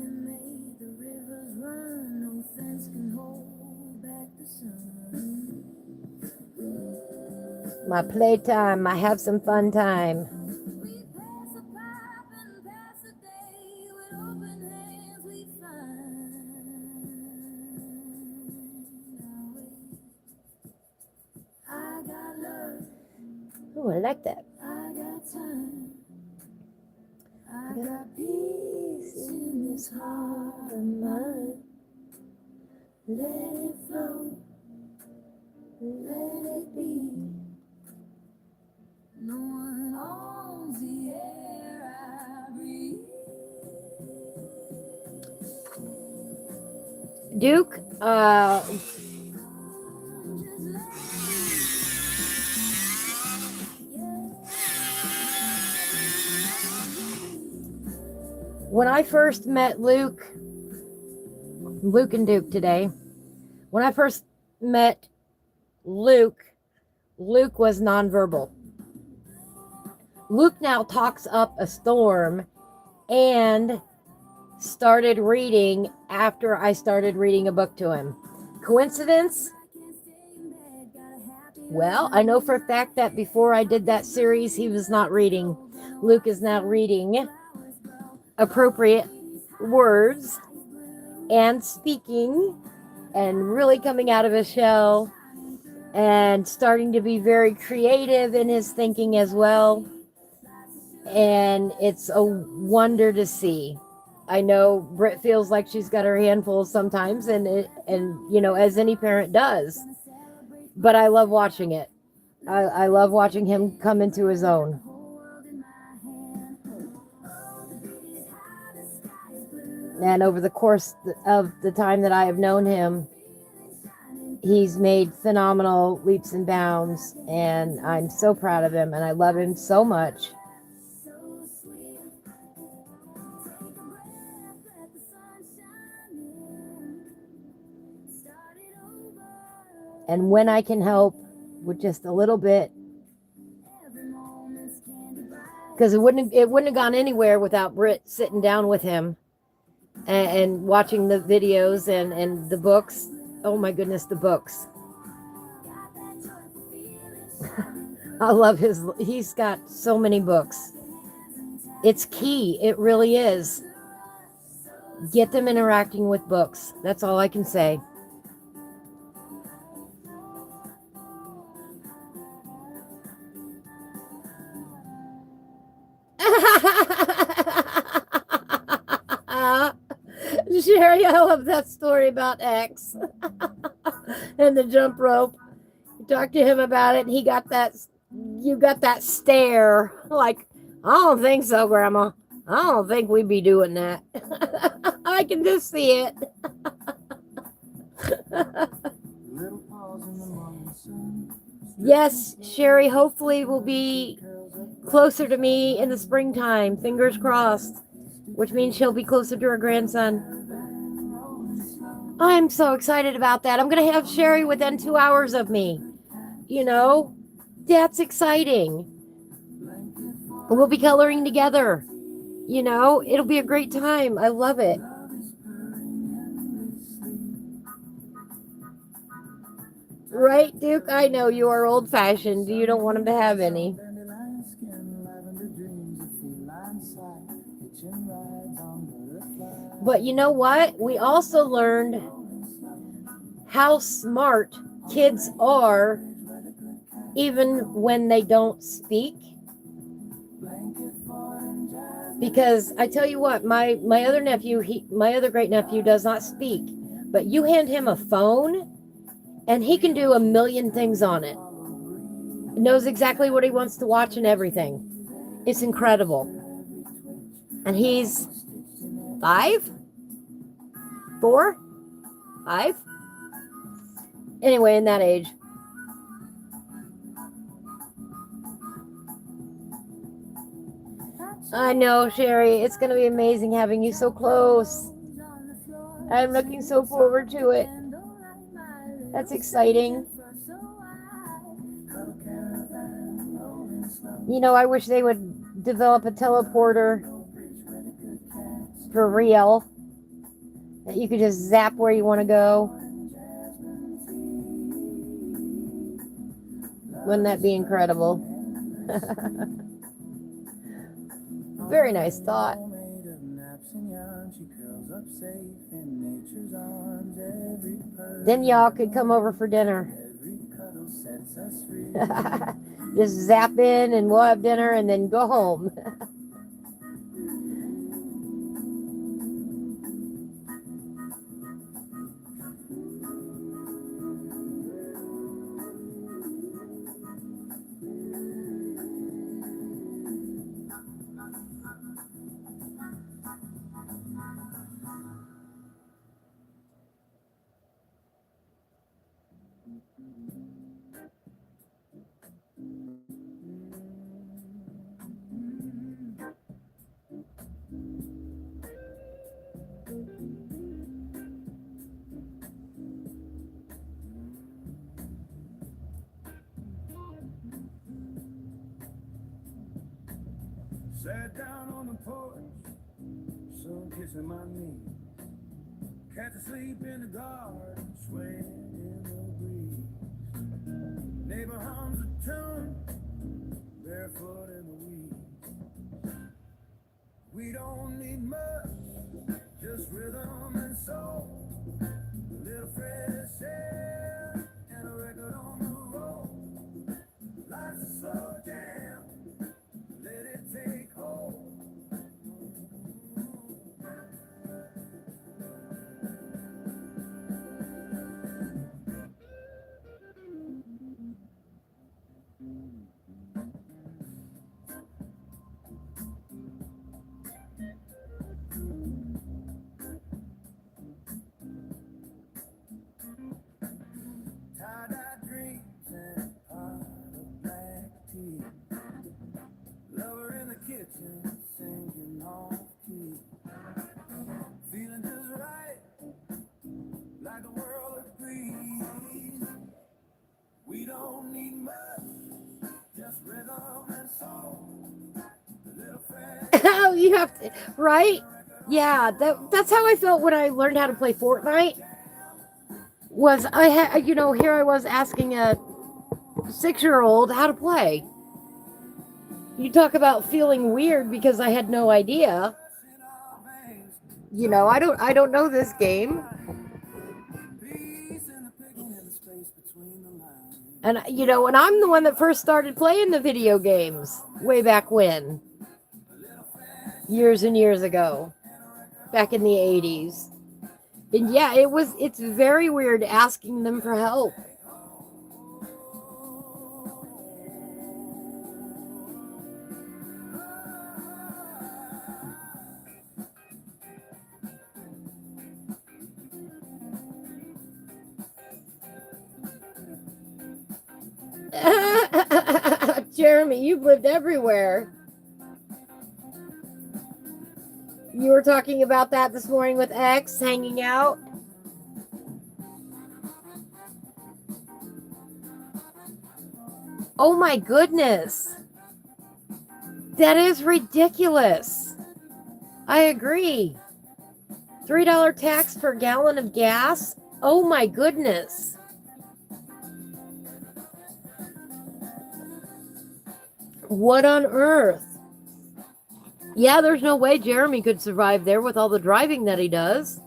My playtime, my have some fun time. Oh, I like that. I got peace in this heart of mine. Let it flow, let it be. No one owns the air I breathe. Duke, when I first met Luke and Duke today, when I first met Luke was nonverbal. Luke now talks up a storm and started reading after I started reading a book to him. Coincidence? Well, I know for a fact that before I did that series, he was not reading. Luke is now reading appropriate words and speaking and really coming out of his shell and starting to be very creative in his thinking as well. And it's a wonder to see. I know Britt feels like she's got her handful sometimes, and you know, as any parent does. But I love watching it. I love watching him come into his own. And over the course of the time that I have known him, he's made phenomenal leaps and bounds, and I'm so proud of him, and I love him so much. And when I can help with just a little bit, because it wouldn't have gone anywhere without Britt sitting down with him and watching the videos and the books. Oh my goodness, the books. I love he's got so many books. It's key. It really is. Get them interacting with books. That's all I can say. Sherry, I love that story about X and the jump rope. You talked to him about it, and you got that stare like, I don't think so, Grandma. I don't think we'd be doing that. I can just see it. Yes, Sherry, hopefully will be closer to me in the springtime. Fingers crossed. Which means she'll be closer to her grandson. I'm so excited about that. I'm going to have Sherry within 2 hours of me. You know, that's exciting. We'll be coloring together. You know, it'll be a great time. I love it. Right, Duke? I know you are old-fashioned. You don't want him to have any. But you know what? We also learned how smart kids are even when they don't speak. Because I tell you what, my other nephew, my other great nephew does not speak. But you hand him a phone and he can do a million things on it. He knows exactly what he wants to watch and everything. It's incredible. And he's 5? 4? 5? Anyway, in that age. I know, Sherry. It's going to be amazing having you so close. I'm looking so forward to it. That's exciting. You know, I wish they would develop a teleporter for real, that you could just zap where you want to go. Wouldn't that be incredible? Very nice thought. Then y'all could come over for dinner. Just zap in and we'll have dinner and then go home. Sat down on the porch, sun kissing my knee. Catch asleep in the garden, swaying in the breeze. Neighbor hums a tune, barefoot in the weeds. We don't need much, just rhythm and soul. A little fresh air and a record on the road. Life's a slow jam, let it take hold. Tie-dye dreams and a pot of black tea. Lover in the kitchen singing off key. Feeling just right, like the world agrees. We don't need much, just rhythm and soul. A little fresh. Oh, you have to, right? Yeah, that's how I felt when I learned how to play Fortnite. Was I had, here I was asking a 6-year-old how to play. You talk about feeling weird because I had no idea. I don't know this game. And and I'm the one that first started playing the video games way back when. Years and years ago. Back in the 80s. And yeah, it's very weird asking them for help. Jeremy, you've lived everywhere. You were talking about that this morning with X, hanging out. Oh my goodness. That is ridiculous. I agree. $3 tax per gallon of gas? Oh my goodness. What on earth? Yeah, there's no way Jeremy could survive there with all the driving that he does.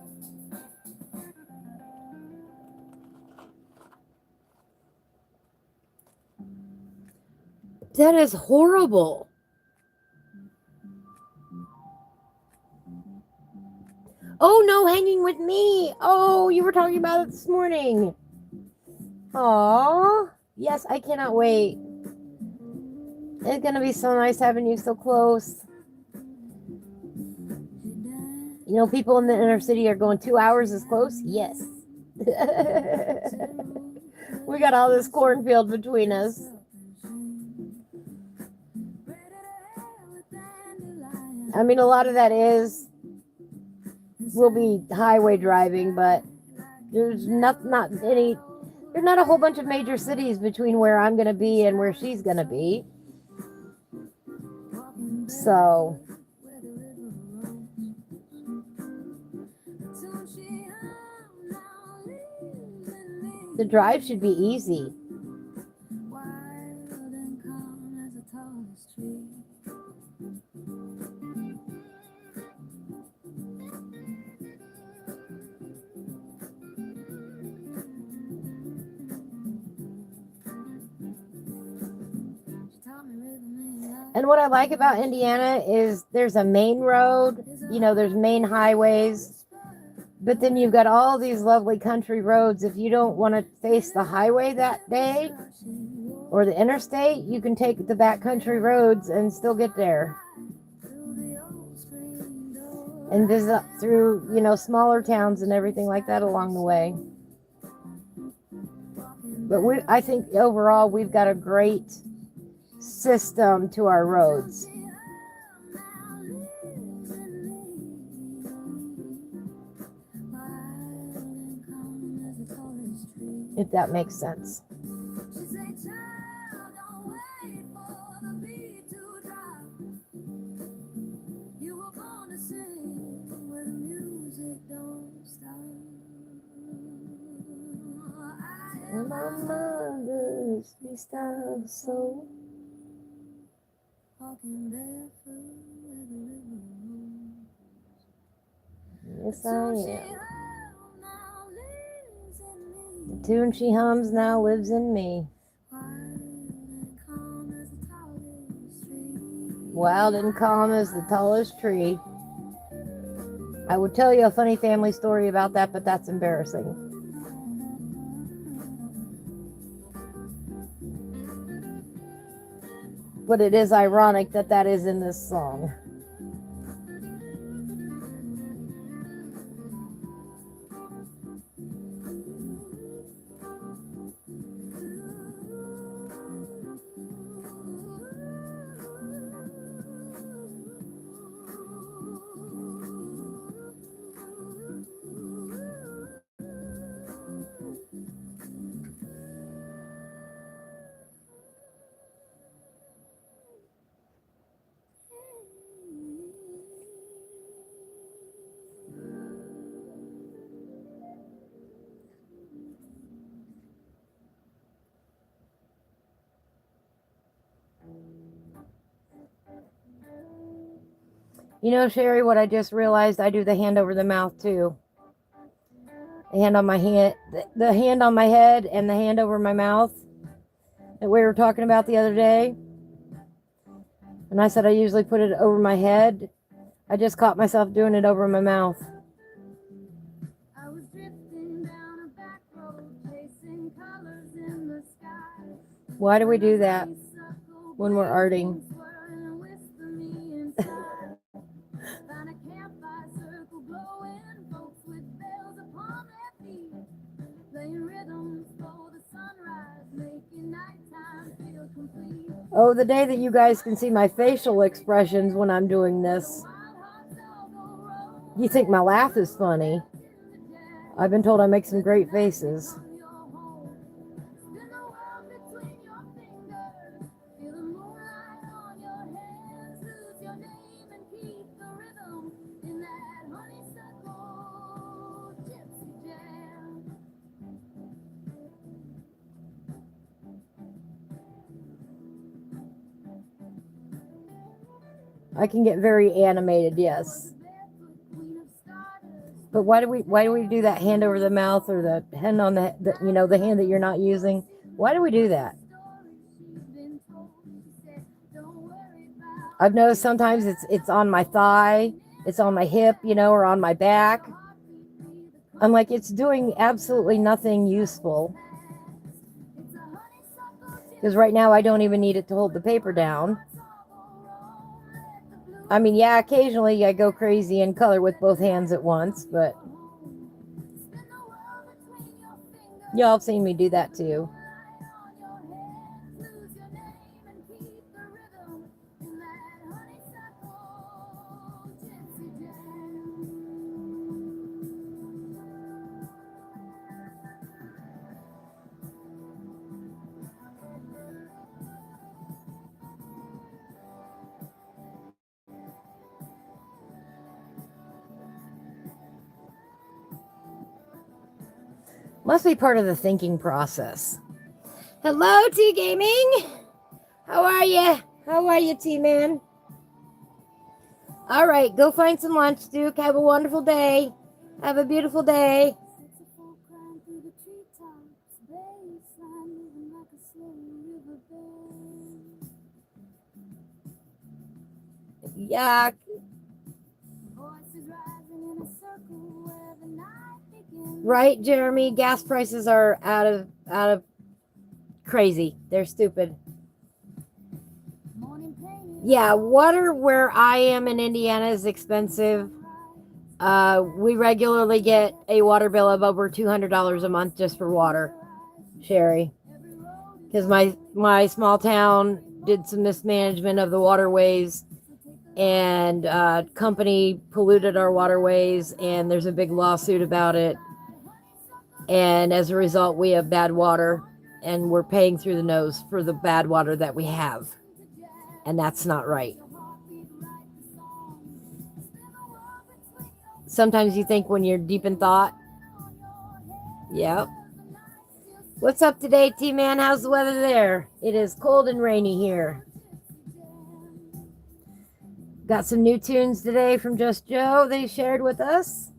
That is horrible. Oh, no, hanging with me. Oh, you were talking about it this morning. Aw. Yes, I cannot wait. It's going to be so nice having you so close. People in the inner city are going 2 hours is close. Yes. We got all this cornfield between us. I mean, a lot of that will be highway driving, but there's not a whole bunch of major cities between where I'm going to be and where she's going to be. So, the drive should be easy. And what I like about Indiana is there's a main road, there's main highways, but then you've got all these lovely country roads. If you don't want to face the highway that day or the interstate, you can take the backcountry roads and still get there. And visit through, smaller towns and everything like that along the way. But I think overall we've got a great system to our roads. If that makes sense. my mother's freestyle soul. Walking barefoot where the river rolls. Yes, I The am. tune she hums now lives in me. The tune she hums now lives in me. Wild and calm as the tallest tree. I would tell you a funny family story about that, but that's embarrassing. But it is ironic that that is in this song. You know, Sherry, what I just realized, I do the hand over the mouth too. The hand on my hand, the hand on my head and the hand over my mouth that we were talking about the other day. And I said I usually put it over my head. I just caught myself doing it over my mouth. I was drifting down a back road, chasing colors in the sky. Why do we do that when we're arting? Swirling whisper me inside. Found a campfire circle glowing, folks with bells upon their feet, playing rhythms for the sunrise, making nighttime feel complete. Oh, the day that you guys can see my facial expressions when I'm doing this. You think my laugh is funny. I've been told I make some great faces. I can get very animated, yes. But why do we do that hand over the mouth or the hand on the the hand that you're not using? Why do we do that? I've noticed sometimes it's on my thigh, it's on my hip, or on my back. I'm like, it's doing absolutely nothing useful. Because right now I don't even need it to hold the paper down. I mean, yeah, occasionally I go crazy and color with both hands at once, but y'all have seen me do that too. Must be part of the thinking process. Hello, T Gaming. How are you? How are you, T Man? All right, go find some lunch, Duke. Have a wonderful day. Have a beautiful day. Yuck. Right, Jeremy? Gas prices are out of crazy. They're stupid. Yeah, water where I am in Indiana is expensive. We regularly get a water bill of over $200 a month just for water, Sherry. Because my small town did some mismanagement of the waterways, and company polluted our waterways, and there's a big lawsuit about it. And as a result, we have bad water, and we're paying through the nose for the bad water that we have. And that's not right. Sometimes you think when you're deep in thought, yep. What's up today, T-Man? How's the weather there? It is cold and rainy here. Got some new tunes today from Just Joe they shared with us.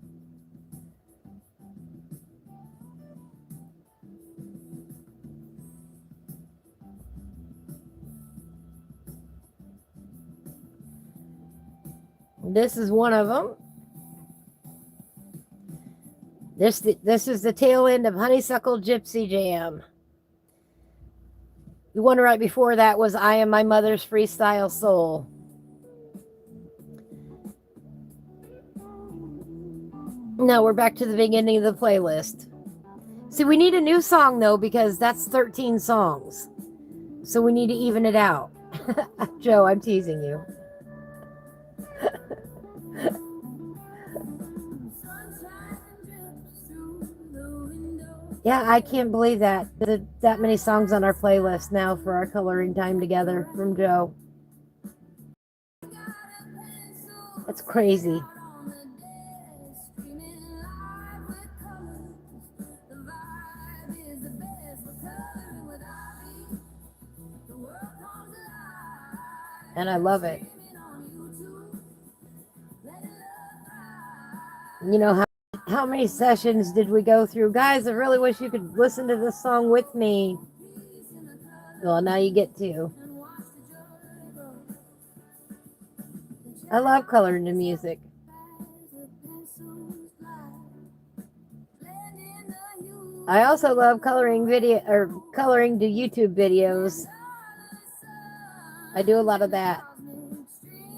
This is one of them. This is the tail end of Honeysuckle Gypsy Jam. The one right before that was I Am My Mother's Freestyle Soul. Now we're back to the beginning of the playlist. See, we need a new song though, because that's 13 songs. So we need to even it out. Joe, I'm teasing you. Yeah, I can't believe that. That many songs on our playlist now for our coloring time together from Joe. That's crazy. And I love it. You know, how many sessions did we go through? Guys, I really wish you could listen to this song with me. Well, now you get to. I love coloring to music. I also love coloring to YouTube videos. I do a lot of that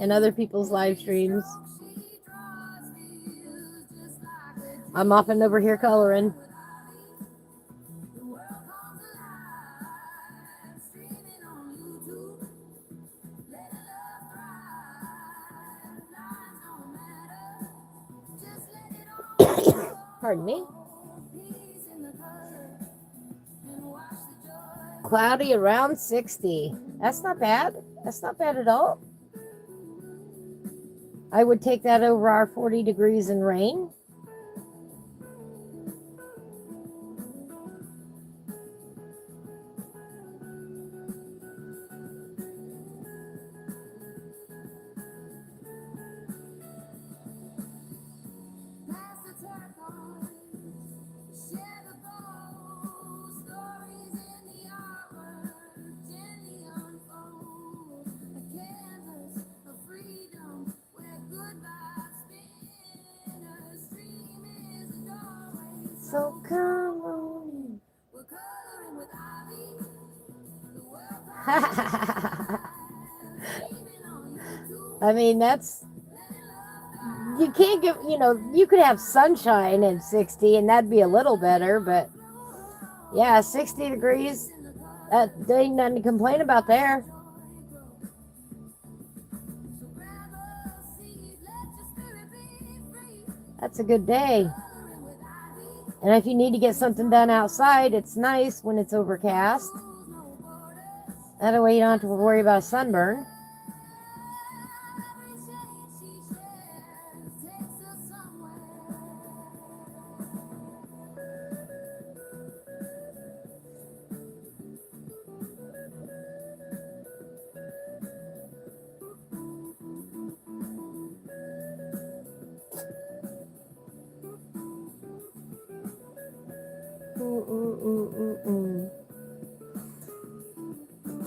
and other people's live streams. I'm often over here coloring. Pardon me. Cloudy around 60. That's not bad. That's not bad at all. I would take that over our 40 degrees and rain. So come on. I mean, that's, you can't give, you could have sunshine in 60 and that'd be a little better, but yeah, 60 degrees, there ain't nothing to complain about there. That's a good day. And if you need to get something done outside, it's nice when it's overcast. That way you don't have to worry about a sunburn.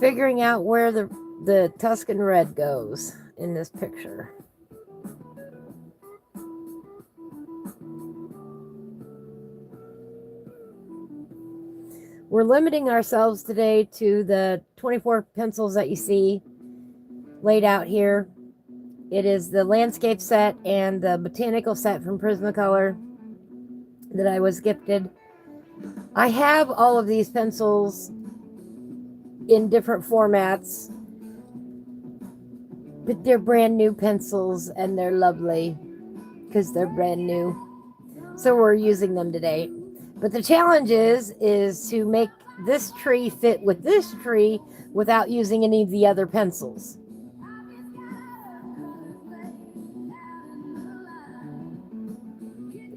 Figuring out where the Tuscan red goes in this picture. We're limiting ourselves today to the 24 pencils that you see laid out here. It is the landscape set and the botanical set from Prismacolor that I was gifted. I have all of these pencils in different formats, but they're brand new pencils and they're lovely because they're brand new. So we're using them today. But the challenge is to make this tree fit with this tree without using any of the other pencils.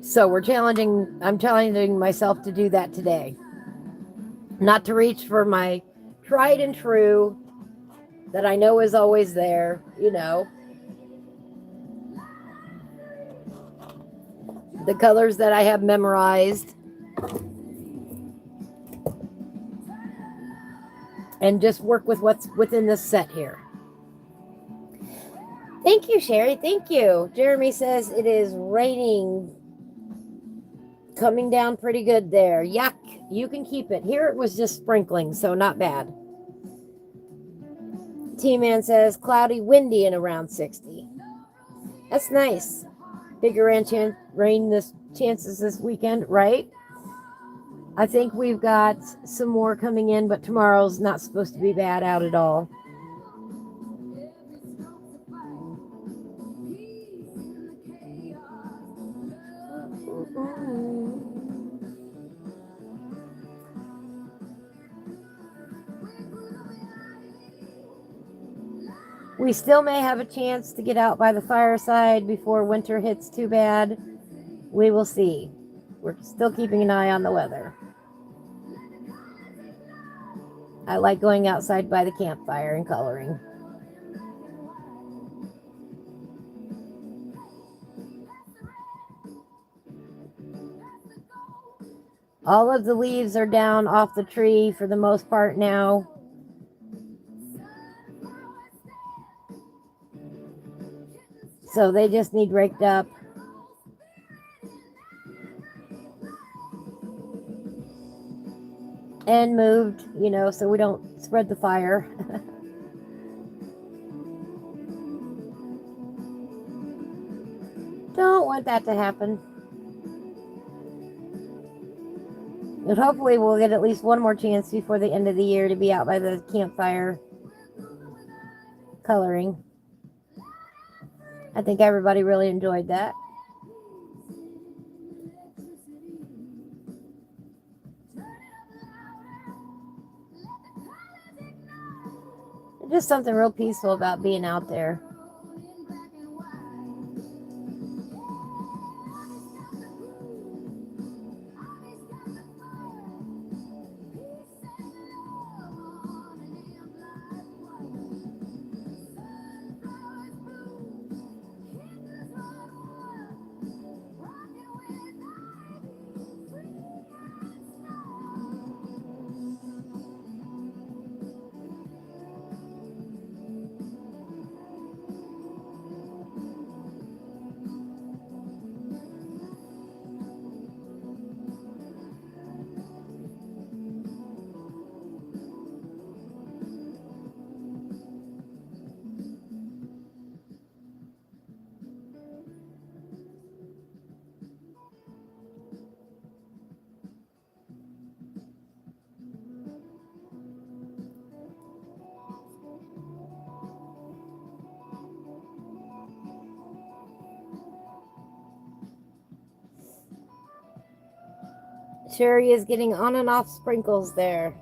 So I'm challenging myself to do that today. Not to reach for my tried and true that I know is always there, you know. The colors that I have memorized. And just work with what's within this set here. Thank you, Sherry. Thank you. Jeremy says it is raining. Coming down pretty good there. Yuck. You can keep it. Here it was just sprinkling, so not bad. T-Man says cloudy, windy, and around 60. That's nice. Bigger rain chances this weekend, right? I think we've got some more coming in, but tomorrow's not supposed to be bad out at all. We still may have a chance to get out by the fireside before winter hits too bad. We will see. We're still keeping an eye on the weather. I like going outside by the campfire and coloring. All of the leaves are down off the tree for the most part now. So they just need raked up. And moved, you know, so we don't spread the fire. Don't want that to happen. But hopefully we'll get at least one more chance before the end of the year to be out by the campfire coloring. I think everybody really enjoyed that. Just something real peaceful about being out there. Sherry is getting on and off sprinkles there.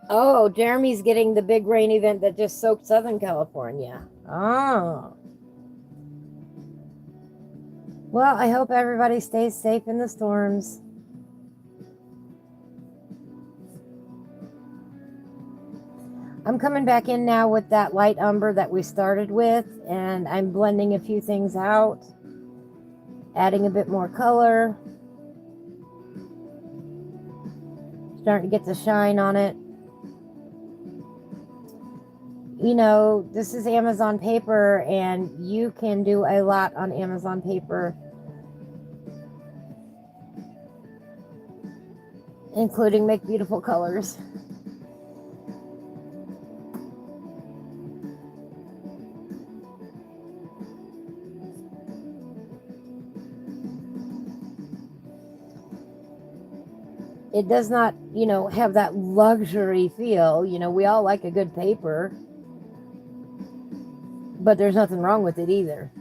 Oh, Jeremy's getting the big rain event that just soaked Southern California. Oh. Well, I hope everybody stays safe in the storms. I'm coming back in now with that light umber that we started with, and I'm blending a few things out. Adding a bit more color. Starting to get the shine on it. You know, this is Amazon paper, and you can do a lot on Amazon paper. Including make beautiful colors. It does not, you know, have that luxury feel. You know, we all like a good paper. But there's nothing wrong with it either.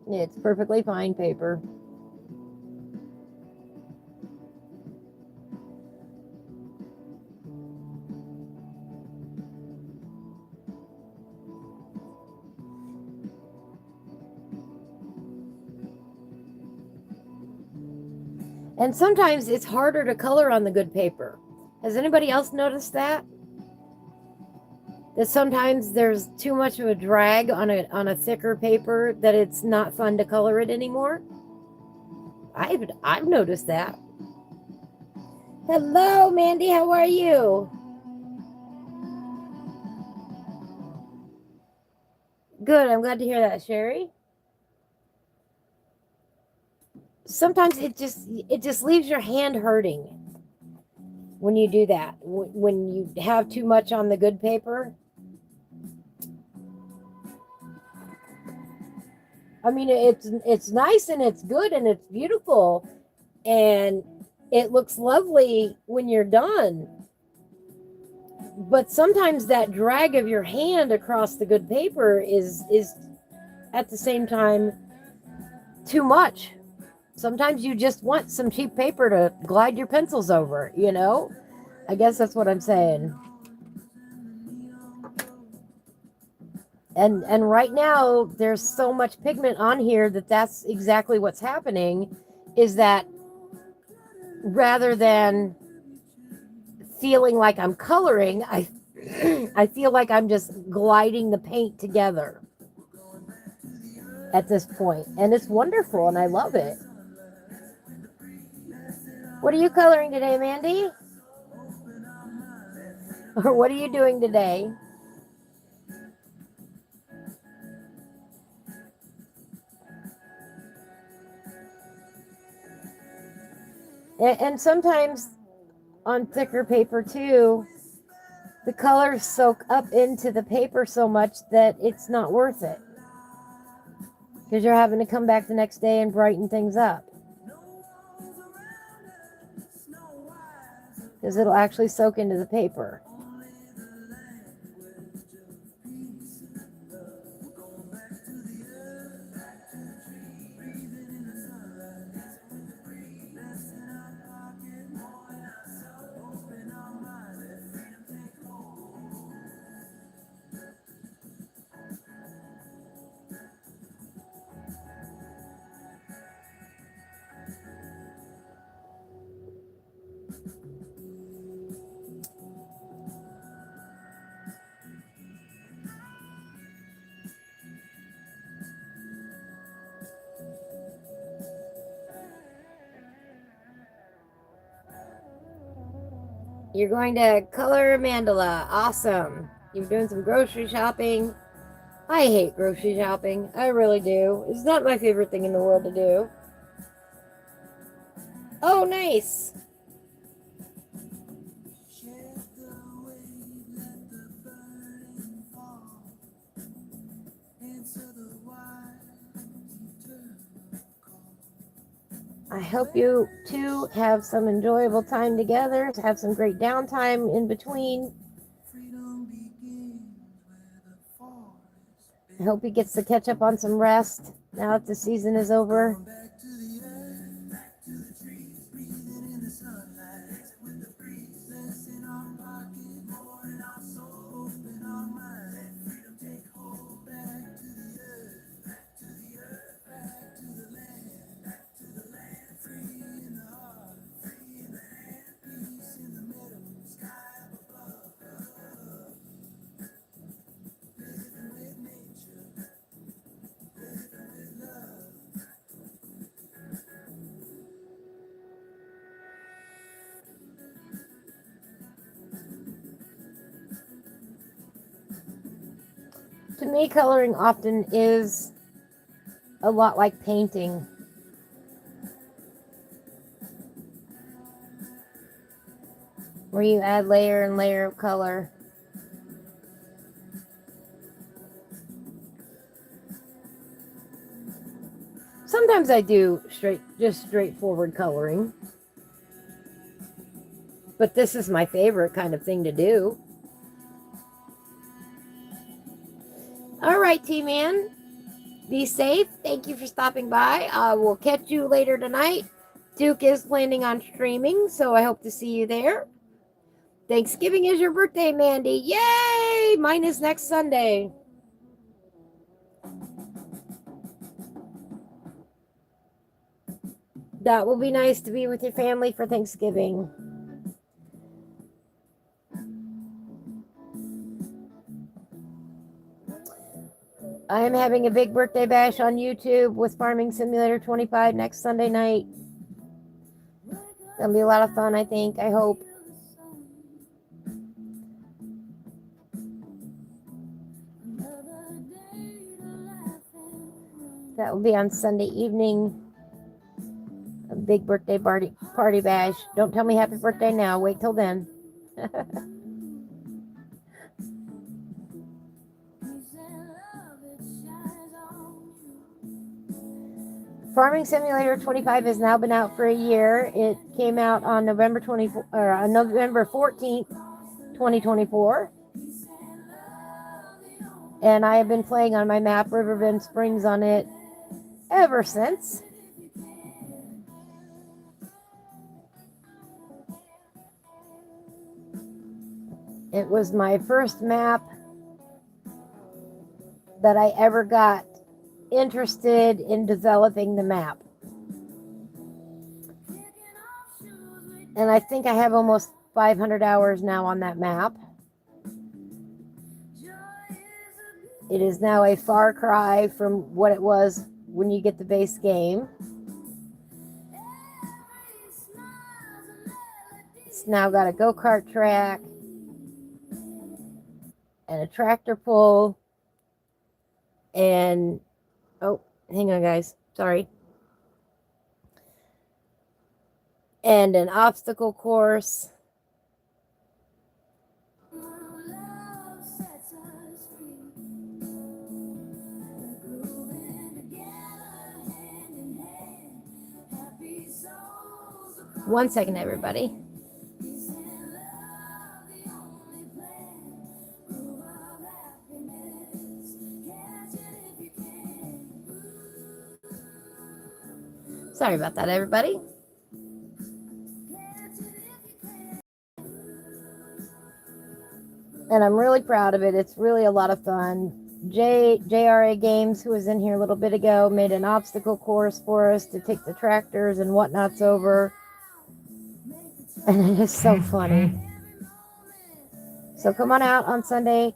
It's perfectly fine paper. And sometimes it's harder to color on the good paper. Has anybody else noticed that? That sometimes there's too much of a drag on a thicker paper that it's not fun to color it anymore. I've noticed that. Hello, Mandy. How are you? Good. I'm glad to hear that, Sherry. Sometimes it just leaves your hand hurting when you do that. When you have too much on the good paper. I mean, it's nice and it's good and it's beautiful and it looks lovely when you're done. But sometimes that drag of your hand across the good paper is at the same time too much. Sometimes you just want some cheap paper to glide your pencils over, you know? I guess that's what I'm saying. And right now there's so much pigment on here that's exactly what's happening, is that rather than feeling like I'm coloring, I feel like I'm just gliding the paint together at this point, and it's wonderful and I love it. What are you coloring today, Mandy? Or what are you doing today? And sometimes on thicker paper too, the colors soak up into the paper so much that it's not worth it, because you're having to come back the next day and brighten things up, because it'll actually soak into the paper. You're going to color a mandala. Awesome. You're doing some grocery shopping. I hate grocery shopping. I really do. It's not my favorite thing in the world to do. Oh, nice. I hope you two have some enjoyable time together, have some great downtime in between. I hope he gets to catch up on some rest now that the season is over. To me, coloring often is a lot like painting. Where you add layer and layer of color. Sometimes I do just straightforward coloring. But this is my favorite kind of thing to do. All right, T-Man. Be safe. Thank you for stopping by. I will catch you later tonight. Duke is planning on streaming, so I hope to see you there. Thanksgiving is your birthday, Mandy. Yay! Mine is next Sunday. That will be nice to be with your family for Thanksgiving. I am having a big birthday bash on YouTube with Farming Simulator 25 next Sunday night. It'll be a lot of fun, I think. I hope. That will be on Sunday evening. A big birthday party bash. Don't tell me happy birthday now. Wait till then. Farming Simulator 25 has now been out for a year. It came out on November 14th, 2024. And I have been playing on my map, Riverbend Springs, on it ever since. It was my first map that I ever got interested in developing the map. And I think I have almost 500 hours now on that map. It is now a far cry from what it was when you get the base game. It's now got a go-kart track and a tractor pull and oh, hang on, guys. Sorry. And an obstacle course. One second, everybody. Sorry about that, everybody. And I'm really proud of it. It's really a lot of fun. JRA Games, who was in here a little bit ago, made an obstacle course for us to take the tractors and whatnots over. And it is so funny. So come on out on Sunday.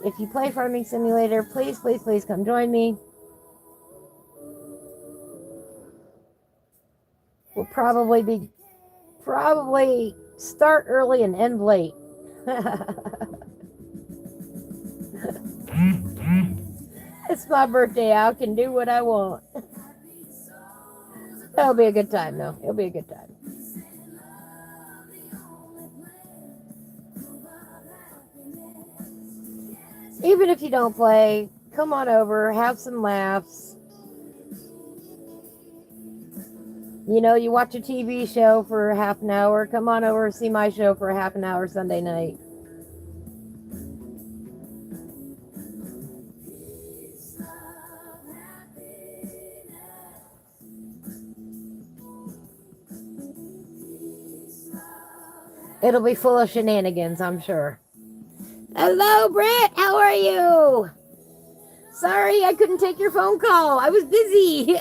If you play Farming Simulator, please, please, please come join me. We'll probably start early and end late. It's my birthday. I can do what I want. It'll be a good time, though. It'll be a good time. Even if you don't play, come on over, have some laughs. You know, you watch a TV show for half an hour. Come on over, see my show for half an hour Sunday night. It'll be full of shenanigans, I'm sure. Hello, Brett. How are you? Sorry, I couldn't take your phone call. I was busy.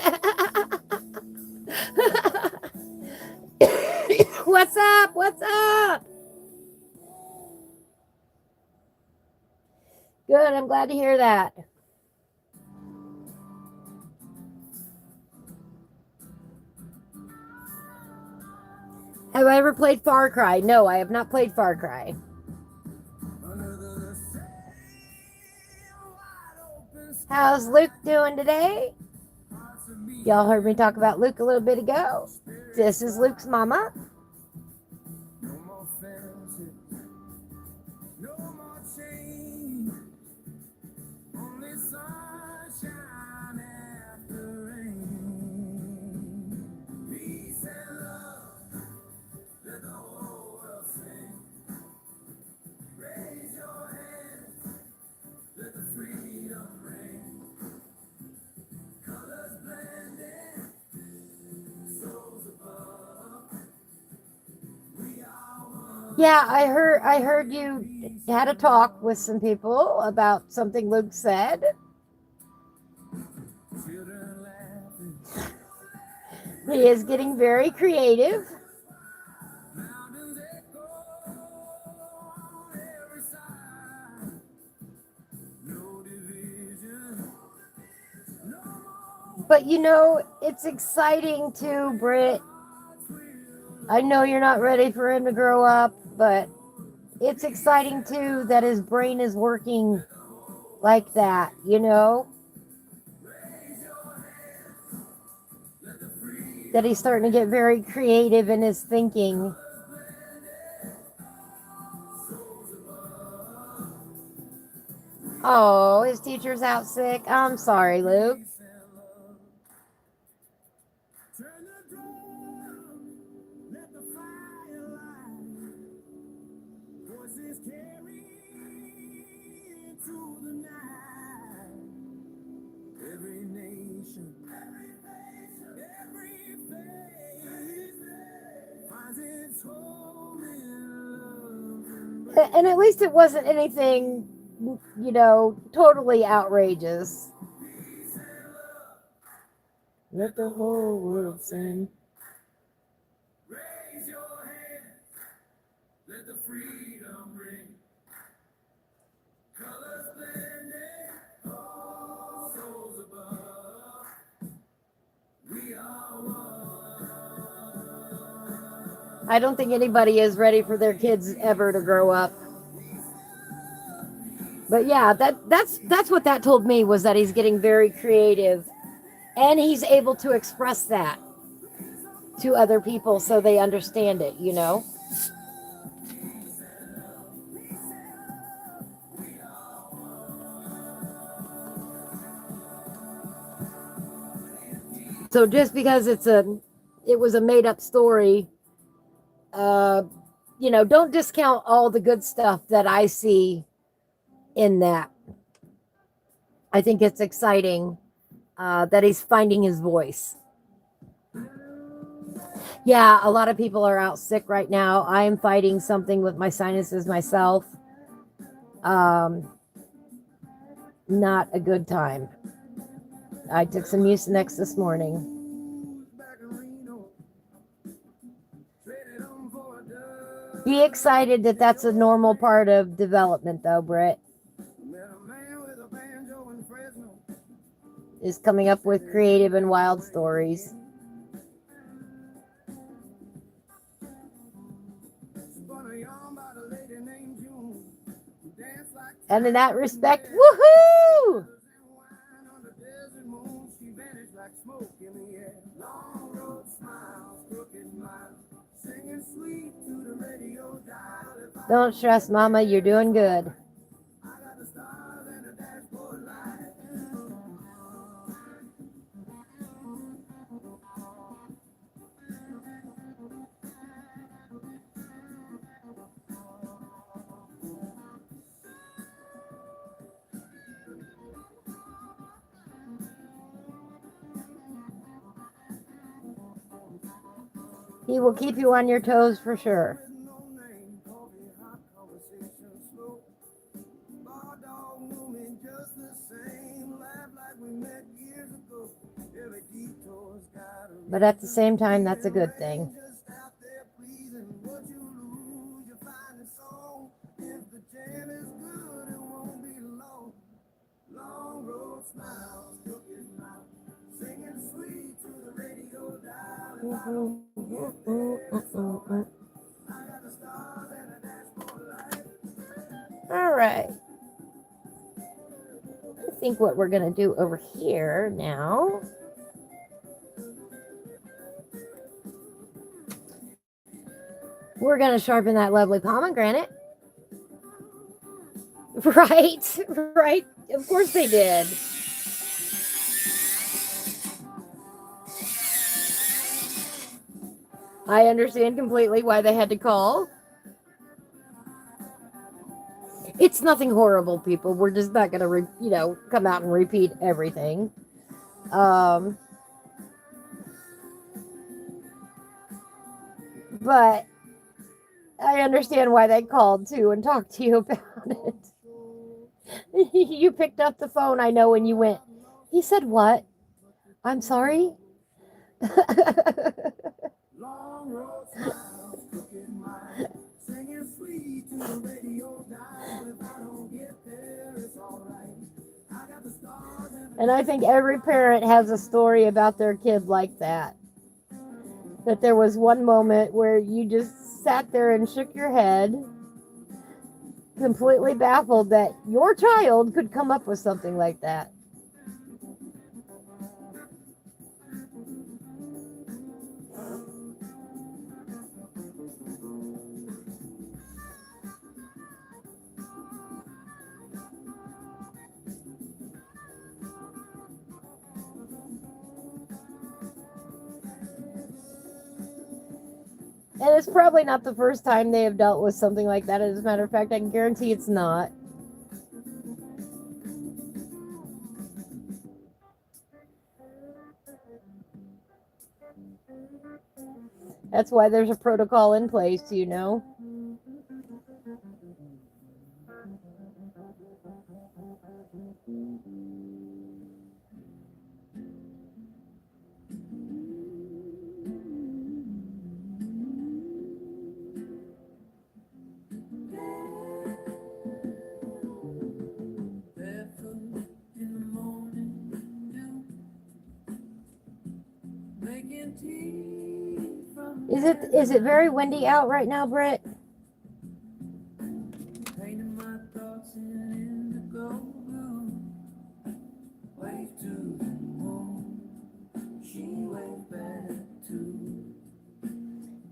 What's up? What's up? Good. I'm glad to hear that. Have I ever played Far Cry? No, I have not played Far Cry. How's Luke doing today? Y'all heard me talk about Luke a little bit ago. This is Luke's mama. Yeah, I heard you had a talk with some people about something Luke said. Children laughing, He is getting very creative. mountains echo on every side. No division, no more But it's exciting too, Britt. I know you're not ready for him to grow up, but it's exciting too that his brain is working like that. That he's starting to get very creative in his thinking. Oh, his teacher's out sick. I'm sorry, Luke. peace and love. Turn the drum, let the fire light. Voices carry into the night. Every nation, every faith finds its home in love. And at least it wasn't anything, totally outrageous. Let the whole world sing. Raise your hand, let the freedom ring. Colors blending, all souls above. We are one. I don't think anybody is ready for their kids ever to grow up. But yeah, that's what that told me, was that he's getting very creative and he's able to express that to other people so they understand it. So just because it was a made up story, uh, don't discount all the good stuff that I see in that. I think it's exciting that he's finding his voice. Yeah, a lot of people are out sick right now. I am fighting something with my sinuses myself. Um, Not a good time. I took some Mucinex this morning. Be excited that that's a normal part of development, though, Britt. Is coming up with creative and wild stories. And in that respect, woohoo! Don't stress, Mama. You're doing good. He will keep you on your toes for sure. But at the same time, that's a good thing. All right. I think what we're going to do over here now. We're going to sharpen that lovely pomegranate. Right, right. Of course they did. I understand completely why they had to call. It's nothing horrible, people. We're just not going to, come out and repeat everything. But I understand why they called too and talked to you about it. You picked up the phone, I know, when you went, he said what? I'm sorry? Long road smiles, crooked miles, singing sweet to the radio dial. If I don't get there, it's alright. I got the stars and And I think every parent has a story about their kid like that. That there was one moment where you just sat there and shook your head, completely baffled that your child could come up with something like that. And it's probably not the first time they have dealt with something like that. As a matter of fact, I can guarantee it's not. That's why there's a protocol in place, you know. barefoot in the morning dew, making tea from Is it very windy out right now, Britt? painting my thoughts in indigo blue. Wave to the moon, she waved back too.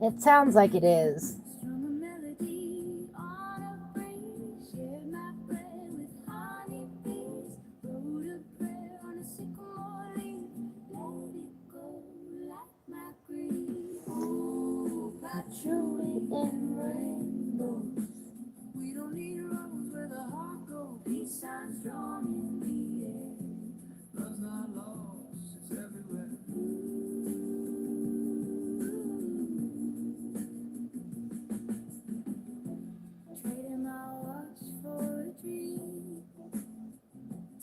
It sounds like it is. Strum a melody on a breeze, shared my bread with honeybees, wrote a prayer on a sycamore leaf, let it go like my grief. Ooh, patchouli and rainbows. We don't need roads where the heart goes, peace signs drawn in the air. Love's not lost, it's everywhere. Trading my watch for a dream.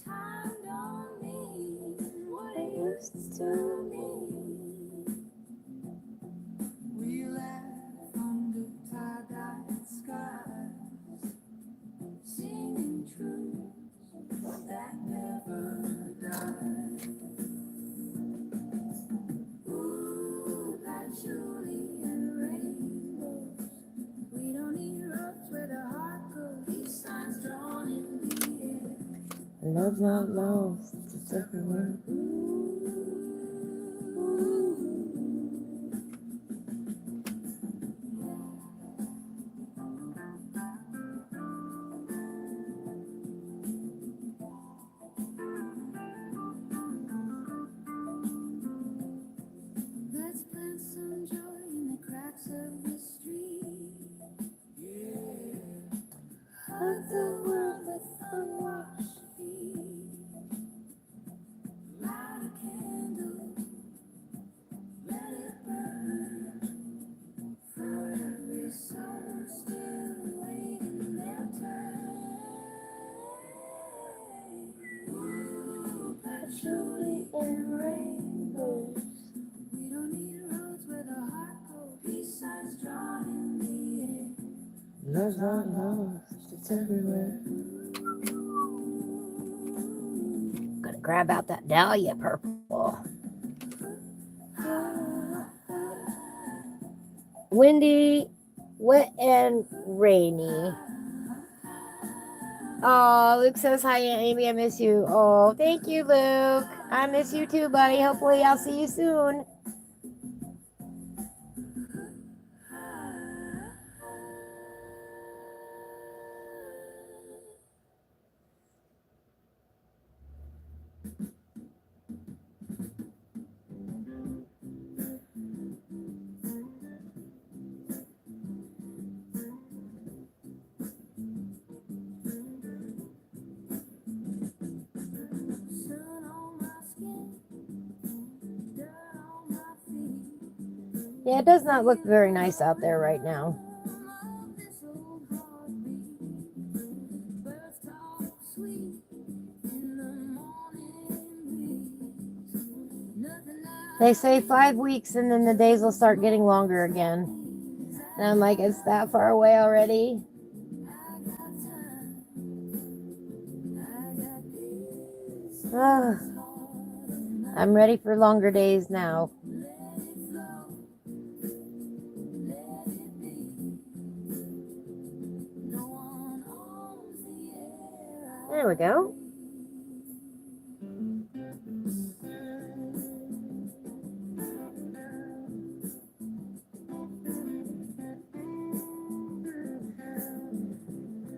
Time don't mean what it used to mean. We laugh under tie-dyed skies, Singing truths that never die. Ooh, patchouli and rainbows. We don't need roads where the heart goes. Peace signs drawn in the air. Love's not lost, it's everywhere. Let's plant some joy in the cracks of the street. yeah. Hug the world with unwashed feet. Light a candle, let it burn. For every soul still waiting their turn. Ooh, patchouli and rainbows. We don't need roads where the heart goes. Peace signs drawn in the air. Love's not lost, it's everywhere. Gotta grab out that dahlia purple. Windy, wet, and rainy. Oh, Luke says hi, Aunt Amy. I miss you. Oh, thank you, Luke. I miss you too, buddy. Hopefully, I'll see you soon. Sun on my skin, dirt on my feet. Yeah, it does not look very nice out there right now. My They say 5 weeks and then the days will start getting longer again. And I'm like, it's that far away already? Ah, I'm ready for longer days now. There we go.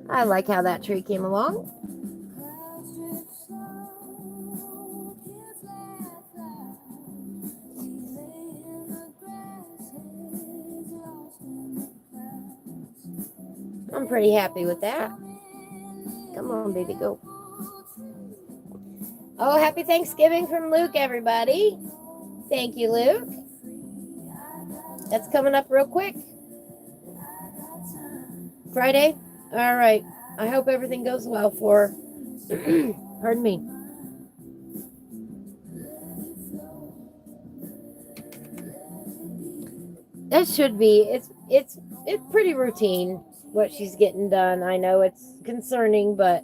I like how that tree came along. I'm pretty happy with that. Come on, baby, go. Oh, happy Thanksgiving from Luke, everybody. Thank you, Luke. That's coming up real quick. Friday? All right. I hope everything goes well for her. Pardon me. It should be. It's pretty routine what she's getting done. I know it's concerning, but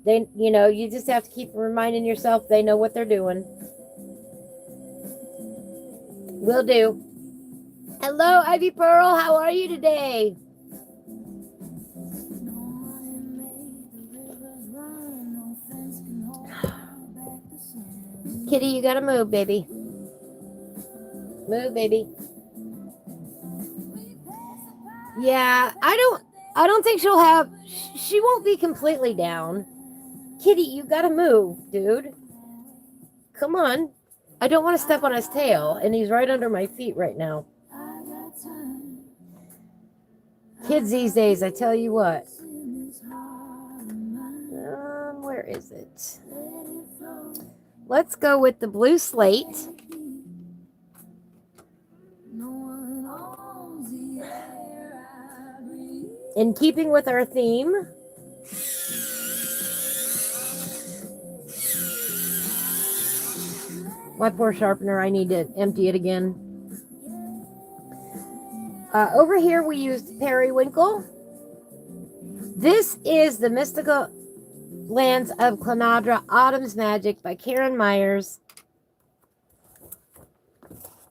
you just have to keep reminding yourself they know what they're doing. Will do. Hello, Ivy Pearl. How are you today? Kitty, you gotta move, baby. Move, baby. Yeah, I don't think she won't be completely down. Kitty, you gotta move, dude. Come on. I don't want to step on his tail, and he's right under my feet right now. Kids these days, I tell you what. Where is it? Let's go with the blue slate. In keeping with our theme, my poor sharpener, I need to empty it again. Over here we used periwinkle. This is the Mystical Lands of Clonadra Autumn's Magic by Karen Myers.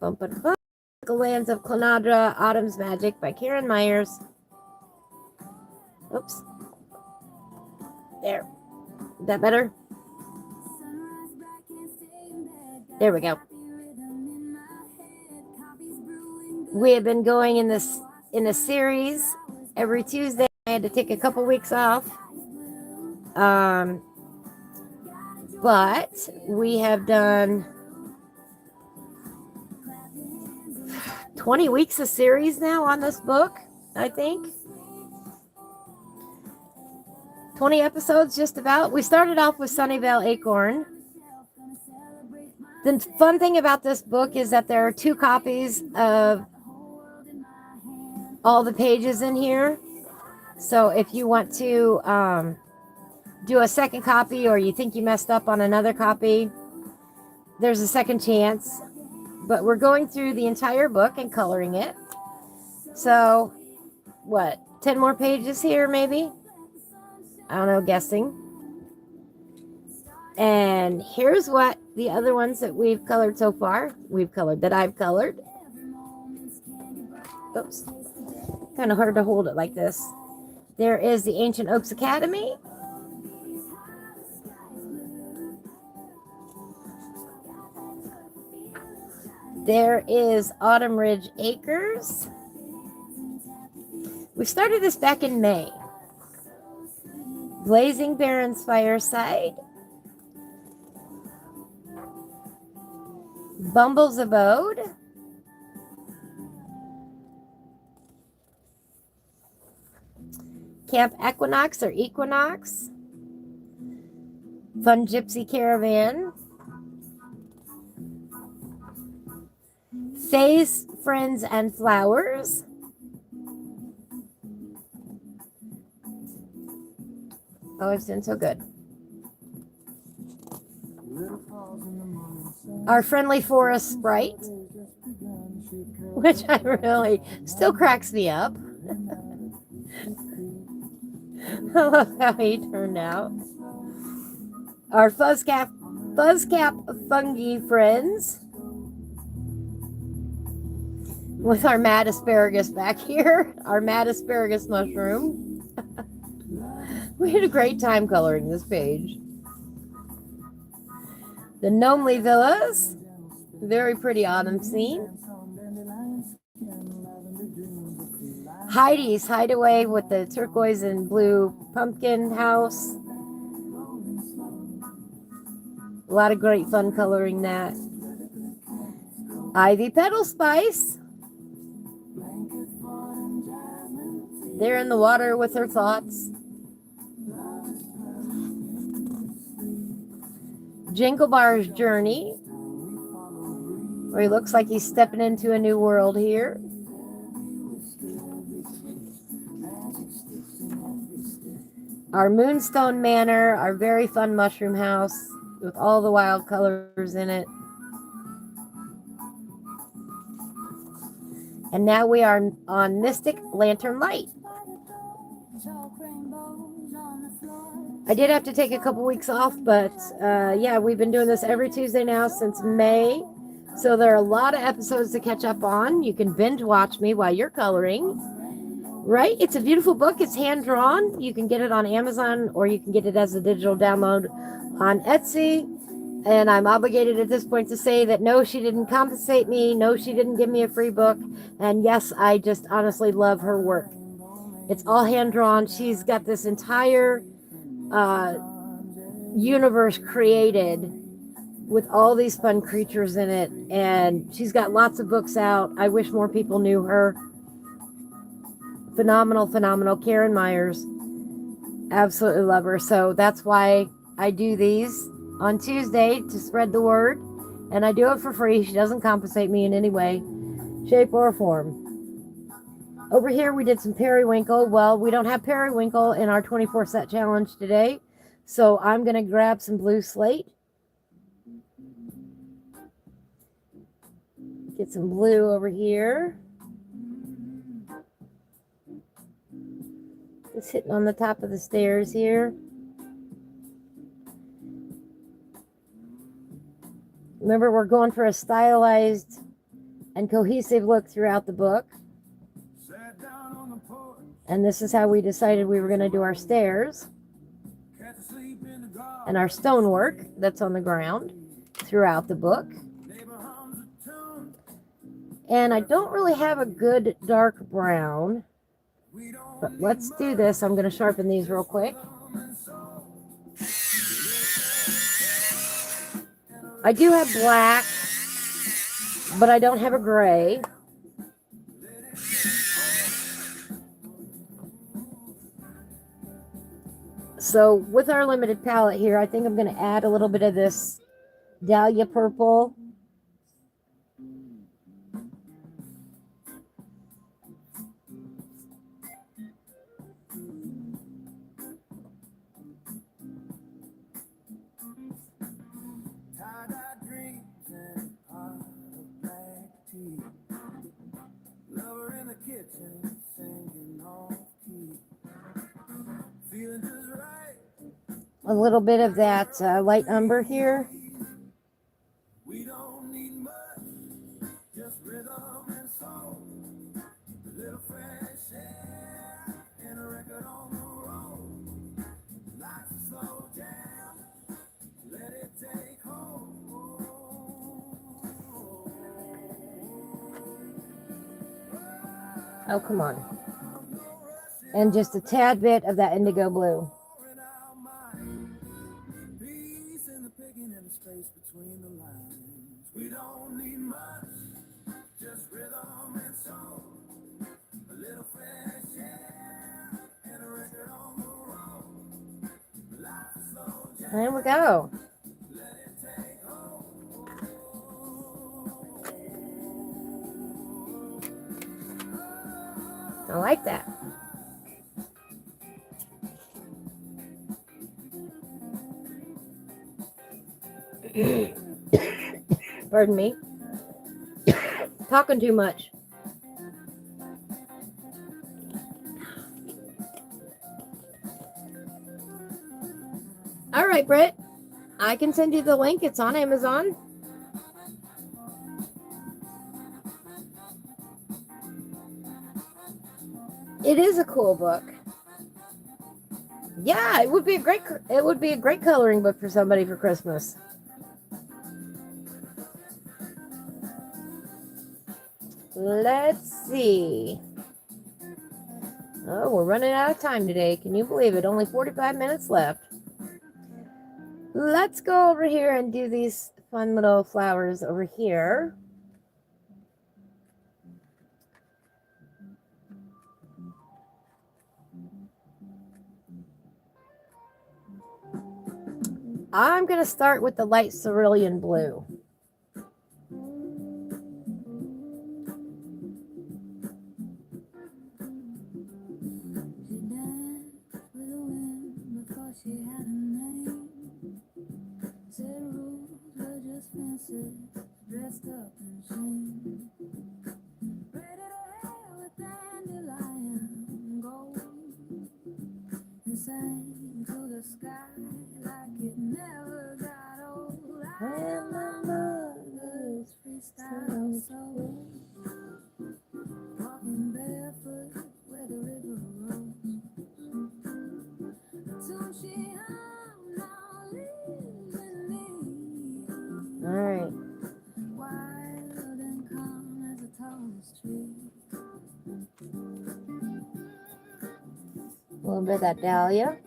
Mystical Lands of Clonadra Autumn's Magic by Karen Myers. Oops. There. Is that better? There we go. We have been going in a series every Tuesday. I had to take a couple weeks off. But we have done 20 weeks of series now on this book, I think. 20 episodes just about. We started off with Sunnyvale Acorn. The fun thing about this book is that there are 2 copies of all the pages in here. So if you want to do a second copy, or you think you messed up on another copy, there's a second chance. But we're going through the entire book and coloring it. So, what, 10 more pages here maybe? I don't know, guessing. And here's what the other ones that we've colored so far. That I've colored. Oops. Kind of hard to hold it like this. There is the Ancient Oaks Academy. There is Autumn Ridge Acres. We started this back in May. Blazing Barrens Fireside. Bumble's Abode. Camp Equinox or Equinox. Fun Gypsy Caravan. Faye's Friends and Flowers. Oh, it's been so good. our friendly forest sprite, which I really still cracks me up. I love how he turned out. Our fuzzcap fungi friends, with our mad asparagus back here, our mad asparagus mushroom. We had a great time coloring this page. The Gnomely Villas, very pretty autumn scene. Heidi's hideaway with the turquoise and blue pumpkin house. A lot of great fun coloring that. Ivy Petal Spice. They're in the water with her thoughts. Jingle Bar's journey, where he looks like he's stepping into a new world here. Our Moonstone Manor, our very fun mushroom house with all the wild colors in it. And now we are on Mystic Lantern Light. I did have to take a couple weeks off, but yeah, we've been doing this every Tuesday now since May. So there are a lot of episodes to catch up on. You can binge watch me while you're coloring. Right? It's a beautiful book. It's hand drawn. You can get it on Amazon or you can get it as a digital download on Etsy. And I'm obligated at this point to say that no, she didn't compensate me. No, she didn't give me a free book. And yes, I just honestly love her work. It's all hand drawn. She's got this entire universe created with all these fun creatures in it. And she's got lots of books out. I wish more people knew her. Phenomenal, phenomenal. Karen Myers. Absolutely love her. So that's why I do these on Tuesday to spread the word. And I do it for free. She doesn't compensate me in any way, shape, or form. Over here, we did some periwinkle. Well, we don't have periwinkle in our 24 set challenge today. So I'm going to grab some blue slate. Get some blue over here. Just hitting on the top of the stairs here. Remember, we're going for a stylized and cohesive look throughout the book. And this is how we decided we were going to do our stairs and our stonework that's on the ground throughout the book. And I don't really have a good dark brown, but let's do this. I'm going to sharpen these real quick. I do have black, but I don't have a gray. So with our limited palette here, I think I'm going to add a little bit of this Dahlia purple. A little bit of that light umber here. We don't need much, just rhythm and soul. A little fresh air and a record on the road. Life's a slow jam, let it take hold. Oh, come on. And just a tad bit of that indigo blue. We don't need much, just rhythm and soul. A little fresh air and a record on the road. Life's slow jam. There we go. Let it take hold. I like that. Pardon me. Talking too much. All right, Britt. I can send you the link. It's on Amazon. It is a cool book. Yeah, it would be a great coloring book for somebody for Christmas. Let's see. Oh, we're running out of time today. Can you believe it? Only 45 minutes left. Let's go over here and do these fun little flowers over here. I'm going to start with the light cerulean blue. A little bit of that dahlia.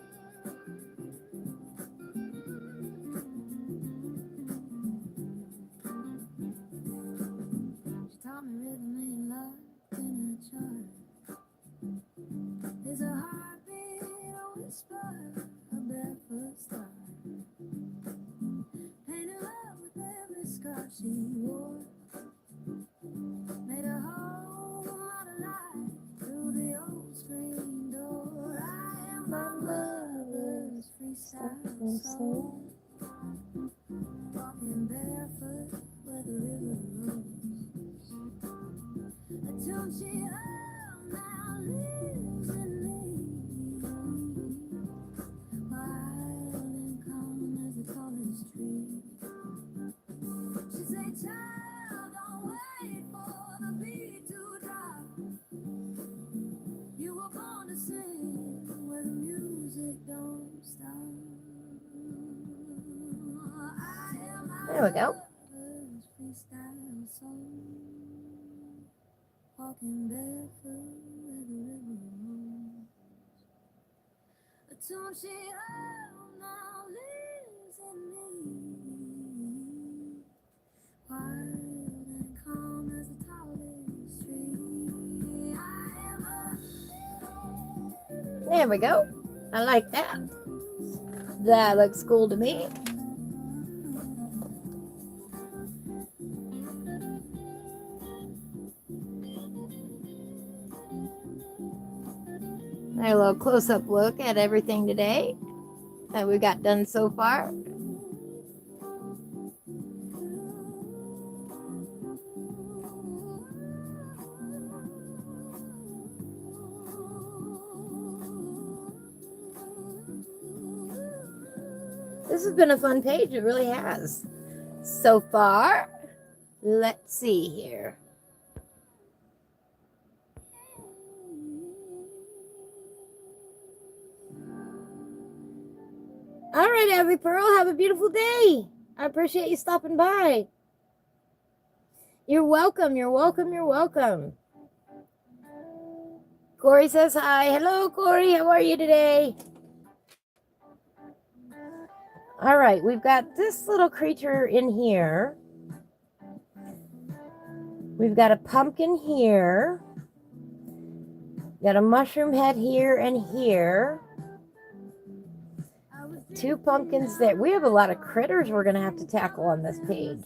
There we go. There we go. I like that. That looks cool to me. A little close-up look at everything today that we got done so far. This has been a fun page. It really has. So far, let's see here. All right, Abby Pearl, have a beautiful day. I appreciate you stopping by. You're welcome. You're welcome. You're welcome. Corey says hi. Hello, Corey. How are you today? All right, we've got this little creature in here. We've got a pumpkin here. Got a mushroom head here and here. Two pumpkins there. We have a lot of critters we're going to have to tackle on this page.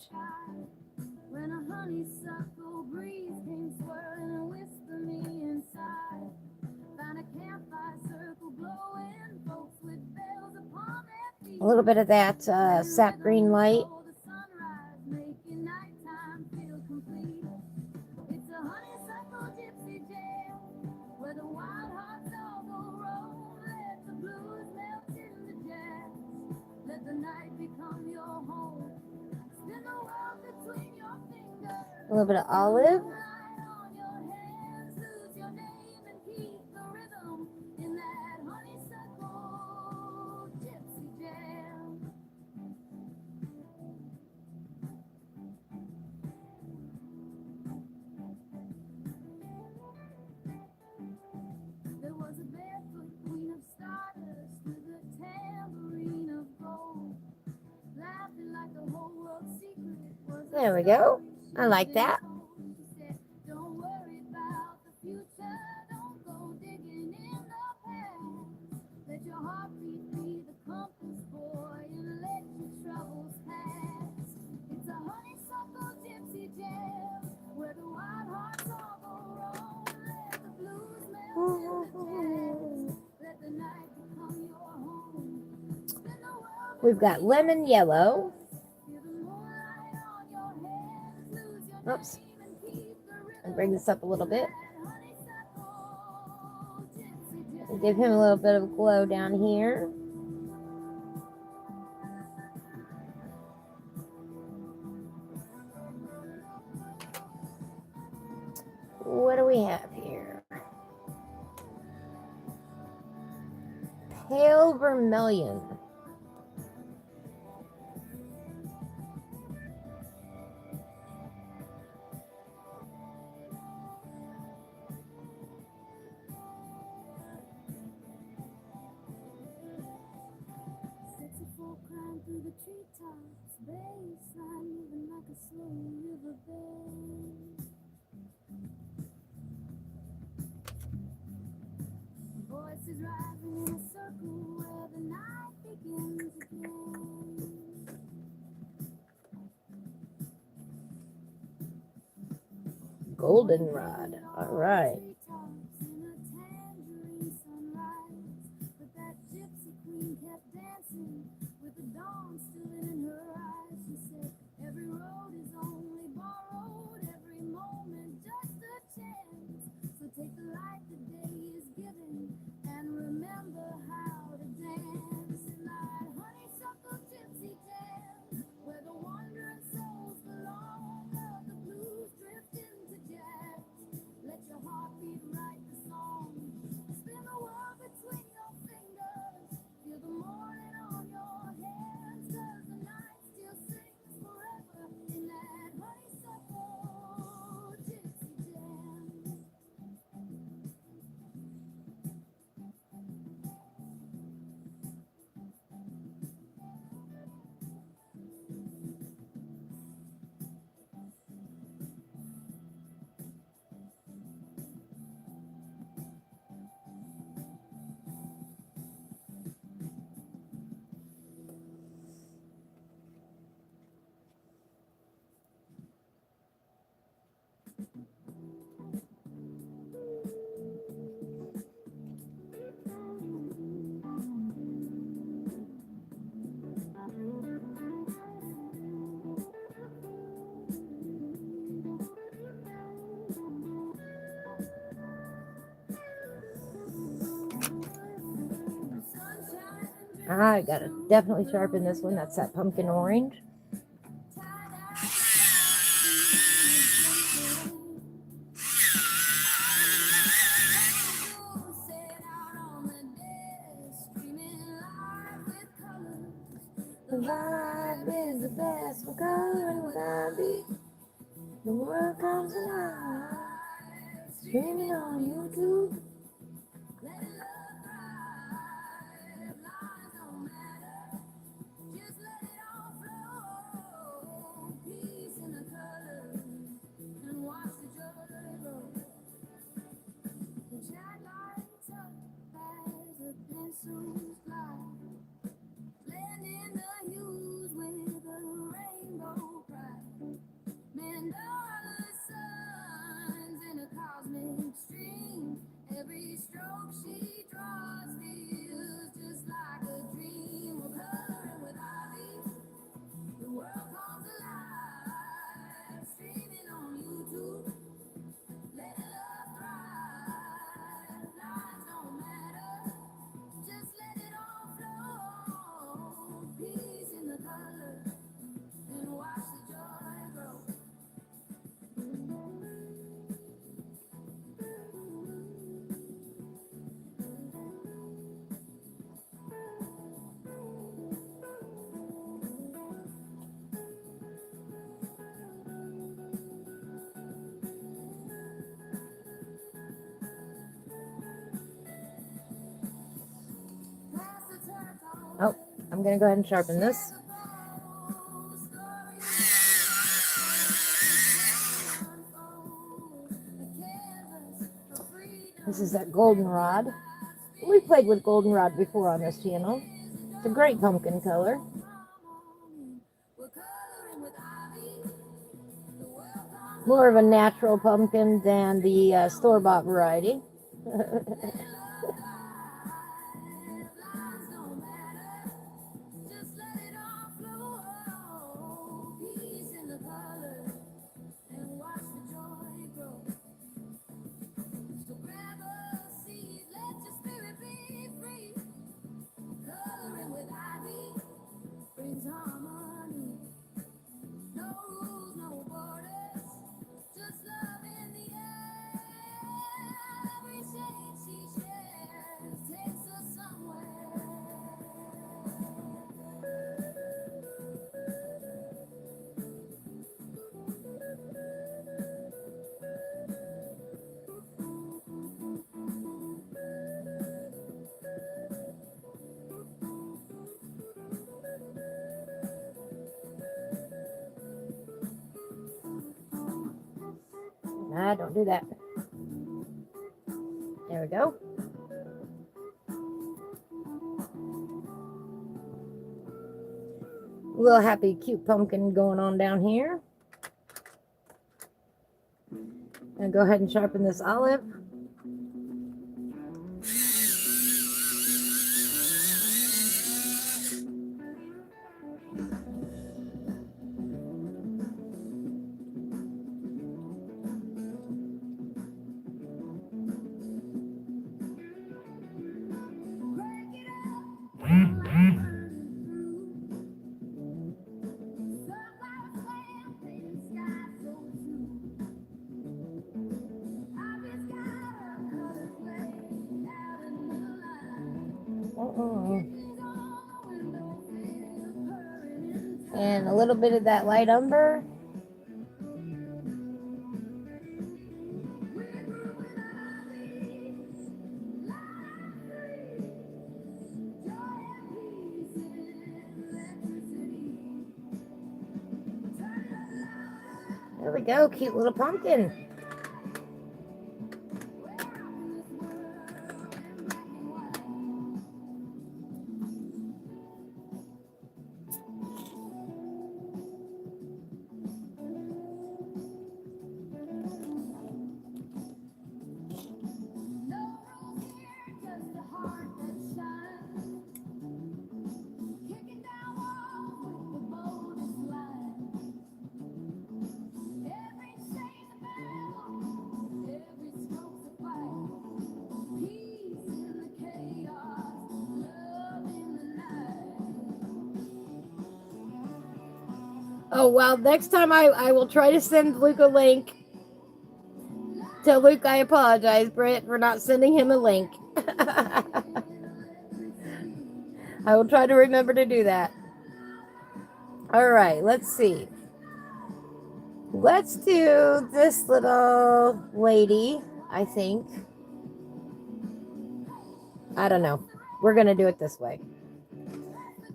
A little bit of that sap green light. home. Spin the world between your fingers. A little bit of olive. Moonlight on your hands, lose your name and keep the rhythm in that honeysuckle gypsy jam. There was a barefoot queen of stardust with a tambourine of gold, laughing like the whole world's secret was a There we go. I like that. She said, don't worry about the future, don't go digging in the past. Let your heartbeat be the compass, boy, and let your troubles pass. It's a honeysuckle gypsy jam where the wild hearts all go wrong. Let the blues melt in the jazz. Let the night become your home. Spin the world We've got lemon yellow. feel the moonlight on your hands, lose your Oops. name and keep the rhythm. And bring this up a little bit. That honeysuckle gypsy jam. And give him a little bit of glow down here. What do we have here? Pale vermilion. Sexy folk climb through the treetops, baseline moving like a slow riverbed. Voices rising in a circle where the night begins again. Goldenrod. All right. Treetops in a tangerine sunrise, but that gypsy queen kept dancing with the dawn still in her eyes. She said, every road is only borrowed, every moment just a chance. So take the light the day is given and remember how to dance in that honeysuckle gypsy jam where the wandering souls belong. Let the blues drift into jazz. Let your heartbeat write the song. Spin the world between your fingers. Feel the morning on your hands. 'Cause the night still sings forever in that honeysuckle gypsy jam. I gotta definitely sharpen this one. That's that pumpkin orange. The vibe is the best. What color would I be? The world comes alive. Streaming on YouTube. Let love thrive. Lies don't matter. Just let it all flow. Peace in the colors and watch the joy grow. The chat lights up as the pencils fly. Blending the hues with a rainbow pride. Mandala signs in a cosmic stream. Every stroke she I'm going to go ahead and sharpen this. This is that goldenrod. We played with goldenrod before on this channel. It's a great pumpkin color. More of a natural pumpkin than the store-bought variety. Nah, don't do that. There we go. Little happy, cute pumpkin going on down here. And go ahead and sharpen this olive. And a little bit of that light umber. There we go, cute little pumpkin. Oh, well, next time I will try to send Luke a link. Tell Luke I apologize, Britt, for not sending him a link. I will try to remember to do that. All right, let's see. Let's do this little lady, I think. I don't know. We're going to do it this way.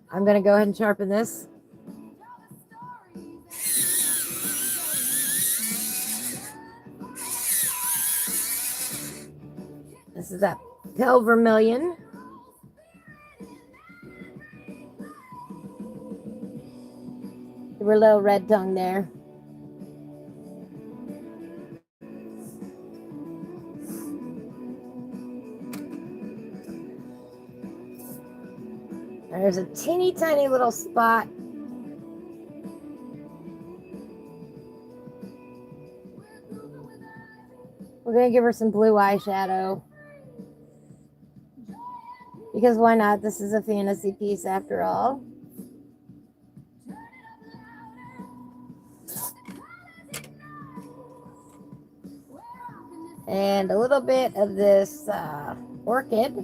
I'm going to go ahead and sharpen this. This is that pale vermilion. Give her a little red tongue there. There's a teeny tiny little spot. We're going to give her some blue eyeshadow. Because why not? This is a fantasy piece after all. And a little bit of this orchid.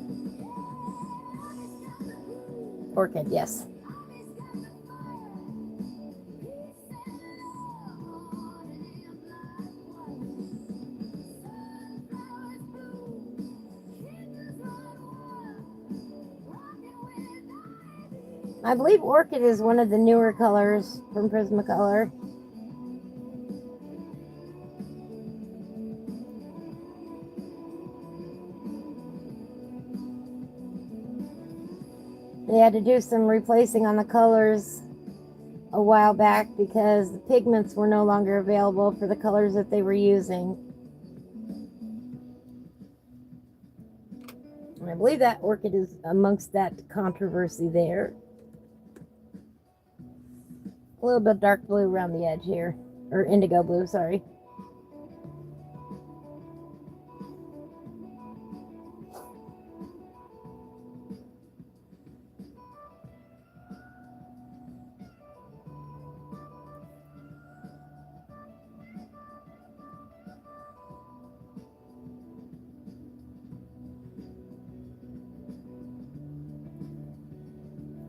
Orchid, yes. I believe orchid is one of the newer colors from Prismacolor. They had to do some replacing on the colors a while back because the pigments were no longer available for the colors that they were using. And I believe that orchid is amongst that controversy there. A little bit dark blue around the edge here, or indigo blue, sorry.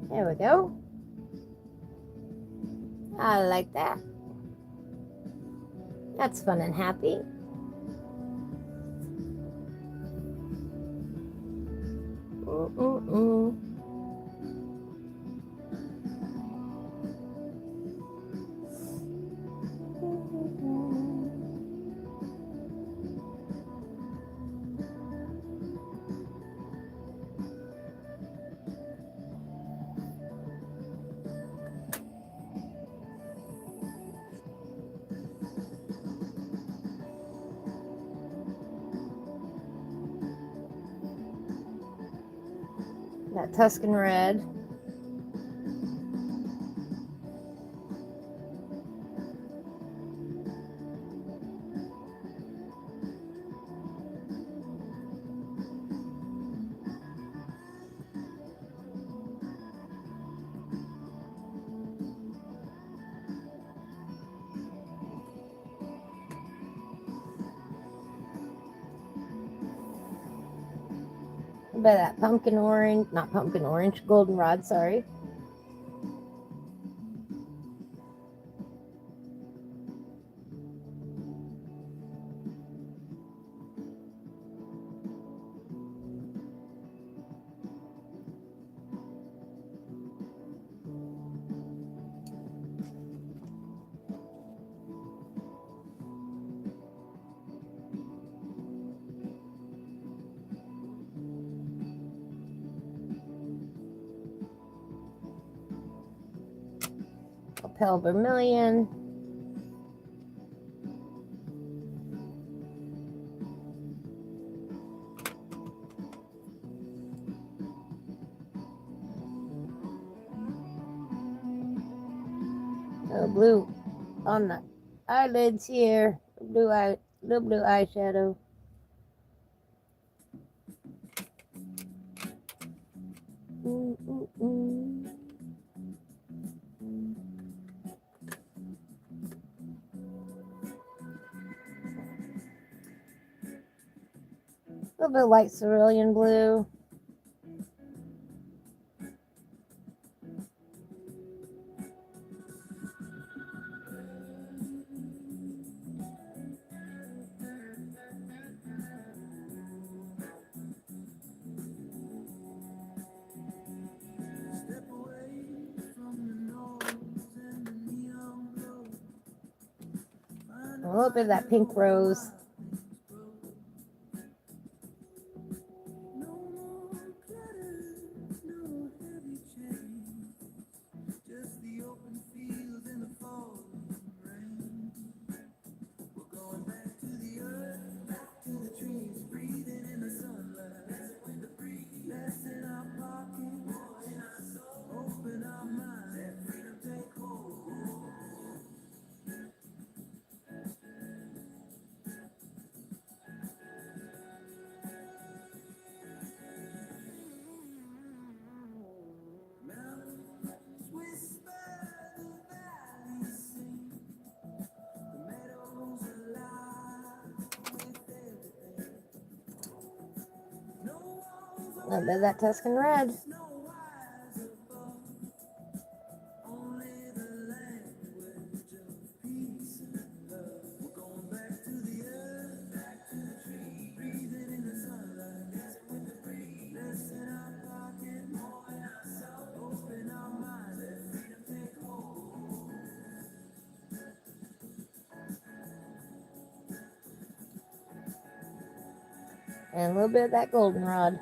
There we go. I like that. That's fun and happy. That Tuscan red. By that pumpkin orange, not pumpkin orange, goldenrod, sorry. Pale vermilion. Blue on the eyelids here. Little blue eyeshadow. A little bit of light cerulean blue. A little bit of that pink rose. A little bit of that Tuscan red. And a little bit of that goldenrod.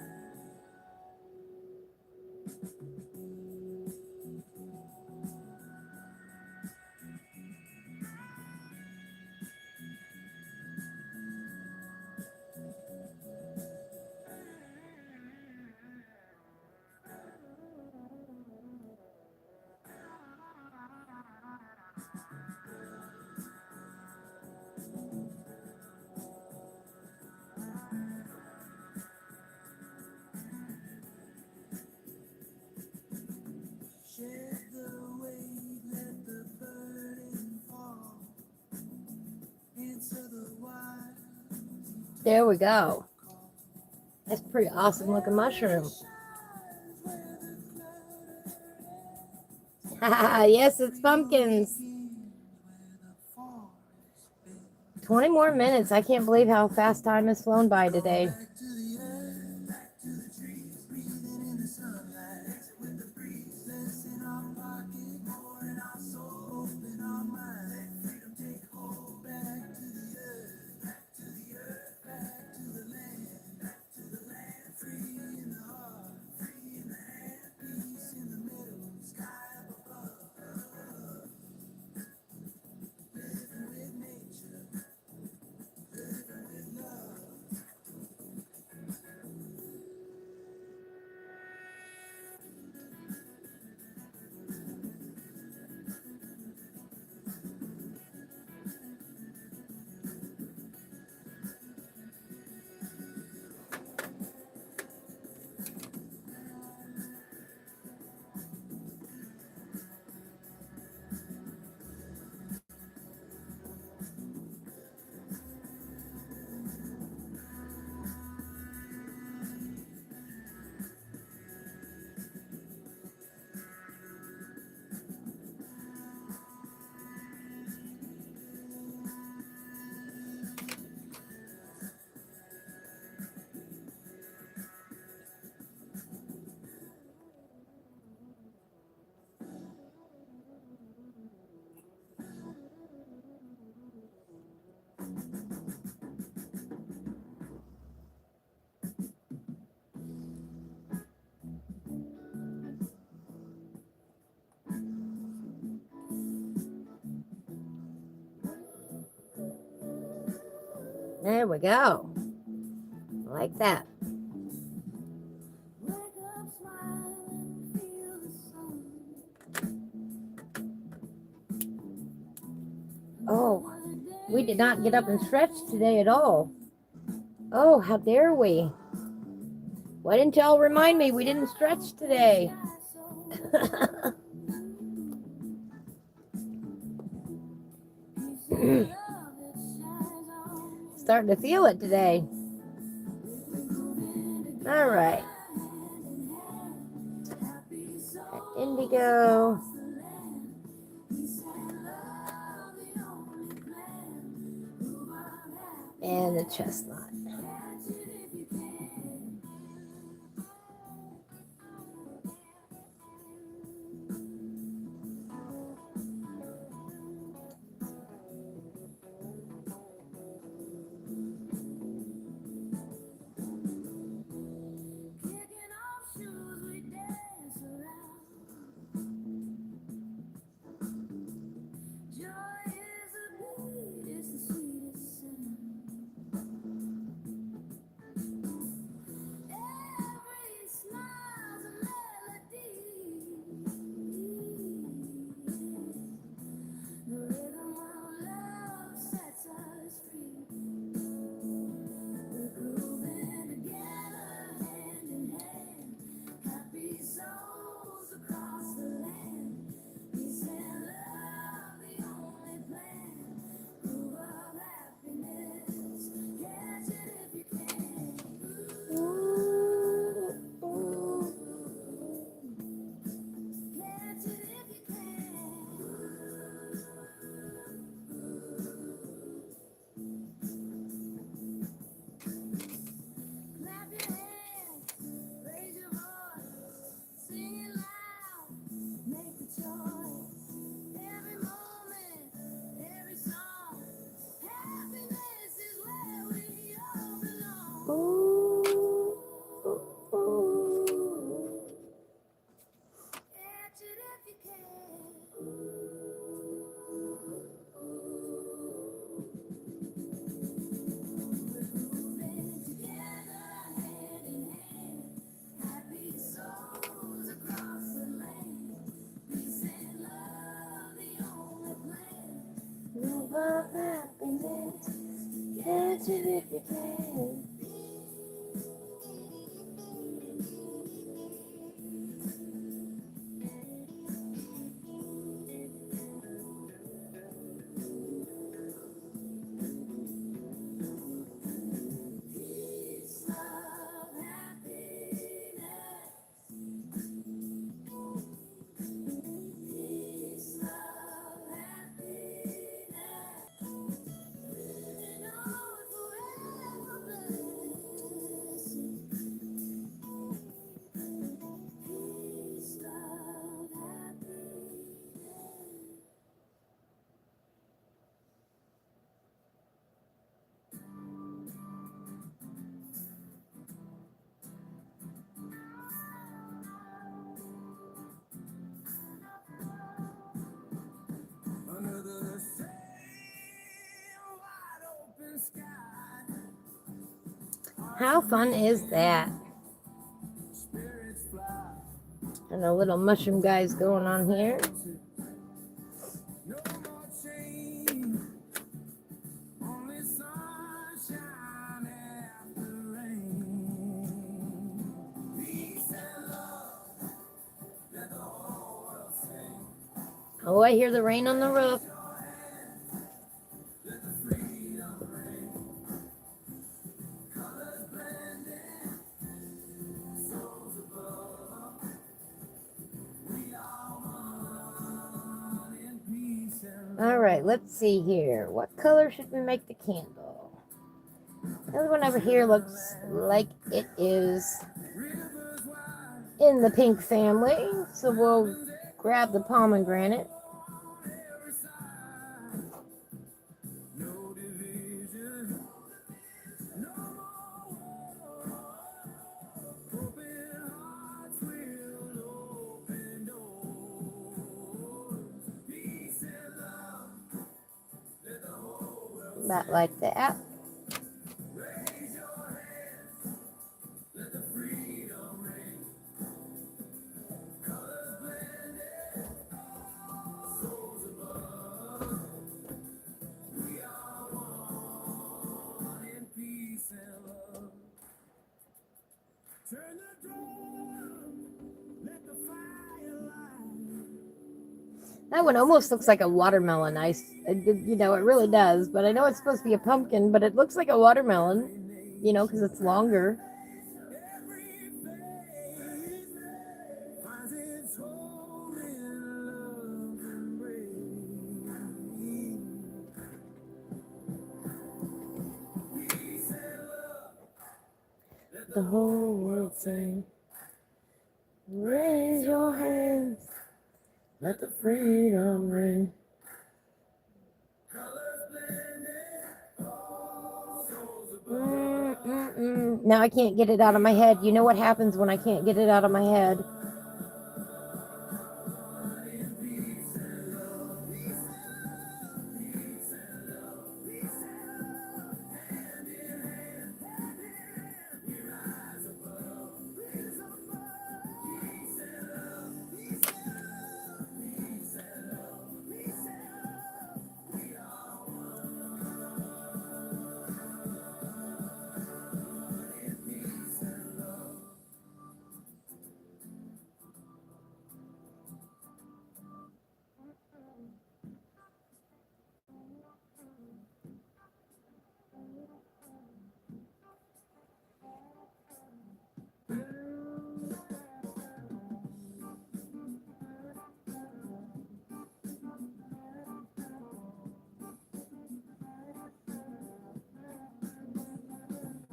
There we go. That's a pretty awesome looking mushroom. Yes, it's pumpkins. 20 more minutes. I can't believe how fast time has flown by today. There we go. Like that. Oh, we did not get up and stretch today at all. Oh, how dare we? Why didn't y'all remind me we didn't stretch today? Starting to feel it today. All right. Indigo. And the chestnut. of happiness. Catch it if you can. Under the same wide open sky, How fun is that? spirits fly. And the little mushroom guys going on here. No more change, only sunshine after rain. Peace and love, let the whole world sing. Oh, I hear the rain on the roof. Let the freedom ring. Colors blending, souls above. We are one in peace and love. All right, let's see here. What color should we make the candle? The other one over here looks like it is Rivers wide in the pink family. So we'll grab the pomegranate. on every side. No division, no more war. Open hearts will open doors. Peace and love, let the whole world About like that. raise your hands. Let the freedom ring. Colors blended, souls above. We are one in peace and love. Turn the door, let the fire light. That one almost looks like a watermelon. You know, it really does. But I know it's supposed to be a pumpkin, but it looks like a watermelon, you know, because it's longer. Every face finds its home in love's embrace. Peace and love, let The whole world sing. Raise your hands. Let the freedom ring. colors blended, all souls above. Now I can't get it out of my head. You know what happens when I can't get it out of my head?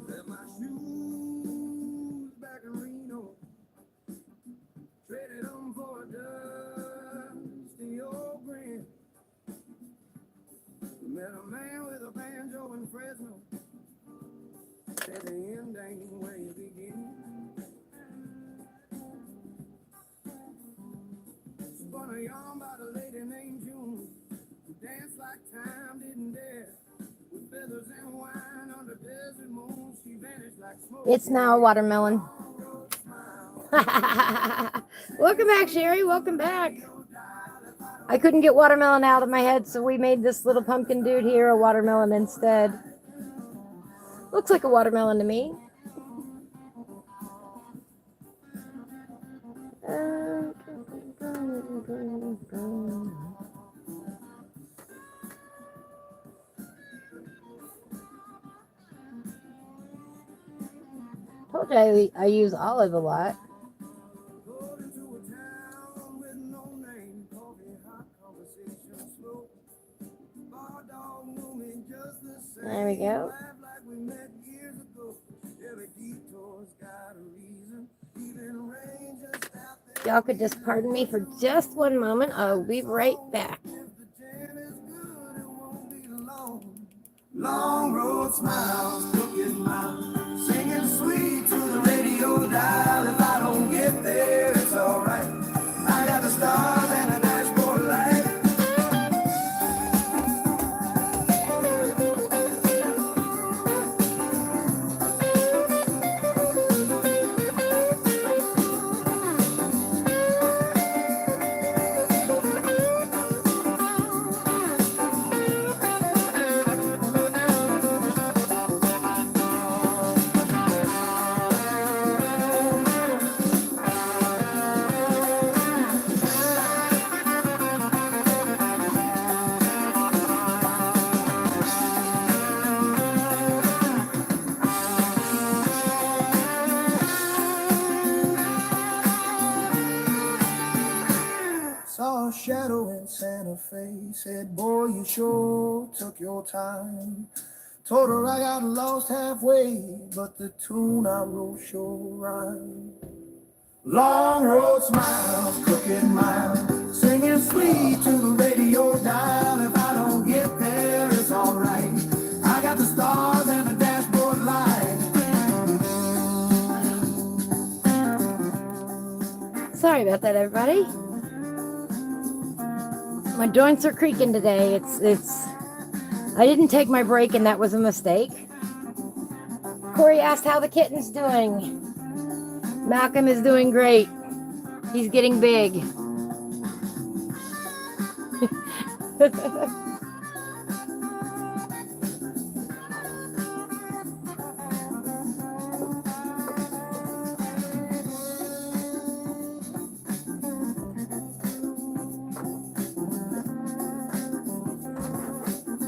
Left my shoes back in Reno, traded them for a dusty old grin. Met a man with a banjo in Fresno, said the end ain't where you begin. Spun a yarn about a lady named June, who danced like time didn't dare. With feathers and wine under desert moon, she vanished like smoke. It's now a watermelon. Welcome back, Sherry. Welcome back. I couldn't get watermelon out of my head, so we made this little pumpkin dude here a watermelon instead. Looks like a watermelon to me. Told you I use olive a lot. There we go. Y'all could just pardon me for just one moment. I'll be right back. Long road smiles, crooked mouth, singing sweet to the radio dial. If I don't get there, it's alright. I got the stars and a dashboard light. Saw a shadow in Santa Fe. Said, boy, you sure took your time. Told her I got lost halfway, but the tune I wrote sure rhymed. Long road smiles, crooked mile, singing sweet to the radio dial. If I don't get there, it's alright. I got the stars and the dashboard light. Sorry about that, everybody. My joints are creaking today. I didn't take my break, and that was a mistake. Corey asked how the kitten's doing. Malcolm is doing great. He's getting big.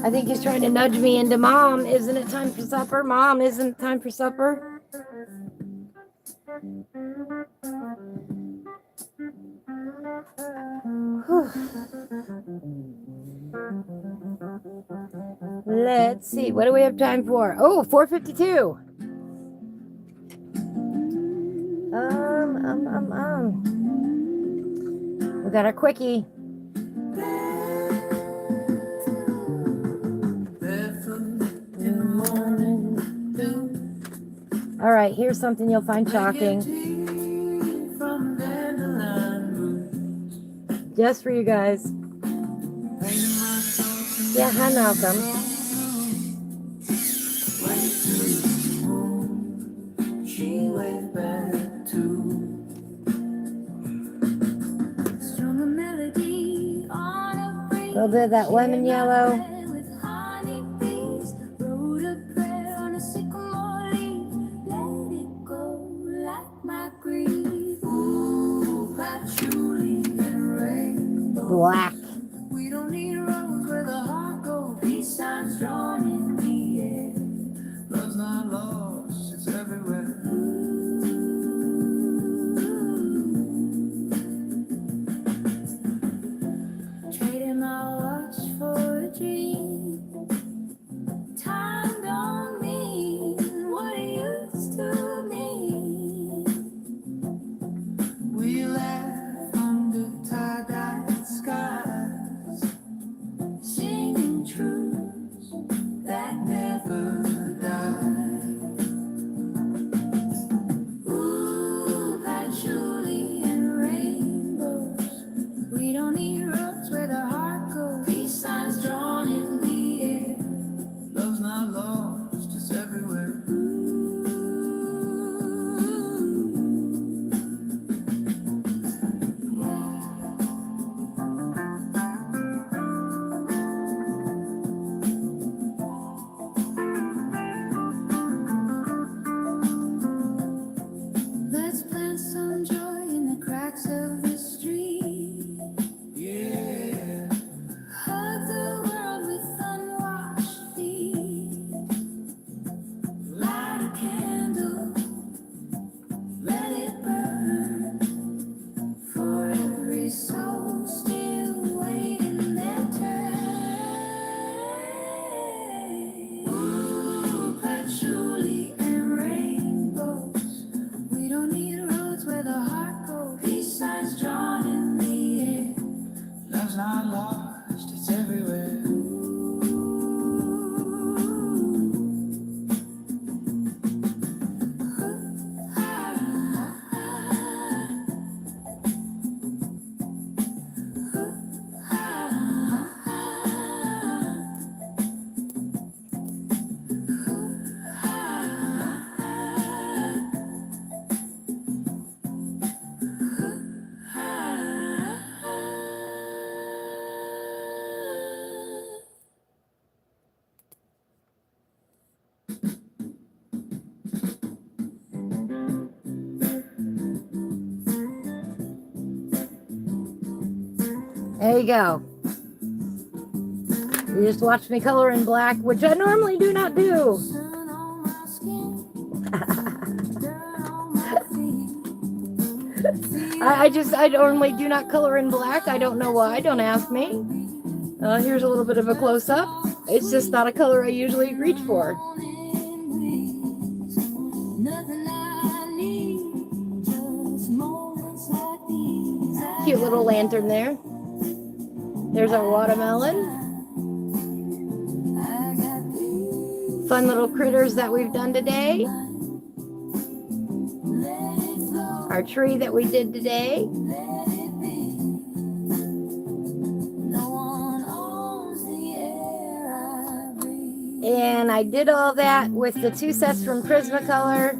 I think he's trying to nudge me into Mom. Isn't it time for supper? Mom, isn't it time for supper? Let's see. What do we have time for? Oh, 4:52. We got our quickie. All right, here's something you'll find shocking. Just for you guys. Yeah, hi, Malcolm. A little bit of that lemon yellow. Black. We don't need roads where the heart goes. Peace signs drawn in the air. Love's not lost, it's everywhere. Trading my watch for a dream. Time don't mean what it used to mean. We laugh under tie-dye skies, Singing truths There you go. You just watched me color in black, which I normally do not do. I normally do not color in black. I don't know why. Don't ask me. Here's a little bit of a close-up. It's just not a color I usually reach for. Cute little lantern there. There's our watermelon. Fun little critters that we've done today. Our tree that we did today. And I did all that with the 2 sets from Prismacolor,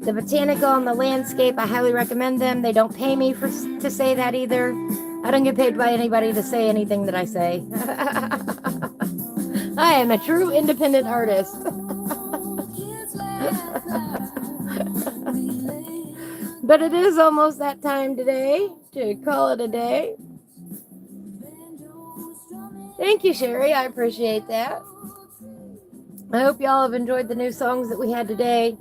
the Botanical and the Landscape. I highly recommend them. They don't pay me to say that either. I don't get paid by anybody to say anything that I say. I am a true independent artist. But it is almost that time today to call it a day. Thank you, Sherry. I appreciate that. I hope y'all have enjoyed the new songs that we had today.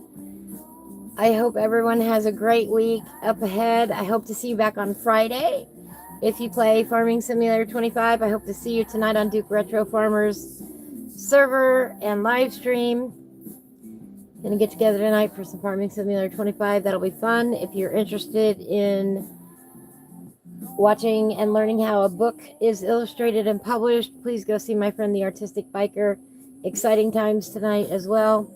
I hope everyone has a great week up ahead. I hope to see you back on Friday. If you play Farming Simulator 25, I hope to see you tonight on Duke Retro Farmers server and live stream. Gonna get together tonight for some Farming Simulator 25. That'll be fun. If you're interested in watching and learning how a book is illustrated and published, please go see my friend the Artistic Biker. Exciting times tonight as well,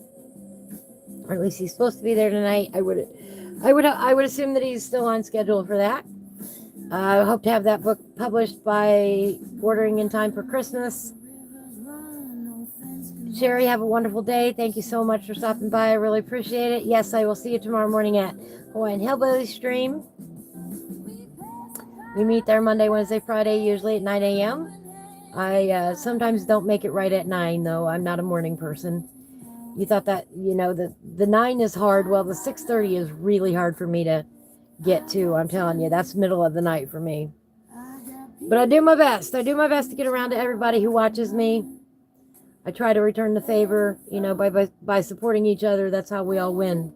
or at least he's supposed to be there tonight. I would assume that he's still on schedule for that. I hope to have that book published by ordering in time for Christmas. Sherry, have a wonderful day. Thank you so much for stopping by. I really appreciate it. Yes, I will see you tomorrow morning at Hawaiian Hillbilly Stream. We meet there Monday, Wednesday, Friday, usually at 9 a.m. I sometimes don't make it right at 9, though. I'm not a morning person. You thought that, the 9 is hard. Well, the 6:30 is really hard for me to get to. I'm telling you, that's middle of the night for me. But I do my best. I do my best to get around to everybody who watches me. I try to return the favor, by supporting each other. That's how we all win.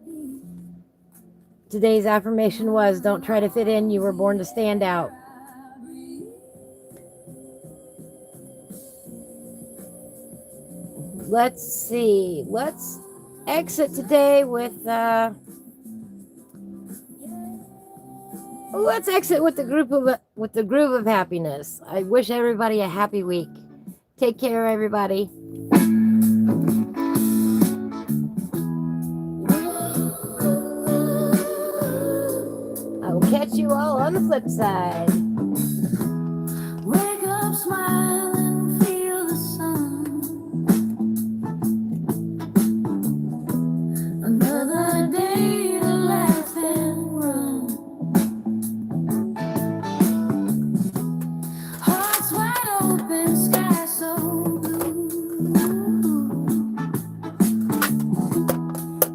Today's affirmation was, don't try to fit in. You were born to stand out. Let's see. Let's exit today with let's exit with the groove of happiness. I wish everybody a happy week. Take care, everybody. I will catch you all on the flip side. Wake up, smile, and feel the sun. Another day to laugh and run. Hearts wide open, sky so blue.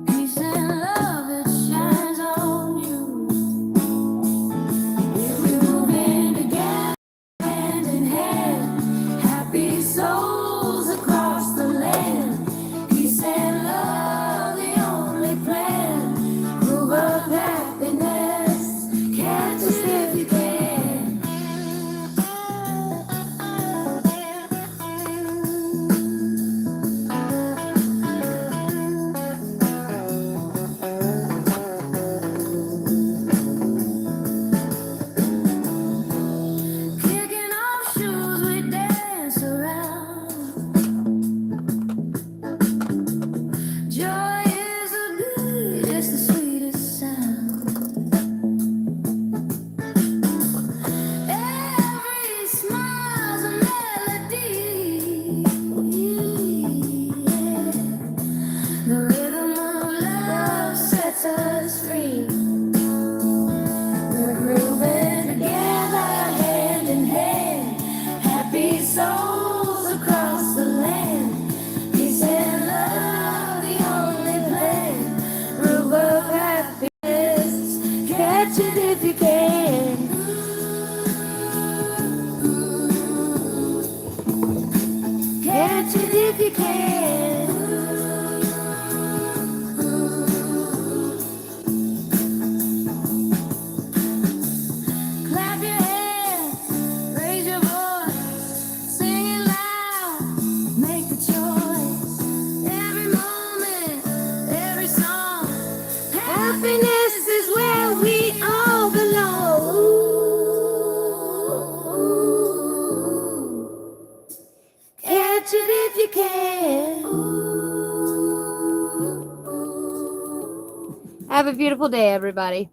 Peace and love, it shines on you. If we move in if you can. Clap your hands, raise your voice, sing it loud, make the choice. Every moment, every song, happiness is where we all belong. Catch it if you can. Have a beautiful day, everybody.